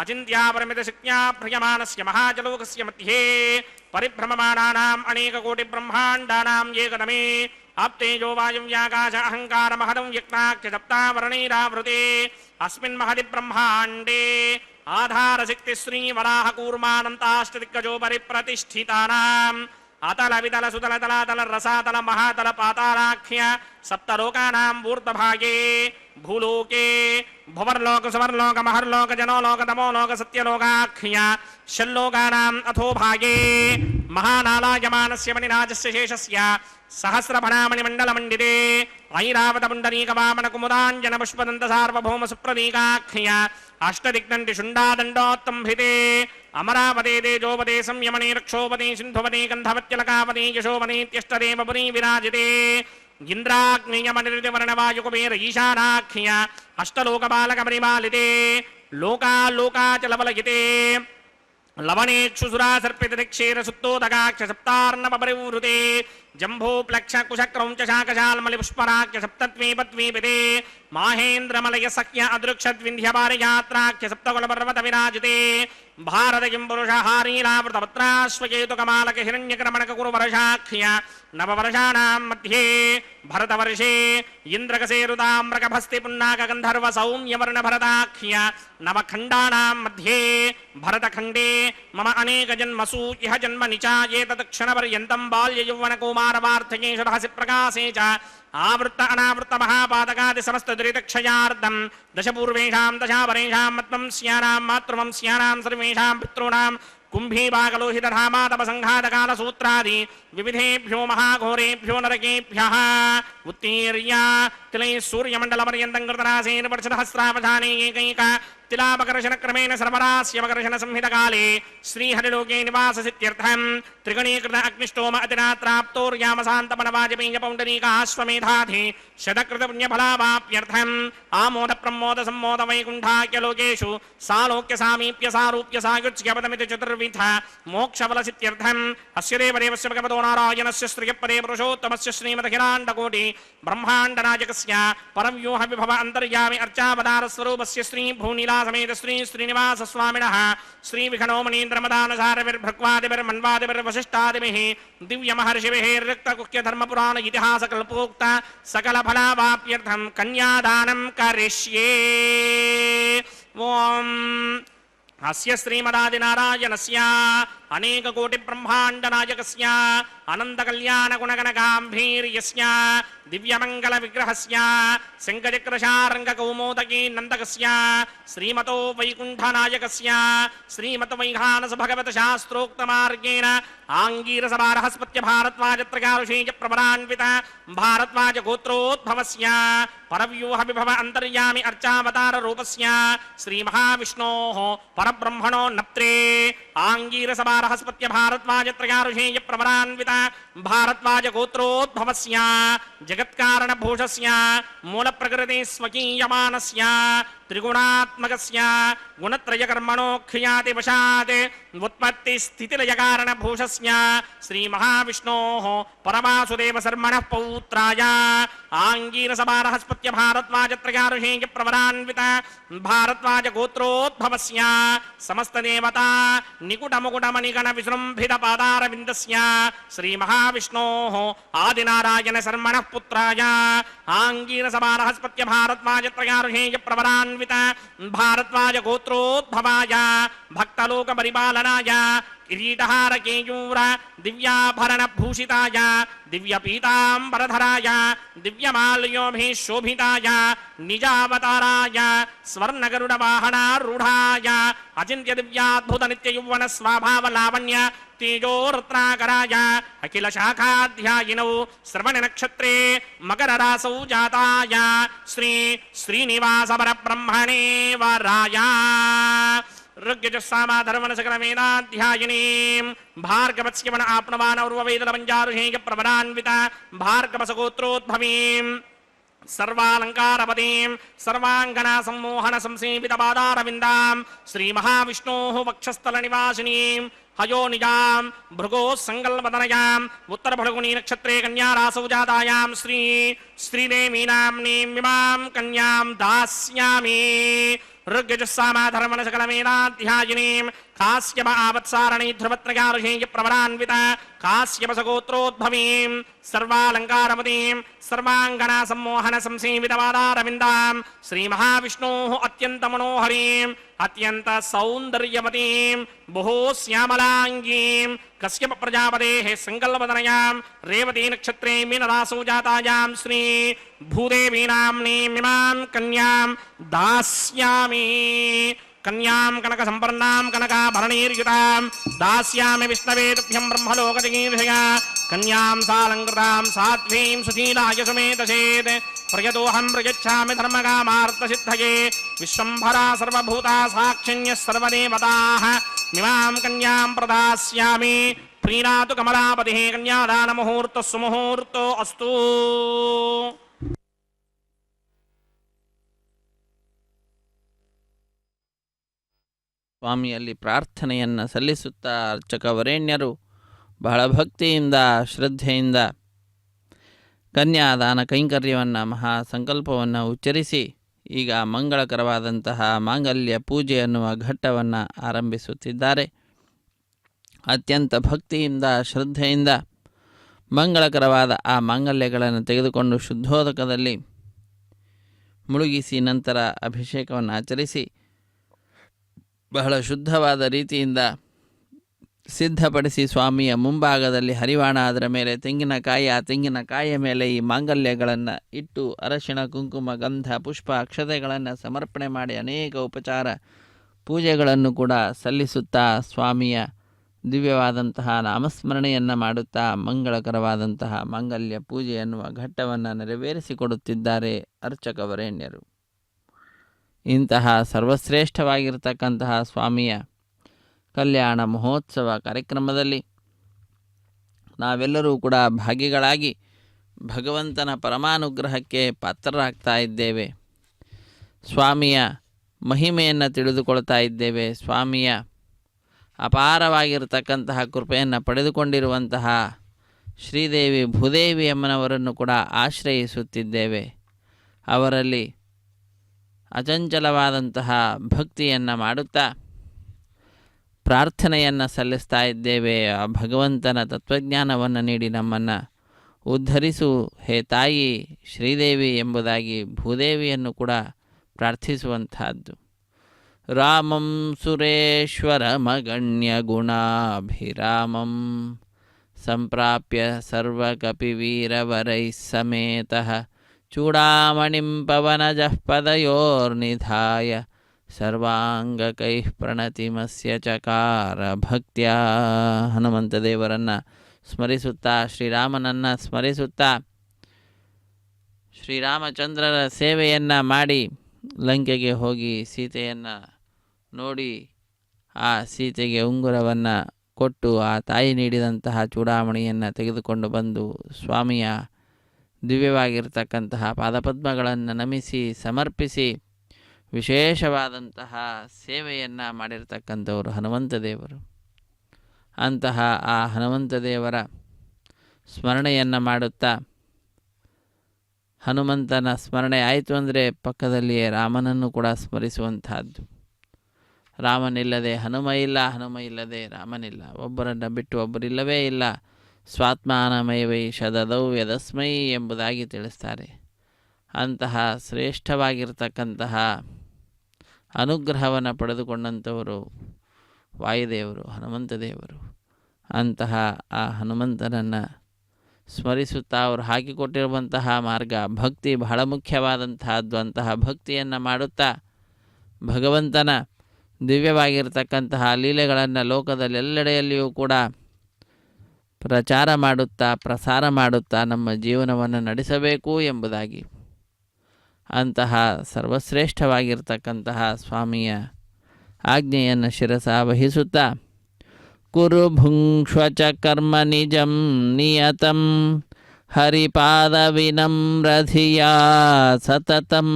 అచింత్యాపరిమితశక్త్యా భ్రియమానస్య మహాజలోకస్య మధ్యే పరిభ్రమమాణానాం అనేకకోటి బ్రహ్మాండానాం ఏకదమే ఆప్తేజో వాయువ్యాకాశ అహంకార మహదం వ్యక్తాఖ్య సప్తావరణైరావృతే అస్మిన్ మహది బ్రహ్మాండే ఆధారశక్తి శ్రీవరాహ కూర్మానంతాష్టదిగ్గజో పరిప్రతిష్ఠితానాం అతల వితల సుతల తలాతల రసాతల మహాతల పాతాళాఖ్య సప్తలోకానాం ఊర్ధ్వభాగే భూలోకే భువర్లోక సువర్లోక మహర్లోక జనోలోక తమోలోక సత్యలోకాఖ్య షల్లోకానాం అథో భాగే మహానాలాయమానస్య మణిరాజస్య శేషస్య సహస్రఫణామణిమండలమండితే ఐరావత పుండరీకవామన కుముదాంజన పుష్పదంత సార్వభౌమ సుప్రదీకాఖ్య అష్టదిగ్నంటి శుండాదండోత్తంభితే అమరావతే తేజోపదే సంయమనే రక్షోపదే సింధువదే గంధవత్యలకాపదే యశోపదేత్యష్టదేవపురీ విరాజితే ఇంద్రాగ్నియమనిర్దివర్ణవాయుకుబేర ఈశానాఖ్య అష్టలోకపాలకపరిపాలితే లోకాలోకాచలబలయితే లవణేక్షుసురా సర్పితక్షేర సుప్తోదగాక్ష సప్తార్ణవపరివృతే జంభూ ప్లక్ష కుశక్రౌంచ శాకశాల్మలి పుష్పరాఖ్య సప్తత్వీపత్వీపితే మాహేంద్రమలయ సఖ్య అదృక్షద్వింధ్యపారియాత్రాఖ్య సప్తకులపర్వత విరాజితే భారతకిం పురుషహారీలావృతపత్రాశ్వకేతుకమాలక హిరణ్యక్రమణక కురువర్షాఖ్య నవవర్షాణాం మధ్యే భరతవర్షే ఇంద్రకసేరుతామ్రకభస్తి పున్నాక గంధర్వ సౌమ్యవర్ణ భరతాఖ్య నవఖండానాం మధ్యే భరతఖండే మమ అనేక జన్మసు ఇహ జన్మని చ ఏతత్క్షణపర్యంతం బాల్య యౌవన కౌమారవార్ధకే శతహసి ప్రకాశే చ ఆవృత్త అనావృత్త మహాపాతకాది సమస్త దురితక్షయార్థం దశపూర్వేషాం దశాపరేషాం మత్వంస్యానాం మాతృవంస్యానాం సర్వేషాం పితॄణాం కుంభీపాకలోహితధామాతపసంఘాతకాల సూత్రాది వివిధేభ్యో మహాఘోరేభ్యో నరకేభ్యః ఉత్తీర్య తిలైః సూర్యమండలపర్యంతం కృతరాసేన పర్షదహస్రావధానే ఏకైక తిలాపకర్షణ క్రమేణ సర్వరాస్యవకర్షణ సంహితకాలే శ్రీహరిలోకే నివాససిత్యర్థం త్రిగణీకృత అగ్నిష్టోమ అతిరాత్రాప్తోర్యామశాంతపనవాజపేయ పౌండరీకాశ్వమేధాధి శతకృత పుణ్యఫలావాప్యర్థం ఆమోద ప్రమోద సమ్మోద వైకుంఠాఖ్యలోకేషు సాలోక్య సామీప్య సారూప్య సాయుజ్యపదమితి చతుర్విధ మోక్షఫలసిత్యర్థం అస్య దేవదేవస్య భగవతో నారాయణస్య శ్రియపదే పురుషోత్తమస్య శ్రీమదఖిలాండకోటి బ్రహ్మాండనాయకస్య పరవ్యూహ విభవ అంతర్యామి అర్చావతార స్వరూపస్య శ్రీ భూనీలా సమేత శ్రీ శ్రీనివాస స్వామినః శ్రీ విఘ్నో మణీంద్రమదానసారవిర్భృక్వాదిభిర్వశిష్టాదిభిః దివ్య మహర్షిభిः రిక్తకుఖ్య ధర్మపురాణ ఇతిహాస కల్పోక్త సకల ఫలావాప్యర్థం కన్యాదానం కరిష్యే. ఓం అస్య శ్రీమదాదినారాయణస్య అనేక కోటి బ్రహ్మాండ నాయకస్య అనంత కళ్యాణ గుణగణ గాంభీర్యస్య దివ్యమంగళ విగ్రహస్య శంఖచక్రశారంగ కౌమోదకీ నందకస్య శ్రీమతో వైకుంఠ నాయకస్య శ్రీమత వైఖానస భగవత శాస్త్రోక్త మార్గేణ ఆంగీరస బృహస్పత్య భారద్వాజత్రకారుషేయ ప్రవరాన్విత భారద్వాజ గోత్రోద్భవస్య పరవ్యూహ విభవ అంతర్యామి అర్చావతార రూపస్య శ్రీ మహావిష్ణోః పరబ్రహ్మణో నప్త్రే ఆంగీరస బృహస్పత్య భారద్వాజత్రకారుషేయ ప్రవరాన్విత భారద్వాజ గోత్రోద్భవస్య జగత్కారణ భూషస్య మూల ప్రకృతి స్వకీయమానస్య త్రిగుణాత్మకస్య గుణత్రయ కర్మణో ఖ్యాతి వశాత్ ఉత్పత్తి స్థితిలయ కారణ భూషస్య శ్రీ మహావిష్ణోః పరమాసుదేవ శర్మణః పౌత్రాయ ఆంగీరస బృహస్పత్య భారద్వాజత్రకారుషేయ ప్రవరాన్విత భారద్వాజ గోత్రోద్భవస్య సమస్త దేవతా నికుటముకుటమణిగణ విజృంభిత పాదారవిందస్య శ్రీ మహావిష్ణోః ఆదినారాయణ శర్మణః పుత్రాయ ఆంగీరస బృహస్పత్య భారద్వాజత్రకారుషేయ ప్రవరాన్విత భారద్వాజ గోత్రోద్భవాయ భక్తలోక పరిపాలనాయ కిరీటహార కేయూర దివ్యాభరణ భూషితాయ దివ్య పీతాంబరధరాయ దివ్యమాల్యోభిః శోభితాయ నిజావతారాయ స్వర్ణగరుడ వాహనారూఢాయ అచింత్య దివ్యాద్భుత నిత్య యౌవన స్వభావ లావణ్య తేజోరత్నాకరాయ అఖిల శాఖాధ్యాయినౌ శ్రవణ నక్షత్రే మకర రాసౌ జాతాయ శ్రీ శ్రీనివాస పరబ్రహ్మణే వరాయ ఋగ్యజస్సామాధర్వణ సకల వేదాధ్యాయినీం భార్గవస్యవన ఆప్నవానౌర్వవేదల పంచారుషేయ ప్రవరాన్విత భార్గవసగోత్రోద్భవీం సర్వాలంకారపదీం సర్వాంగనా సమ్మోహన సంసేవిత పాదారవిందాం శ్రీ మహావిష్ణోః వక్షస్థల నివాసినీం హయోనిజాం భృగో సంగల్వదనయాం ఉత్తర ఫల్గుణీ నక్షత్రే కన్యారాసౌ జాతాయాం శ్రీ శ్రీదేవీనామ్నీం ఇమాం కన్యాం దాస్యామి ఋగ్యజస్సామాధర్వణ సకల వేదాధ్యాయినీం ಕಾಶ್ಯಪ ಆವತ್ಸಾರಣಿ ಧ್ರುವತ್ರಗಾರುಷೇಯ ಪ್ರವರಾನ್ವಿತ ಕಾಶ್ಯಪ ಸಗೋತ್ರೋದ್ಭವೀಂ ಸರ್ವಾಲಂಕಾರಮತೀಂ ಸರ್ವಾಂಗನಾ ಸಮ್ಮೋಹನ ಸಂಸೇವಿತವಾದಾರವಿಂದಾಂ ಶ್ರೀಮಹಾವಿಷ್ಣೋಃ ಅತ್ಯಂತ ಮನೋಹರೀಂ ಅತ್ಯಂತ ಸೌಂದರ್ಯವತೀಂ ಬಹು ಶ್ಯಾಮಲಾಂಗೀಂ ಕಶ್ಯಪ ಪ್ರಜಾಪतेः ಸಂಕಲ್ಪತನಯಾಂ ರೇವತಿ ನಕ್ಷತ್ರೇ ಮೀನರಾಸೌ ಜಾತಾಯಾಂ ಶ್ರೀ ಭೂದೇವಿ ನಾಮ್ನೀಮಿಮಾಂ ಕನ್ಯಾಂ ದಾಸ್ಯಾಮಿ ಕನ್ಯಾಂ ಕನಕ ಸಂಪರ್ಣಾಂ ಕನಕಾಭರಣೈರ್ಯುತಾಂ ದಾಸ್ಯಾಮಿ ವಿಷ್ಣವೇ ತುಭ್ಯಂ ಬ್ರಹ್ಮಲೋಕಜಿಗೀರ್ಷಯ ಕನ್ಯಾಂ ಸಾಲಂಕೃತಾಂ ಸಾಧ್ವೀಂ ಸುಶೀಲಾಯ ಸುಮೇತಸೇತ್ ಪ್ರಯತೋಹಂ ಪ್ರಯಚ್ಛಾಮಿ ಧರ್ಮಕಾಮಾರ್ಥಸಿದ್ಧಯೇ ವಿಶ್ವಂಭರಾ ಸರ್ವಭೂತಾ ಸಾಕ್ಷಿಣ್ಯಃ ಸರ್ವದೇವತಾಃ ಇಮಾಂ ಕನ್ಯಾಂ ಪ್ರದಾಸ್ಯಾಮಿ ಪ್ರೀಣಾತು ಕಮಲಾಪತಿಃ ಕನ್ಯಾದಾನ ಮುಹೂರ್ತಃ ಸುಮುಹೂರ್ತೋ ಅಸ್ತು. ಸ್ವಾಮಿಯಲ್ಲಿ ಪ್ರಾರ್ಥನೆಯನ್ನು ಸಲ್ಲಿಸುತ್ತಾ ಅರ್ಚಕ ವರೇಣ್ಯರು ಬಹಳ ಭಕ್ತಿಯಿಂದ ಶ್ರದ್ಧೆಯಿಂದ ಕನ್ಯಾದಾನ ಕೈಂಕರ್ಯವನ್ನು ಮಹಾ ಸಂಕಲ್ಪವನ್ನು ಉಚ್ಚರಿಸಿ ಈಗ ಮಂಗಳಕರವಾದಂತಹ ಮಾಂಗಲ್ಯ ಪೂಜೆ ಅನ್ನುವ ಘಟ್ಟವನ್ನು ಆರಂಭಿಸುತ್ತಿದ್ದಾರೆ. ಅತ್ಯಂತ ಭಕ್ತಿಯಿಂದ ಶ್ರದ್ಧೆಯಿಂದ ಮಂಗಳಕರವಾದ ಆ ಮಾಂಗಲ್ಯಗಳನ್ನು ತೆಗೆದುಕೊಂಡು ಶುದ್ಧೋದಕದಲ್ಲಿ ಮುಳುಗಿಸಿ ನಂತರ ಅಭಿಷೇಕವನ್ನು ಆಚರಿಸಿ ಬಹಳ ಶುದ್ಧವಾದ ರೀತಿಯಿಂದ ಸಿದ್ಧಪಡಿಸಿ ಸ್ವಾಮಿಯ ಮುಂಭಾಗದಲ್ಲಿ ಹರಿವಾಣ, ಅದರ ಮೇಲೆ ತೆಂಗಿನಕಾಯಿ, ಆ ತೆಂಗಿನಕಾಯಿಯ ಮೇಲೆ ಈ ಮಾಂಗಲ್ಯಗಳನ್ನು ಇಟ್ಟು ಅರಶಿಣ ಕುಂಕುಮ ಗಂಧ ಪುಷ್ಪ ಅಕ್ಷತೆಗಳನ್ನು ಸಮರ್ಪಣೆ ಮಾಡಿ ಅನೇಕ ಉಪಚಾರ ಪೂಜೆಗಳನ್ನು ಕೂಡ ಸಲ್ಲಿಸುತ್ತಾ ಸ್ವಾಮಿಯ ದಿವ್ಯವಾದಂತಹ ನಾಮಸ್ಮರಣೆಯನ್ನು ಮಾಡುತ್ತಾ ಮಂಗಳಕರವಾದಂತಹ ಮಾಂಗಲ್ಯ ಪೂಜೆ ಎನ್ನುವ ಘಟ್ಟವನ್ನು ನೆರವೇರಿಸಿಕೊಡುತ್ತಿದ್ದಾರೆ ಅರ್ಚಕ ವರೇಣ್ಯರು. ಇಂತಹ ಸರ್ವಶ್ರೇಷ್ಠವಾಗಿರತಕ್ಕಂತಹ ಸ್ವಾಮಿಯ ಕಲ್ಯಾಣ ಮಹೋತ್ಸವ ಕಾರ್ಯಕ್ರಮದಲ್ಲಿ ನಾವೆಲ್ಲರೂ ಕೂಡ ಭಾಗಿಗಳಾಗಿ ಭಗವಂತನ ಪರಮಾನುಗ್ರಹಕ್ಕೆ ಪಾತ್ರರಾಗ್ತಾ ಇದ್ದೇವೆ. ಸ್ವಾಮಿಯ ಮಹಿಮೆಯನ್ನು ತಿಳಿದುಕೊಳ್ತಾ ಇದ್ದೇವೆ. ಸ್ವಾಮಿಯ ಅಪಾರವಾಗಿರತಕ್ಕಂತಹ ಕೃಪೆಯನ್ನು ಪಡೆದುಕೊಂಡಿರುವಂತಹ ಶ್ರೀದೇವಿ ಭೂದೇವಿ ಅಮ್ಮನವರನ್ನು ಕೂಡ ಆಶ್ರಯಿಸುತ್ತಿದ್ದೇವೆ. ಅವರಲ್ಲಿ ಅಚಂಚಲವಾದಂತಹ ಭಕ್ತಿಯನ್ನು ಮಾಡುತ್ತಾ ಪ್ರಾರ್ಥನೆಯನ್ನು ಸಲ್ಲಿಸ್ತಾ ಇದ್ದೇವೆ. ಆ ಭಗವಂತನ ತತ್ವಜ್ಞಾನವನ್ನು ನೀಡಿ ನಮ್ಮನ್ನು ಉದ್ಧರಿಸು ಹೇ ತಾಯಿ ಶ್ರೀದೇವಿ ಎಂಬುದಾಗಿ ಭೂದೇವಿಯನ್ನು ಕೂಡ ಪ್ರಾರ್ಥಿಸುವಂತಹದ್ದು. ರಾಮಂ ಸುರೇಶ್ವರಮಗಣ್ಯ ಗುಣಾಭಿರಾಮಂ ಸಂಪ್ರಾಪ್ಯ ಸರ್ವಕಪಿವೀರವರೈಃ ಸಮೇತಃ ಚೂಡಾಮಣಿಂ ಪವನಜಃ ಪದಯೋರ್ನಿಧಾಯ ಸರ್ವಾಂಗಕೈಃ ಪ್ರಣತಿಮಸ್ಯ ಚಕಾರ ಭಕ್ತ್ಯಾ. ಹನುಮಂತ ದೇವರನ್ನು ಸ್ಮರಿಸುತ್ತಾ ಶ್ರೀರಾಮನನ್ನು ಸ್ಮರಿಸುತ್ತಾ ಶ್ರೀರಾಮಚಂದ್ರರ ಸೇವೆಯನ್ನು ಮಾಡಿ ಲಂಕೆಗೆ ಹೋಗಿ ಸೀತೆಯನ್ನು ನೋಡಿ ಆ ಸೀತೆಗೆ ಉಂಗುರವನ್ನು ಕೊಟ್ಟು ಆ ತಾಯಿ ನೀಡಿದಂತಹ ಚೂಡಾಮಣಿಯನ್ನು ತೆಗೆದುಕೊಂಡು ಬಂದು ಸ್ವಾಮಿಯ ದಿವ್ಯವಾಗಿರ್ತಕ್ಕಂತಹ ಪಾದಪದ್ಮಗಳನ್ನು ನಮಿಸಿ ಸಮರ್ಪಿಸಿ ವಿಶೇಷವಾದಂತಹ ಸೇವೆಯನ್ನು ಮಾಡಿರ್ತಕ್ಕಂಥವರು ಹನುಮಂತ ದೇವರು. ಅಂತಹ ಆ ಹನುಮಂತ ದೇವರ ಸ್ಮರಣೆಯನ್ನು ಮಾಡುತ್ತಾ ಹನುಮಂತನ ಸ್ಮರಣೆ ಆಯಿತು ಅಂದರೆ ಪಕ್ಕದಲ್ಲಿಯೇ ರಾಮನನ್ನು ಕೂಡ ಸ್ಮರಿಸುವಂತಹದ್ದು. ರಾಮನಿಲ್ಲದೆ ಹನುಮ ಇಲ್ಲ, ಹನುಮ ಇಲ್ಲದೆ ರಾಮನಿಲ್ಲ, ಒಬ್ಬರನ್ನು ಬಿಟ್ಟು ಒಬ್ಬರಿಲ್ಲವೇ ಇಲ್ಲ. ಸ್ವಾತ್ಮಾನಮಯವೈ ಶದದೌ ಯದಸ್ಮೈ ಎಂಬುದಾಗಿ ತಿಳಿಸ್ತಾರೆ. ಅಂತಹ ಶ್ರೇಷ್ಠವಾಗಿರ್ತಕ್ಕಂತಹ ಅನುಗ್ರಹವನ್ನು ಪಡೆದುಕೊಂಡಂಥವರು ವಾಯುದೇವರು, ಹನುಮಂತ ದೇವರು. ಅಂತಹ ಆ ಹನುಮಂತನನ್ನು ಸ್ಮರಿಸುತ್ತಾ ಅವರು ಹಾಕಿಕೊಟ್ಟಿರುವಂತಹ ಮಾರ್ಗ ಭಕ್ತಿ ಬಹಳ ಮುಖ್ಯವಾದಂತಹದ್ದು. ಅಂತಹ ಭಕ್ತಿಯನ್ನು ಮಾಡುತ್ತಾ ಭಗವಂತನ ದಿವ್ಯವಾಗಿರ್ತಕ್ಕಂತಹ ಲೀಲೆಗಳನ್ನು ಲೋಕದಲ್ಲೆಲ್ಲೆಡೆಯಲ್ಲಿಯೂ ಕೂಡ ಪ್ರಚಾರ ಮಾಡುತ್ತಾ ಪ್ರಸಾರ ಮಾಡುತ್ತಾ ನಮ್ಮ ಜೀವನವನ್ನು ನಡೆಸಬೇಕು ಎಂಬುದಾಗಿ ಅಂತಹ ಸರ್ವಶ್ರೇಷ್ಠವಾಗಿರ್ತಕ್ಕಂತಹ ಸ್ವಾಮಿಯ ಆಜ್ಞೆಯನ್ನು ಶಿರಸ ವಹಿಸುತ್ತಾ ಕುರು ಭುಂಕ್ಷ್ವಚ ಕರ್ಮ ನಿಜಂ ನಿಯತಂ ಹರಿಪಾದ ವಿನಮ್ರಧಿಯಾ ಸತತಂ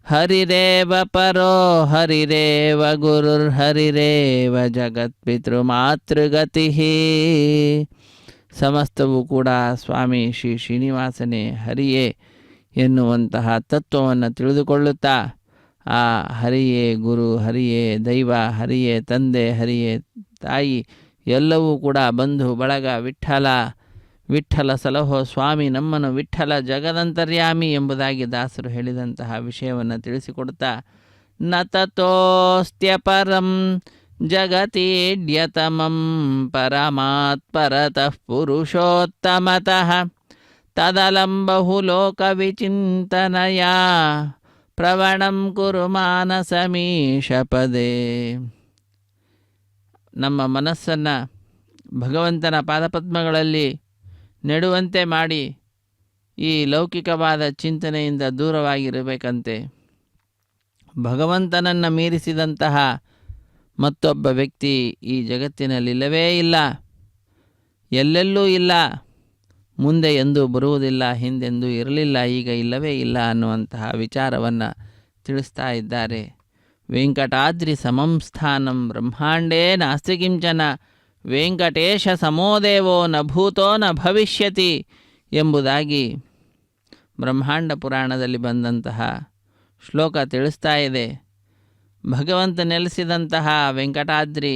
ಹರಿರೇವ ಪರೋ ಹರಿರೇವ ಗುರುರ್ಹರಿರೇವ ಜಗತ್ಪಿತೃಮಾತೃಗತಿ. ಸಮಸ್ತವೂ ಕೂಡ ಸ್ವಾಮಿ ಶ್ರೀ ಶ್ರೀನಿವಾಸನೇ ಹರಿಯೇ ಎನ್ನುವಂತಹ ತತ್ವವನ್ನು ತಿಳಿದುಕೊಳ್ಳುತ್ತಾ ಆ ಹರಿಯೇ ಗುರು, ಹರಿಯೇ ದೈವ, ಹರಿಯೇ ತಂದೆ, ಹರಿಯೇ ತಾಯಿ ಎಲ್ಲವೂ ಕೂಡ ಬಂಧು ಬಳಗ. ವಿಠ್ಠಲ ವಿಠ್ಠಲ ಸಲಹೋ ಸ್ವಾಮಿ ನಮ್ಮನ್ನು, ವಿಠ್ಠಲ ಜಗದಂತರ್ಯಾಮಿ ಎಂಬುದಾಗಿ ದಾಸರು ಹೇಳಿದಂತಹ ವಿಷಯವನ್ನು ತಿಳಿಸಿಕೊಡ್ತಾ, ನ ತತೋಸ್ತ್ಯಪರಂ ಜಗತೀಡ್ಯತಮಂ ಪರಮಾತ್ಪರತಃ ಪುರುಷೋತ್ತಮತಃ ತದಲಂ ಬಹುಲೋಕವಿಚಿಂತನಯ ಪ್ರವಣಂ ಕುರು ಮಾನಸಮೀಶ ಪದೇ. ನಮ್ಮ ಮನಸ್ಸನ್ನು ಭಗವಂತನ ಪಾದಪದ್ಮಗಳಲ್ಲಿ ನೆಡುವಂತೆ ಮಾಡಿ ಈ ಲೌಕಿಕವಾದ ಚಿಂತನೆಯಿಂದ ದೂರವಾಗಿರಬೇಕಂತೆ. ಭಗವಂತನನ್ನು ಮೀರಿಸಿದಂತಹ ಮತ್ತೊಬ್ಬ ವ್ಯಕ್ತಿ ಈ ಜಗತ್ತಿನಲ್ಲಿಲ್ಲವೇ ಇಲ್ಲ, ಎಲ್ಲೆಲ್ಲೂ ಇಲ್ಲ, ಮುಂದೆ ಎಂದೂ ಬರುವುದಿಲ್ಲ, ಹಿಂದೆಂದೂ ಇರಲಿಲ್ಲ, ಈಗ ಇಲ್ಲವೇ ಇಲ್ಲ ಅನ್ನುವಂತಹ ವಿಚಾರವನ್ನು ತಿಳಿಸ್ತಾ ಇದ್ದಾರೆ. ವೆಂಕಟಾದ್ರಿ ಸಮಂ ಸ್ಥಾನಂ ಬ್ರಹ್ಮಾಂಡೇ ನಾಸ್ತಿ ಕಿಂಚನ ವೆಂಕಟೇಶ ಸಮೋದೇವೋ ನ ಭೂತೋ ನ ಭವಿಷ್ಯತಿ ಎಂಬುದಾಗಿ ಬ್ರಹ್ಮಾಂಡ ಪುರಾಣದಲ್ಲಿ ಬಂದಂತಹ ಶ್ಲೋಕ ತಿಳಿಸ್ತಾ ಇದೆ. ಭಗವಂತ ನೆಲೆಸಿದಂತಹ ವೆಂಕಟಾದ್ರಿ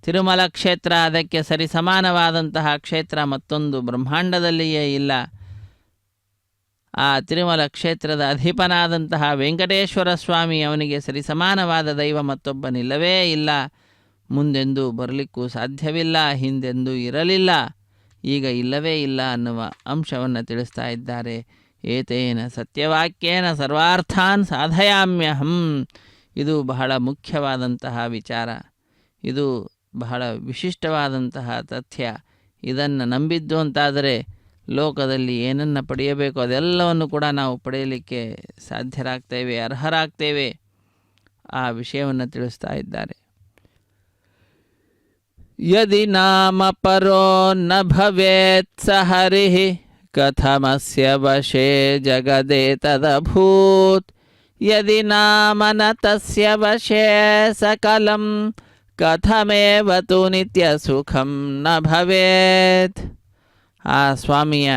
ತಿರುಮಲ ಕ್ಷೇತ್ರ, ಅದಕ್ಕೆ ಸರಿ ಸಮಾನವಾದಂತಹ ಕ್ಷೇತ್ರ ಮತ್ತೊಂದು ಬ್ರಹ್ಮಾಂಡದಲ್ಲಿಯೇ ಇಲ್ಲ. ಆ ತಿರುಮಲ ಕ್ಷೇತ್ರದ ಅಧಿಪನಾದಂತಹ ವೆಂಕಟೇಶ್ವರ ಸ್ವಾಮಿ, ಅವನಿಗೆ ಸರಿ ಸಮಾನವಾದ ದೈವ ಮತ್ತೊಬ್ಬನಿಲ್ಲವೇ ಇಲ್ಲ, ಮುಂದೆಂದೂ ಬರಲಿಕ್ಕೂ ಸಾಧ್ಯವಿಲ್ಲ, ಹಿಂದೆಂದೂ ಇರಲಿಲ್ಲ, ಈಗ ಇಲ್ಲವೇ ಇಲ್ಲ ಅನ್ನುವ ಅಂಶವನ್ನು ತಿಳಿಸ್ತಾ ಇದ್ದಾರೆ. ಏತೇನ ಸತ್ಯವಾಕ್ಯೇನ ಸರ್ವಾರ್ಥಾನ್ ಸಾಧಯಾಮ್ಯಹಂ. ಇದು ಬಹಳ ಮುಖ್ಯವಾದಂತಹ ವಿಚಾರ, ಇದು ಬಹಳ ವಿಶಿಷ್ಟವಾದಂತಹ ತಥ್ಯ. ಇದನ್ನು ನಂಬಿದ್ದು ಅಂತಾದರೆ ಲೋಕದಲ್ಲಿ ಏನನ್ನು ಪಡೆಯಬೇಕು ಅದೆಲ್ಲವನ್ನು ಕೂಡ ನಾವು ಪಡೆಯಲಿಕ್ಕೆ ಸಾಧ್ಯರಾಗ್ತೇವೆ, ಅರ್ಹರಾಗ್ತೇವೆ. ಆ ವಿಷಯವನ್ನು ತಿಳಿಸ್ತಾ ಇದ್ದಾರೆ. ಯದಿ ನಾಮ ಪರೋ ನ ಭವೇತ್ ಸ ಹರಿಃ ಕಥಮಸ್ಯ ವಶೇ ಜಗದೇ ತದಭೂತ್. ಯದಿ ನಾಮ ನ ತಸ್ಯ ವಶೇ ಸಕಲಂ ಕಥಮೇವ ತು ನಿತ್ಯ ಸುಖಂ ನ ಭವೇತ್. ಆ ಸ್ವಾಮಿಯ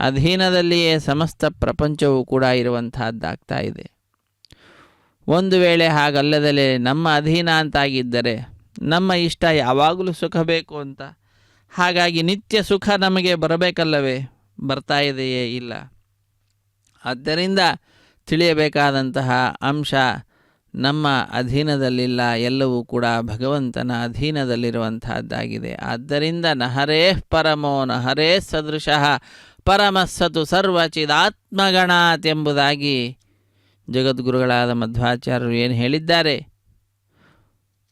ಅಧೀನದಲ್ಲಿಯೇ ಸಮಸ್ತ ಪ್ರಪಂಚವೂ ಕೂಡ ಇರುವಂತಹದ್ದಾಗ್ತಾ ಇದೆ. ಒಂದು ವೇಳೆ ಹಾಗಲ್ಲದಲೇ ನಮ್ಮ ಅಧೀನ ಅಂತಾಗಿದ್ದರೆ ನಮ್ಮ ಇಷ್ಟ ಯಾವಾಗಲೂ ಸುಖ ಬೇಕು ಅಂತ, ಹಾಗಾಗಿ ನಿತ್ಯ ಸುಖ ನಮಗೆ ಬರಬೇಕಲ್ಲವೇ? ಬರ್ತಾ ಇದೆಯೇ? ಇಲ್ಲ. ಆದ್ದರಿಂದ ತಿಳಿಯಬೇಕಾದಂತಹ ಅಂಶ ನಮ್ಮ ಅಧೀನದಲ್ಲಿಲ್ಲ, ಎಲ್ಲವೂ ಕೂಡ ಭಗವಂತನ ಅಧೀನದಲ್ಲಿರುವಂತಹದ್ದಾಗಿದೆ. ಆದ್ದರಿಂದ ನಹರೇಃ ಪರಮೋ ನಹರೇ ಸದೃಶಃ ಪರಮಸ್ಸತು ಸರ್ವಚಿದಾತ್ಮಗಣಾತ್ ಎಂಬುದಾಗಿ ಜಗದ್ಗುರುಗಳಾದ ಮಧ್ವಾಚಾರ್ಯರು ಏನು ಹೇಳಿದ್ದಾರೆ.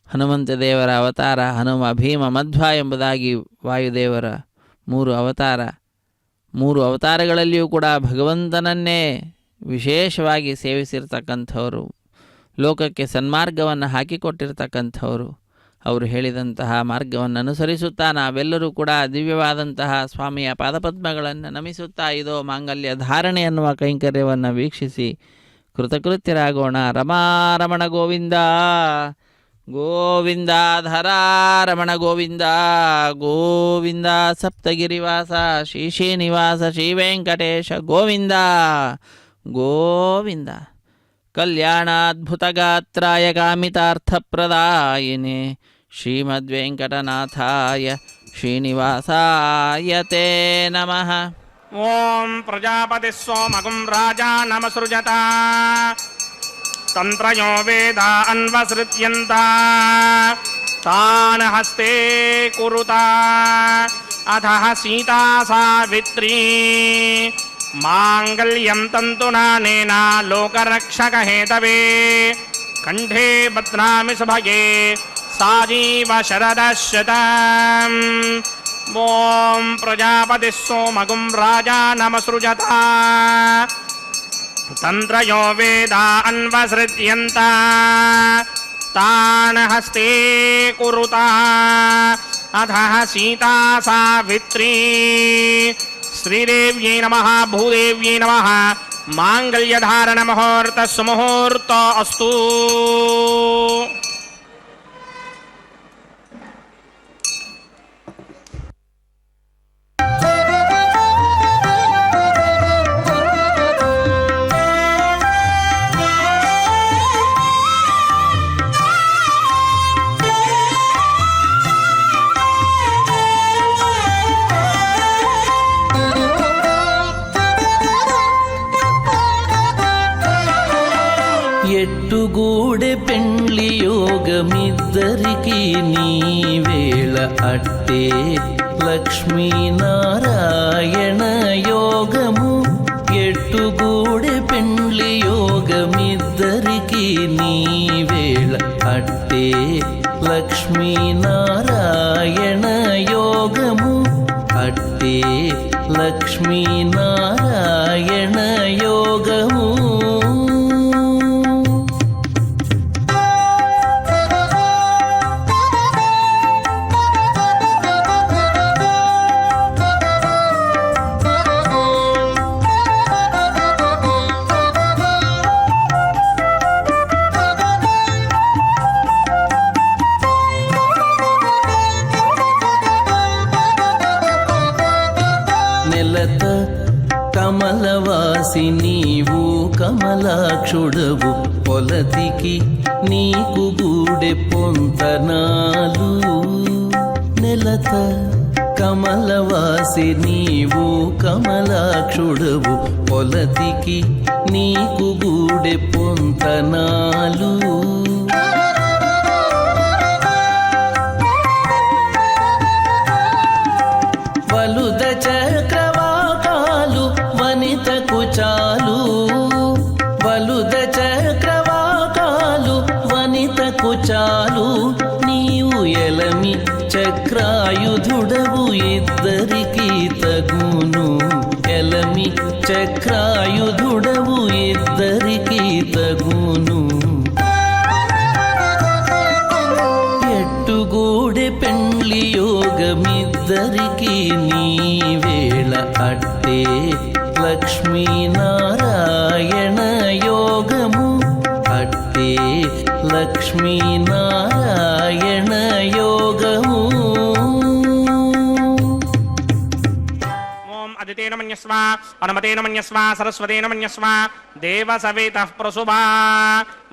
ಹನುಮಂತ ದೇವರ ಅವತಾರ ಹನುಮ, ಭೀಮ, ಮಧ್ವ ಎಂಬುದಾಗಿ ವಾಯುದೇವರ 3 ಅವತಾರ. 3 ಅವತಾರಗಳಲ್ಲಿಯೂ ಕೂಡ ಭಗವಂತನನ್ನೇ ವಿಶೇಷವಾಗಿ ಸೇವಿಸಿರ್ತಕ್ಕಂಥವರು, ಲೋಕಕ್ಕೆ ಸನ್ಮಾರ್ಗವನ್ನು ಹಾಕಿಕೊಟ್ಟಿರ್ತಕ್ಕಂಥವರು. ಅವರು ಹೇಳಿದಂತಹ ಮಾರ್ಗವನ್ನು ಅನುಸರಿಸುತ್ತಾ ನಾವೆಲ್ಲರೂ ಕೂಡ ದಿವ್ಯವಾದಂತಹ ಸ್ವಾಮಿಯ ಪಾದಪದ್ಮಗಳನ್ನು ನಮಿಸುತ್ತಾ ಇದೋ ಮಾಂಗಲ್ಯ ಧಾರಣೆ ಎನ್ನುವ ಕೈಂಕರ್ಯವನ್ನು ವೀಕ್ಷಿಸಿ ಕೃತಕೃತ್ಯರಾಗೋಣ. ರಮಾರಮಣ ಗೋವಿಂದ ಗೋವಿಂದ, ಧರಾರಮಣ ಗೋವಿಂದ ಗೋವಿಂದ, ಸಪ್ತಗಿರಿವಾಸ ಶ್ರೀ ಶ್ರೀನಿವಾಸ ಶ್ರೀ ವೆಂಕಟೇಶ ಗೋವಿಂದ ಗೋವಿಂದ. ಕಲ್ಯಾಣಾದ್ಭುತಗಾತ್ರಾಯ ಕಾಮಿತಾರ್ಥಪ್ರದಾಯಿನೇ ಶ್ರೀಮದ್ವೆಂಕಟನಾಥಾಯ ಶ್ರೀನಿವಾಸಾಯ ತೇ ನಮಃ. ಓಂ ಪ್ರಜಾಪತಿ ಸೋಮಗುಂ ರಾಜಾ ನಮಸೃಜತ ತಂತ್ರಯೋ ವೇದ ಅನ್ವಸೃತ್ಯಂತ ತಾನ್ ಹಸ್ತೆ ಕುರುತ ಅಧಃ ಸೀತಾ ಸಾವಿತ್ರೀ ಮಾಂಗಲ್ಯಂ ತಂತುನಾನೇನ ಲೋಕರಕ್ಷಕ ಹೇತವೇ ಕಂಠೇ ಬಧ್ನಾಮಿ ಸುಭಗೆ ಸಾಜೀವ ಶರದಶತಂ. ಓಂ ಪ್ರಜಾಪತಿ ಸೋಮಗುಂ ರಾಜಾ ನಮಸೃಜತ ತಂತ್ರಯೋ ವೇದ ಅನ್ವಸೃತ್ಯಂತ ತಾನ್ ಹಸ್ತೆ ಕುರುತ ಅಧಃ ಸೀತಾ ಸಾವಿತ್ರೀ. ಶ್ರೀದೇವ್ಯೈ ನಮಃ ಭೂದೇವ್ಯೈ ನಮಃ. ಮಾಂಗಲ್ಯಧಾರಣ ಮುಹೂರ್ತ ಸುಮುಹೂರ್ತ ಅಸ್ತು. ఎట్టుగూడె పెండ్లి యోగమిద్దరికి నీ వేళ అట్టే లక్ష్మీనారాయణ యోగము ఎట్టుగూడె పెండ్లి యోగమిద్దరికి నీ వేళ అట్టే లక్ష్మీనారాయణ యోగము అట్టే లక్ష్మీనారాయణ యోగము నెలత కమలవాసి నీవు కమలాక్షుడవు పొలతికి నీకు గూడె పొంతనాలు నెలత కమలవాసి నీవు కమలాక్షుడవు పొలతికి నీకు గూడె పొంతనాలు వలుద చక్రవాకాలు వనితకు చాలు వలుద చక్రవాకాలు వనితకు చాలు నీవు ఎలమి చక్రాయుధుడవు ఇద్దరికి తగును ఎలమి చక్రాయుధుడవు ఇద్దరికి తగును ఎట్టుగూడె పెండ్లి యోగమిద్దరికి నీ వేళ అట్టే లక్ష్మీనారాయణ యోగము అట్టే లక్ష్మీనారాయణ యోగము ఓం అదితేన మన్యస్వ అనుమతేన మన్యస్వ సరస్వతేన మన్యస్వ దేవ సవేతః ప్రసుభా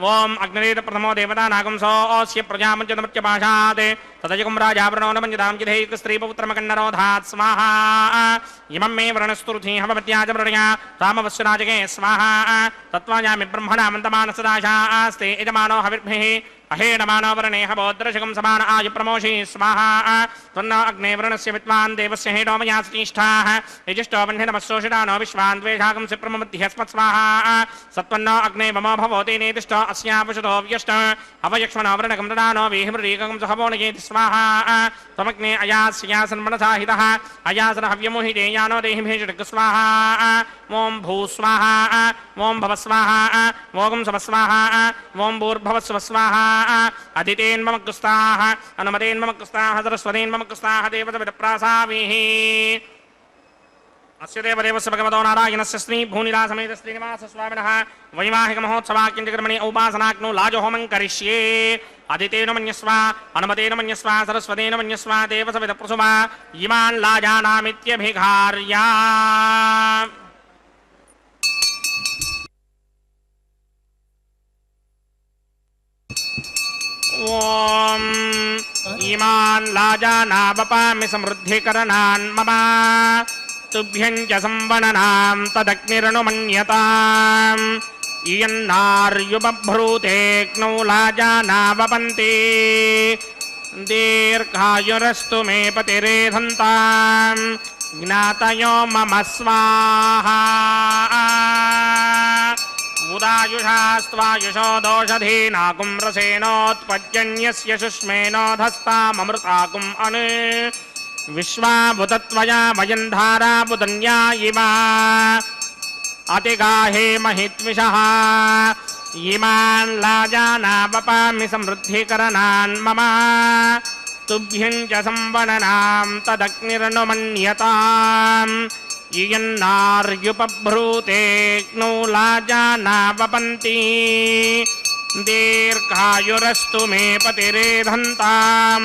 ఓం అగ్నిరేత ప్రథమో దేవతా నాగంసోస్య ప్రజామంచదమత్య భాషాత్ తదజకం రాజావరణో నమంజదాం జిధైక స్త్రీపపుత్రమకన్నరోధాత్ స్వాహా ఇమం మే వరణస్తురుధి హవమత్యాజ మృణయా తామవస్సు రాజకే స్వాహా తత్వాయామి బ్రహ్మణామంతమానసదాశాస్తే యజమానో హవిర్భిః అహేణమానో వరణే హవోద్రశకం సమాన ఆయు ప్రమోషి స్వాహా త్వన్నో అగ్నే వరుణస్య విద్వాన్ దేవస్య హేణో మయా సతిష్ఠాః యజిష్టో వహ్నినమస్సోషితానో విశ్వాన్ ద్వేషాకం సిప్రమమధ్యస్మత్ స్వాహా సత్వన్నో అగ్నే మమో భవోతి నేతిష్టో అస్యాపశుతో వ్యష్ట అవయక్ష్మణో వరణకం దదానో వీహిమృరీకం సహవోనయేతి స్వాహా త్వమగ్నే అయాస్యాసన్మనసాహితః అయాసన హవ్యమోహితే యానో దేహిమేషుడక్ స్వాహా ఓం భూ స్వాహా ఓం భవ స్వాహా ఓం సవ స్వాహా ఓం భూర్భవస్వ స్వాహా అదితేన్మమగ్గుస్తాః అనుమతేన్మమగ్గుస్తాః సరస్వతేన్మమగ్గుస్తాః దేవతవిదప్రాసావిః అస్య దేవదేవస్య భగవతో నారాయణస్య శ్రీ భూనిలాసమేత శ్రీనివాస స్వామినః వైవాహిక మహోత్సవాక్యంచకర్మణి ఔపాసనాగ్నో లాజహోమం కరిష్యే అదితేన మన్యస్వ అనుమతేన మన్యస్వ సరస్వతేన మన్యస్వ దేవసవిద ప్రసుమ ఇమాన్ లాజానామిత్యభిఘార్య ఓం ఇమాన్ లాజానావపామి సమృద్ధికరణాన్ మమ తుభ్యం చ సంవననాం తదగ్నిరనుమన్యతాం ఇయన్నార్యుబభ్రూతేక్నౌ లాజానావపంతి దీర్ఘాయురస్తు మే పతిరేధంతాం జ్ఞాతయో మమ స్వాహా ఉదాయుషాస్త్వాయుషో దోషధీనాకుం రసేనోత్పద్యన్యస్య శుష్మేనోధస్తామమృతాకుం అను విశ్వాభుతత్వయా వయం ధారాభుతన్యా ఇవ అతిగాహే మహిత్విషః ఇమాన్ లాజానావపామి సమృద్ధికరణాన్ మమ తుభ్యం చ సంవననాం తదగ్నిరనుమన్యతాం ఇయన్నార్యుపభ్రూతేక్నౌ లాజానావపంతి దీర్ఘాయురస్తు మే పతిరేధంతాం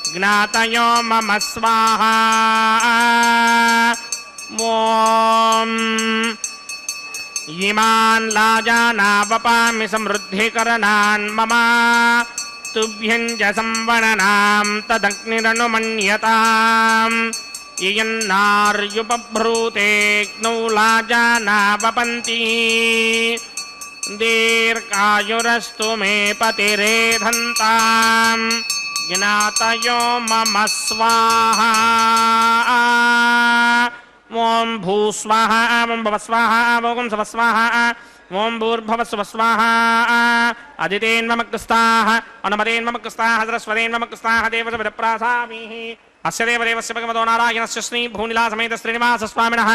జ్ఞాతయో మమ స్వాహా ఓం ఇమాన్ లాజానావపామి సమృద్ధికరణాన్ మమ తుభ్యం చ సంవననాం తదగ్నిరనుమన్యతాం ఇయన్నార్యుపభ్రూతేక్నౌ లాజానావపంతి दीर्घायुरस्तु मे पतिरेधन्ताम् ज्ञातयो मम स्वाहा ॐ भूस्वाहा ॐ भवस्वाहा ॐ सवस्वाहा ॐ भूर्भवस्वस्वाहा अदितेन्ममग्रस्ताः अनुमतेन्ममग्रस्ताः सरस्वतेन्ममग्रस्ताः देवसविदप्रासामीः अस्य देवदेवस्य भगवतो नारायणस्य श्रीभूनिलासमेत श्रीनिवासस्वामिनः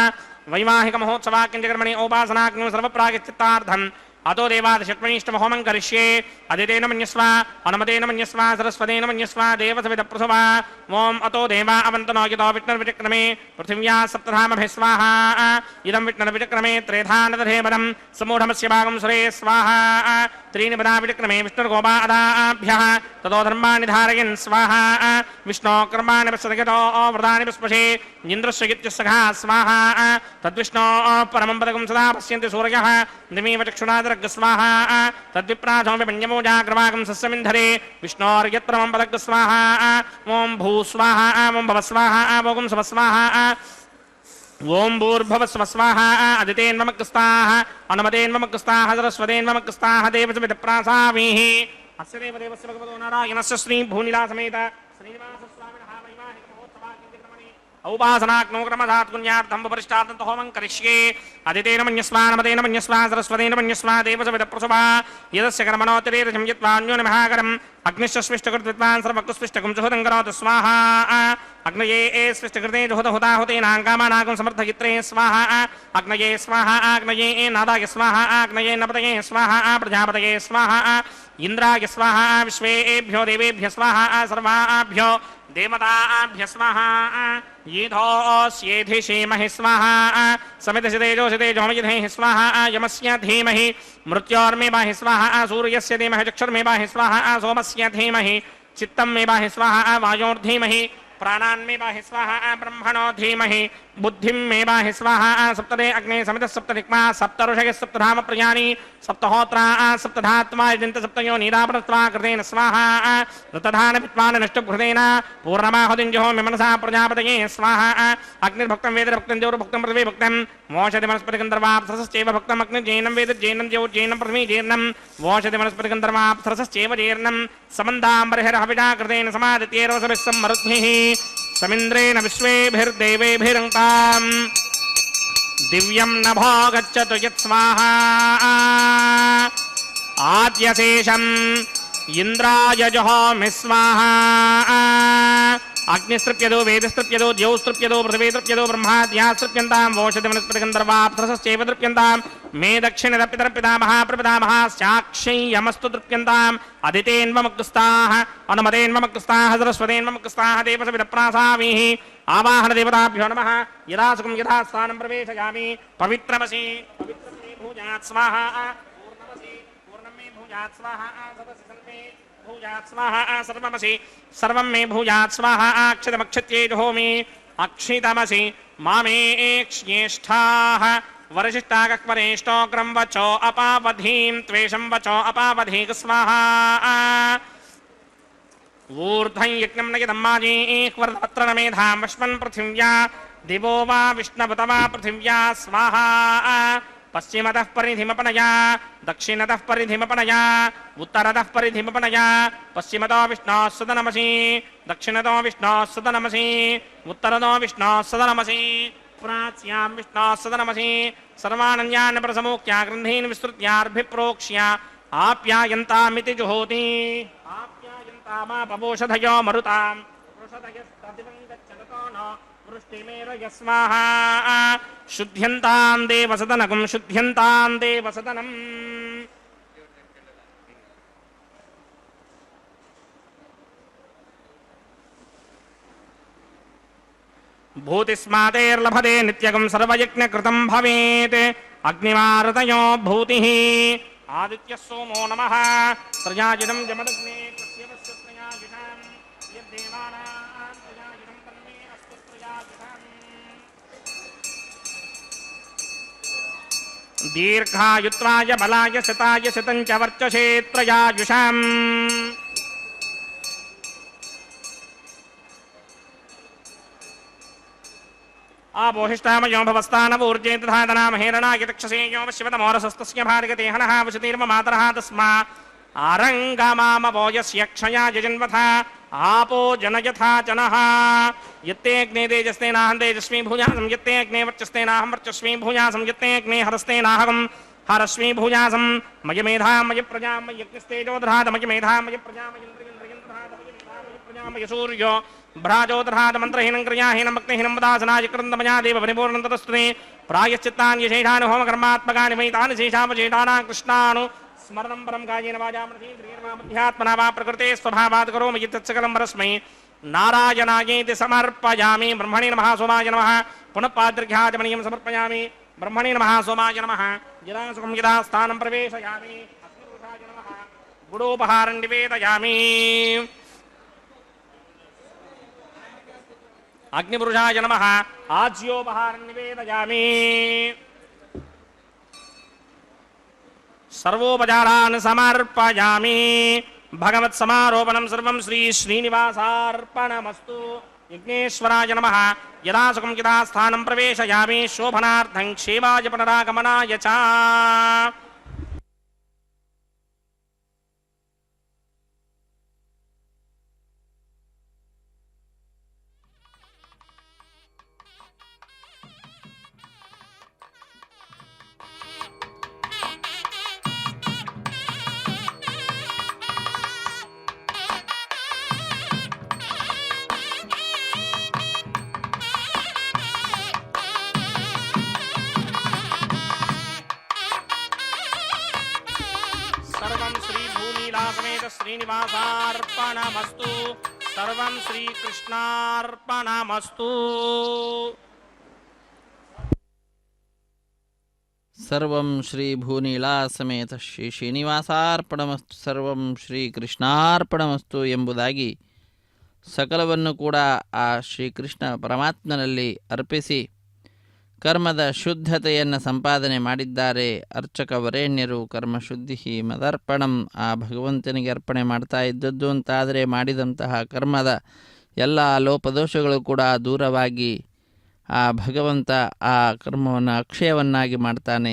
वैवाहिकमहोत्सवाक्यञ्चकर्मणि औपासनाग्निं सर्वप्रागचित्तार्थम् अतो देवादशत्वनिष्ठमहोमं करिष्ये अदितेन मन्यस्व अनुमतेन मन्यस्व सरस्वतेन मन्यस्व देवसविदप्रसवा ॐ अतो देवा अवन्तनो यतो विष्णुर्विचक्रमे पृथिव्या सप्तधामभिः स्वाहा इदं विष्णुर्विचक्रमे त्रेधानदधेवरं समूढमस्य भागं सुरे स्वाहा त्रीणि पदा विचक्रमे विष्णुर्गोपादाभ्यः ततो धर्माणि धारयन् स्वाहा विष्णो कर्माणि पश्यतो व्रतानि पुष्पशे इन्द्रस्य गित्यसखा स्वाहा तद्विष्णो परमं पदकं सदा पश्यन्ति सूर्यः निमीव चक्षुणादरग् स्वाहा तद्विप्रासोऽपि पञ्चमूजाग्रवाकं सस्यमिन्धरे विष्णोर्यत्रमं पदग् स्वाहा ॐ भूस्वाहा ॐ भवस्वाहा ॐ सवस्वाहा ॐ भूर्भवस्वस्वाहा अदितेन्ममग्रस्ताः अनुमतेन्ममग्रस्ताः सरस्वतेन्ममग्रस्ताः देवसविदप्रासामीः अस्य देवदेवस्य भगवतो नारायणस्य श्रीभूनिलासमेत श्रीनिवासस्वामिनः वैवाहिकमहोत्सवाक्यञ्चकर्मणि औपासनाग्नौ क्रमधात् पुण्यार्थं उपरिष्टार्थं होमं करिष्ये अदितेन मन्यस्वा अनुमतेन मन्यस्वा सरस्वतेन मन्यस्वा देवसविदप्रसवा यदस्य कर्मणोत्तरेरजं यत्वान्योन्यमहाकरम् अग्निश्च स्पृष्टकृतविद्वान् सर्वकृस्पृष्टकं जुहुतं करोतु स्वाहा अग्नये स्पृष्टकृते जुहुतहुताहुतेनाङ्कामानागं समर्थयित्रे स्वाहा अग्नये स्वाहा अग्नये नादाय स्वाहा अग्नये नपतये स्वाहा प्रजापतये स्वाहा इन्द्राय स्वाहा विश्वेभ्यो देवेभ्य स्वाहा सर्वाभ्यो देवताभ्य स्वाहा येधोऽस्येधिषेमहि स्वाहा समितसितेजोषितेजोमयधेः स्वाहा यमस्य धीमहि मृत्योर्मेवाहि स्वाहा सूर्यस्य धीमहि चक्षुर्मेवाहि स्वाहा सोमस्य धीमहि चित्तं मेवाहि स्वाहा वायोर्धीमहि प्राणान्मेवाहि स्वाहा ब्रह्मणो धीमहि बुद्धिं मेवाहि स्वाहा सप्तदे अग्ने समितः सप्तदिक्मा सप्तऋषयः सप्तधाम प्रियाणि सप्तहोत्रा सप्तधात्मा यजन्त सप्तयो नीरापणत्वा कृतेन स्वाहा ऋतधानपित्वान् नष्टभृतेन पूर्णमाहुतिञ्जहोमि मनसा प्रजापतये स्वाहा अग्निर्भक्तं वेदभक्तं द्यौर्भक्तं पृथ्वी भक्तं वोषधि वनस्पतिगन्धर्वाप्सरसश्चैव भक्तम् अग्निर्जैनं वेदज्जैनं द्यौर्जैनं पृथ्वी जीर्णं वोषधि वनस्पतिगन्धर्वाप्सरसश्चैव जीर्णं समन्दाम्बरहिरहविषा कृतेन समादित्यैरवसभिः सम्मरुद्भिः समिन्द्रेण विश्वेभिर्देवेभिरङ्काम् दिव्यं नभो गच्छतु यत्स्वाहा आद्यशेषम् इन्द्राय जुहोमि स्वाहा अग्निस्तृप्यतो वेदस्तृप्यतो द्यौस्तृप्यतो पृथिवीतृप्यतो ब्रह्माद्यास्तृप्यन्तां वोषधि वनस्पतिगन्धर्वाप्सरसश्चैव तृप्यन्तां मे दक्षिणदपितरपितामहा प्रपितामहाश्चाक्षय्यमस्तु तृप्यन्ताम् अदितेन्वमग्रस्ताः अनुमतेन्वमग्रस्ताः सरस्वतेन्वमग्रस्ताः देवसविदप्रासामीः आवाहनदेवताभ्यो नमः यदा सुखं यथा स्थानं प्रवेशयामि पवित्रमसि पवित्रमे भूयात् स्वाहा पूर्णमसि पूर्णं मे भूयात् स्वाहा सदसि सर्वे भूयात् स्वाहा सर्वमसि सर्वं मे भूयात् स्वाहा अक्षतमक्षत्ये जुहोमि अक्षितमसि मामे एक्ष्येष्ठाः वरशिष्टाकक्वरेष्टोग्रं वचो अपावधीं त्वेषं वचो अपावधीक स्वाहा ऊर्ध्वं यज्ञं नयदम्माजीह्वरदत्र न मेधां वश्मन् पृथिव्या दिवो वा विष्णवत वा पृथिव्या स्वाहा पश्चिमतः परिधिमपनया दक्षिणतः परिधिमपनया उत्तरतः परिधिमपनया पश्चिमतो विष्णोः सदनमसि दक्षिणतो विष्णोः सदनमसि उत्तरतो विष्णोः सदनमसि प्राच्यां विष्णोः सदनमसि सर्वानन्यान् प्रसमोक्त्या ग्रन्थीन् विस्तृत्यार्भिप्रोक्ष्य आप्यायन्तामिति जुहोति आप्यायन्तामापवोषधयो मरुतां वृषधयस्तदिवं गच्छतो न वृष्टिमेव यस्माहा शुद्ध्यन्तां देवसदनकं शुद्ध्यन्तां देवसदनम् भूतिस्मातेर्लभते नित्यगं सर्वयज्ञकृतं भवेत् अग्निमारतयो भूतिः आदित्यः सोमो नमः प्रजाजिनं जमदग्ने कस्यवस्य प्रजाजिनं यद्देवानां प्रजाजिनं तन्मे अस्तु प्रजाजिनं दीर्घायुत्वाय बलाय शताय शतं च वर्चसे प्रजाजुषाम् आपोहिष्टामयो भवस्तानवूर्जे तथादनामहेरणागितक्षसेयो वश्यवतमोरसस्तस्य भार्गते हनः वसतिर्म मातरः तस्मा आरङ्गमामवो यस्य क्षया यजन्वथा आपो जनयथा जनः यत्ते अग्ने तेजस्तेनाहं तेजस्वी भूयासं यत्ते अग्ने वर्चस्तेनाहं वर्चस्वी भूयासं यत्ते अग्ने हरस्तेनाहं हरस्वी भूयासं मय मेधा मय प्रजा मय यज्ञस्तेजोदधात मय मेधा मय प्रजा मय सूर्यो भ्राजोदधात मंत्रहीनं क्रियाहीनं भक्तिहीनं वदासनाय कृन्दमया देव परिपूर्णं ततस्तुते प्रायश्चित्तानि यशेषानि होमकर्मात्मकानि वै तानि शेषावशेषाणां कृष्णानु स्मरणं परं कायेन वाचा मध्यात्मना वा प्रकृते स्वभावात् करोमि यत्सकलं परस्मै नारायणायेति समर्पयामि ब्रह्मणे नमः सोमाय नमः पुनः पादृघ्याचमनीयं समर्पयामि ब्रह्मणे नमः सोमाय नमः यदा सुखं यदा स्थानं प्रवेशयामि अस्मृताय नमः गुडोपहारं निवेदयामि अग्निपुरुषाय नमः आज्योपहारं निवेदयामि सर्वोपचारान् समर्पयामि भगवत्समारोपणं सर्वं श्री श्रीनिवासार्पणमस्तु यज्ञेश्वराय नमः यदा सुखं यदा स्थानं प्रवेशयामि शोभनार्थं क्षेमाय पुनरागमनाय च सर्वं श्री भूनीलासमेत श्रीनिवासार्पणमस्तु सर्वं श्रीकृष्णार्पणमस्तु ಸರ್ವಂ ಶ್ರೀ ಭೂನೀಳಾ ಸಮೇತ ಶ್ರೀ ಶ್ರೀನಿವಾಸಾರ್ಪಣಮಸ್ತು ಸರ್ವಂ ಶ್ರೀ ಕೃಷ್ಣಾರ್ಪಣಮಸ್ತು ಎಂಬುದಾಗಿ ಸಕಲವನ್ನು ಕೂಡ ಆ ಶ್ರೀಕೃಷ್ಣ ಪರಮಾತ್ಮನಲ್ಲಿ ಅರ್ಪಿಸಿ ಕರ್ಮದ ಶುದ್ಧತೆಯನ್ನು ಸಂಪಾದನೆ ಮಾಡಿದ್ದಾರೆ ಅರ್ಚಕ ವರೇಣ್ಯರು. ಕರ್ಮಶುದ್ಧಿ ಮದರ್ಪಣಂ, ಆ ಭಗವಂತನಿಗೆ ಅರ್ಪಣೆ ಮಾಡ್ತಾ ಇದ್ದದ್ದು ಅಂತಾದರೆ ಮಾಡಿದಂತಹ ಕರ್ಮದ ಎಲ್ಲ ಲೋಪದೋಷಗಳು ಕೂಡ ದೂರವಾಗಿ ಆ ಭಗವಂತ ಆ ಕರ್ಮವನ್ನು ಅಕ್ಷಯವನ್ನಾಗಿ ಮಾಡ್ತಾನೆ.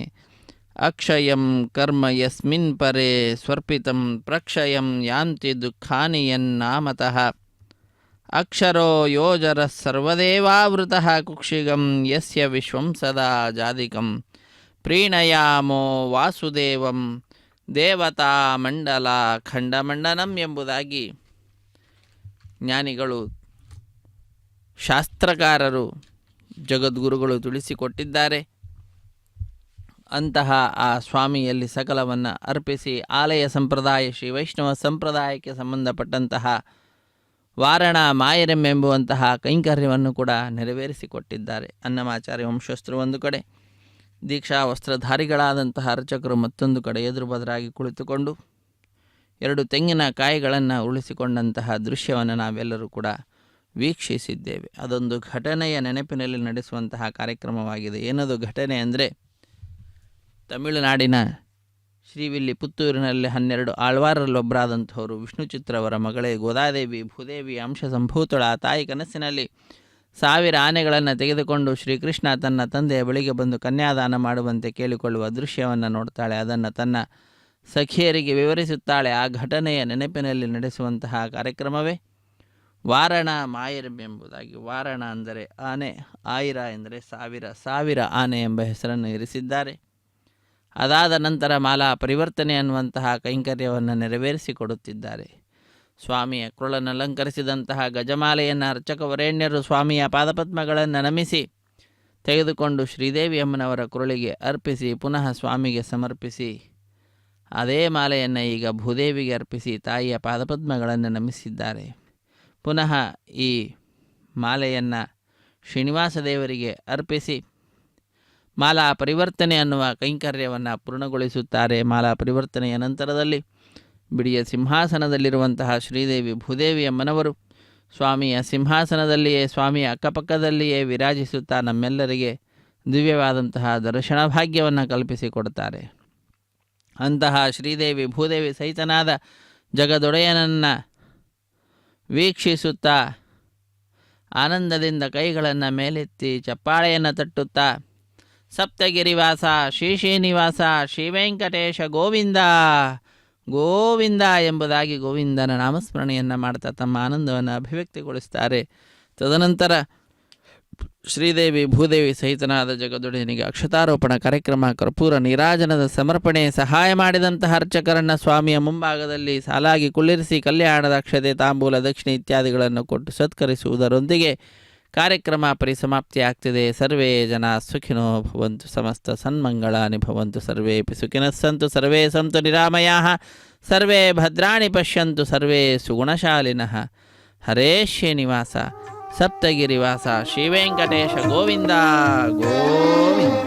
ಅಕ್ಷಯಂ ಕರ್ಮ ಯಸ್ಮಿನ್ ಪರೇ ಸ್ವರ್ಪಿತಂ ಪ್ರಕ್ಷಯಂ ಯಾಂತಿ ದುಃಖಾನಿ ಯನ್ನಾಮತಃ ಅಕ್ಷರೋ ಯೋಜರ ಸರ್ವದೇವಾವೃತಃ ಕುಕ್ಷಿಗಂ ಯಸ್ಯ ವಿಶ್ವಂ ಸದಾ ಜಾದಿಕಂ ಪ್ರೀಣಯಾಮೋ ವಾಸುದೇವಂ ದೇವತಾ ಮಂಡಲ ಖಂಡಮಂಡನಂ ಎಂಬುದಾಗಿ ಜ್ಞಾನಿಗಳು, ಶಾಸ್ತ್ರಕಾರರು, ಜಗದ್ಗುರುಗಳು ತಿಳಿಸಿಕೊಟ್ಟಿದ್ದಾರೆ. ಅಂತಹ ಆ ಸ್ವಾಮಿಯಲ್ಲಿ ಸಕಲವನ್ನು ಅರ್ಪಿಸಿ ಆಲಯ ಸಂಪ್ರದಾಯ ಶ್ರೀ ವೈಷ್ಣವ ಸಂಪ್ರದಾಯಕ್ಕೆ ಸಂಬಂಧಪಟ್ಟಂತಹ ವಾರಣ ಮಾಯರಂ ಎಂಬುವಂತಹ ಕೈಂಕರ್ಯವನ್ನು ಕೂಡ ನೆರವೇರಿಸಿಕೊಟ್ಟಿದ್ದಾರೆ. ಅನ್ನಮಾಚಾರ್ಯ ವಂಶಸ್ಥರು ಒಂದು ಕಡೆ, ದೀಕ್ಷಾ ವಸ್ತ್ರಧಾರಿಗಳಾದಂತಹ ಅರ್ಚಕರು ಮತ್ತೊಂದು ಕಡೆ ಎದುರು ಬದರಾಗಿ ಕುಳಿತುಕೊಂಡು 2 ತೆಂಗಿನ ಕಾಯಿಗಳನ್ನು ಉಳಿಸಿಕೊಂಡಂತಹ ದೃಶ್ಯವನ್ನು ನಾವೆಲ್ಲರೂ ಕೂಡ ವೀಕ್ಷಿಸಿದ್ದೇವೆ. ಅದೊಂದು ಘಟನೆಯ ನೆನಪಿನಲ್ಲಿ ನಡೆಸುವಂತಹ ಕಾರ್ಯಕ್ರಮವಾಗಿದೆ. ಏನದು ಘಟನೆ ಅಂದರೆ, ತಮಿಳುನಾಡಿನ ಶ್ರೀವಿಲ್ಲಿ ಪುತ್ತೂರಿನಲ್ಲಿ 12 ಆಳ್ವಾರರಲ್ಲೊಬ್ಬರಾದಂಥವರು ವಿಷ್ಣುಚಿತ್ರವರ ಮಗಳೇ ಗೋದಾದೇವಿ ಭೂದೇವಿ ಅಂಶ ಸಂಭೂತಳ ತಾಯಿ ಕನಸಿನಲ್ಲಿ 1000 ಆನೆಗಳನ್ನು ತೆಗೆದುಕೊಂಡು ಶ್ರೀಕೃಷ್ಣ ತನ್ನ ತಂದೆಯ ಬಳಿಗೆ ಬಂದು ಕನ್ಯಾದಾನ ಮಾಡುವಂತೆ ಕೇಳಿಕೊಳ್ಳುವ ದೃಶ್ಯವನ್ನು ನೋಡ್ತಾಳೆ. ಅದನ್ನು ತನ್ನ ಸಖಿಯರಿಗೆ ವಿವರಿಸುತ್ತಾಳೆ. ಆ ಘಟನೆಯ ನೆನಪಿನಲ್ಲಿ ನಡೆಸುವಂತಹ ಕಾರ್ಯಕ್ರಮವೇ ವಾರಣ ಮಾಯರಂ ಎಂಬುದಾಗಿ. ವಾರಣ ಅಂದರೆ ಆನೆ, ಆಯಿರ ಎಂದರೆ 1000 ಆನೆ ಎಂಬ ಹೆಸರನ್ನು ಇರಿಸಿದ್ದಾರೆ. ಅದಾದ ನಂತರ ಮಾಲಾ ಪರಿವರ್ತನೆ ಅನ್ನುವಂತಹ ಕೈಂಕರ್ಯವನ್ನು ನೆರವೇರಿಸಿಕೊಡುತ್ತಿದ್ದಾರೆ. ಸ್ವಾಮಿಯ ಕೊಳನ್ನು ಅಲಂಕರಿಸಿದಂತಹ ಗಜಮಾಲೆಯನ್ನು ಅರ್ಚಕ ವರೇಣ್ಯರು ಸ್ವಾಮಿಯ ಪಾದಪದ್ಮಗಳನ್ನು ನಮಿಸಿ ತೆಗೆದುಕೊಂಡು ಶ್ರೀದೇವಿ ಅಮ್ಮನವರ ಕೊರಳಿಗೆ ಅರ್ಪಿಸಿ ಪುನಃ ಸ್ವಾಮಿಗೆ ಸಮರ್ಪಿಸಿ ಅದೇ ಮಾಲೆಯನ್ನು ಈಗ ಭೂದೇವಿಗೆ ಅರ್ಪಿಸಿ ತಾಯಿಯ ಪಾದಪದ್ಮಗಳನ್ನು ನಮಿಸಿದ್ದಾರೆ. ಪುನಃ ಈ ಮಾಲೆಯನ್ನು ಶ್ರೀನಿವಾಸ ದೇವರಿಗೆ ಅರ್ಪಿಸಿ ಮಾಲಾ ಪರಿವರ್ತನೆ ಅನ್ನುವ ಕೈಂಕರ್ಯವನ್ನು ಪೂರ್ಣಗೊಳಿಸುತ್ತಾರೆ. ಮಾಲಾ ಪರಿವರ್ತನೆಯ ನಂತರದಲ್ಲಿ ಬಿಡಿಯ ಸಿಂಹಾಸನದಲ್ಲಿರುವಂತಹ ಶ್ರೀದೇವಿ ಭೂದೇವಿ ಅಮ್ಮನವರು ಸ್ವಾಮಿಯ ಸಿಂಹಾಸನದಲ್ಲಿಯೇ, ಸ್ವಾಮಿಯ ಅಕ್ಕಪಕ್ಕದಲ್ಲಿಯೇ ವಿರಾಜಿಸುತ್ತಾ ನಮ್ಮೆಲ್ಲರಿಗೆ ದಿವ್ಯವಾದಂತಹ ದರ್ಶನ ಭಾಗ್ಯವನ್ನು ಕಲ್ಪಿಸಿಕೊಡುತ್ತಾರೆ. ಅಂತಹ ಶ್ರೀದೇವಿ ಭೂದೇವಿ ಸಹಿತನಾದ ಜಗದೊಡೆಯನನ್ನು ವೀಕ್ಷಿಸುತ್ತಾ ಆನಂದದಿಂದ ಕೈಗಳನ್ನು ಮೇಲೆತ್ತಿ ಚಪ್ಪಾಳೆಯನ್ನು ತಟ್ಟುತ್ತಾ ಸಪ್ತಗಿರಿವಾಸ ಶ್ರೀನಿವಾಸ ಶ್ರೀವೆಂಕಟೇಶ ಗೋವಿಂದ ಗೋವಿಂದ ಎಂಬುದಾಗಿ ಗೋವಿಂದನ ನಾಮಸ್ಮರಣೆಯನ್ನು ಮಾಡ್ತಾ ತಮ್ಮ ಆನಂದವನ್ನು ಅಭಿವ್ಯಕ್ತಿಗೊಳಿಸ್ತಾರೆ. ತದನಂತರ ಶ್ರೀದೇವಿ ಭೂದೇವಿ ಸಹಿತನಾದ ಜಗದೊಡೆಯನಿಗೆ ಅಕ್ಷತಾರೋಪಣ ಕಾರ್ಯಕ್ರಮ, ಕರ್ಪೂರ ನೀರಾಜನದ ಸಮರ್ಪಣೆ, ಸಹಾಯ ಮಾಡಿದಂತಹ ಅರ್ಚಕರನ್ನು ಸ್ವಾಮಿಯ ಮುಂಭಾಗದಲ್ಲಿ ಸಾಲಾಗಿ ಕುಳ್ಳಿರಿಸಿ ಕಲ್ಯಾಣದ ಅಕ್ಷತೆ ತಾಂಬೂಲ ದಕ್ಷಿಣೆ ಇತ್ಯಾದಿಗಳನ್ನು ಕೊಟ್ಟು ಸತ್ಕರಿಸುವುದರೊಂದಿಗೆ ಕಾರ್ಯಕ್ರಮ ಪರಿಸಮಾಪ್ತಿಯಾಗ್ತಿದೆ. ಸರ್ವೇ ಜನ ಸುಖಿನೋ ಭವಂತು, ಸಮಸ್ತ ಸನ್ಮಂಗಳಾನಿ ಭವಂತು, ಸರ್ವೇಪಿ ಸುಖಿನಃ ಸಂತು, ಸರ್ವೇ ಸಂತು ನಿರಾಮಯಾಃ, ಸರ್ವೇ ಭದ್ರಾಣಿ ಪಶ್ಯಂತು, ಸರ್ವೇ ಸುಗುಣಶಾಲಿನಃ. ಹರೇ ಶ್ರೀನಿವಾಸ ಸಪ್ತಗಿರಿವಾಸ ಶ್ರೀವೆಂಕಟೇಶ ಗೋವಿಂದ ಗೋವಿಂದ.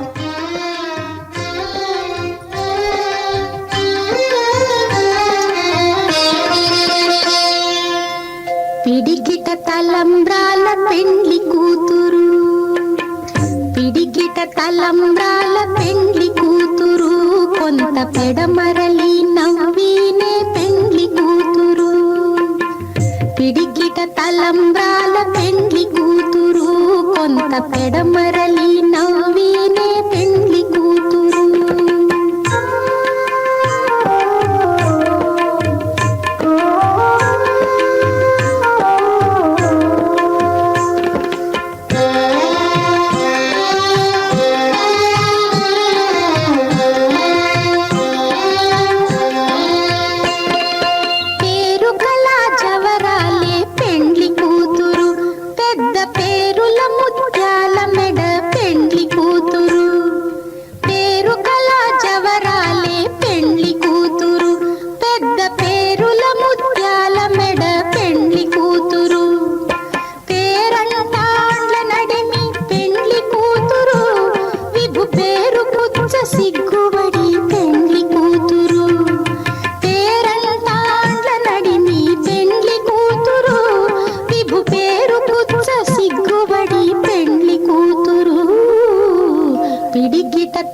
పిడికిట తలంబ్రాల పెండ్లి కూతురు, పిడికిట తలంబ్రాల పెండ్లి కూతురు, కొంత పెడమరలి నవ్వినే పెండ్లి కూతురు. పిడికిట తలంబ్రాల పెండ్లి కూతురు, కొంత పెడమరలి నవ్వినే పెండ్లి కూతురు.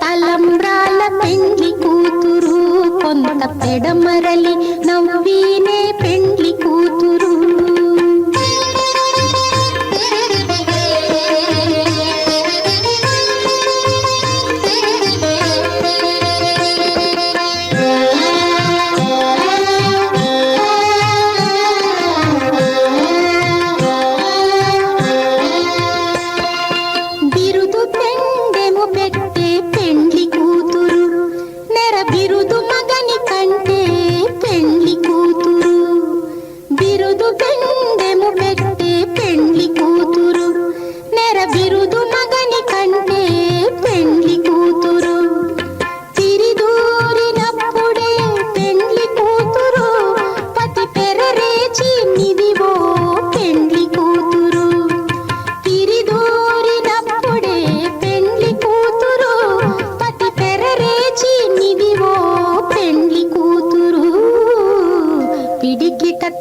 తలంబ్రాల పెండ్లి కూతురు, కొంత పెడమరలి నవ్వినే పెండ్లి కూతురు.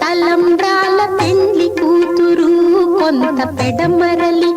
తలంబ్రాల పెండ్లి కూతురు, కొంత పెడమరలి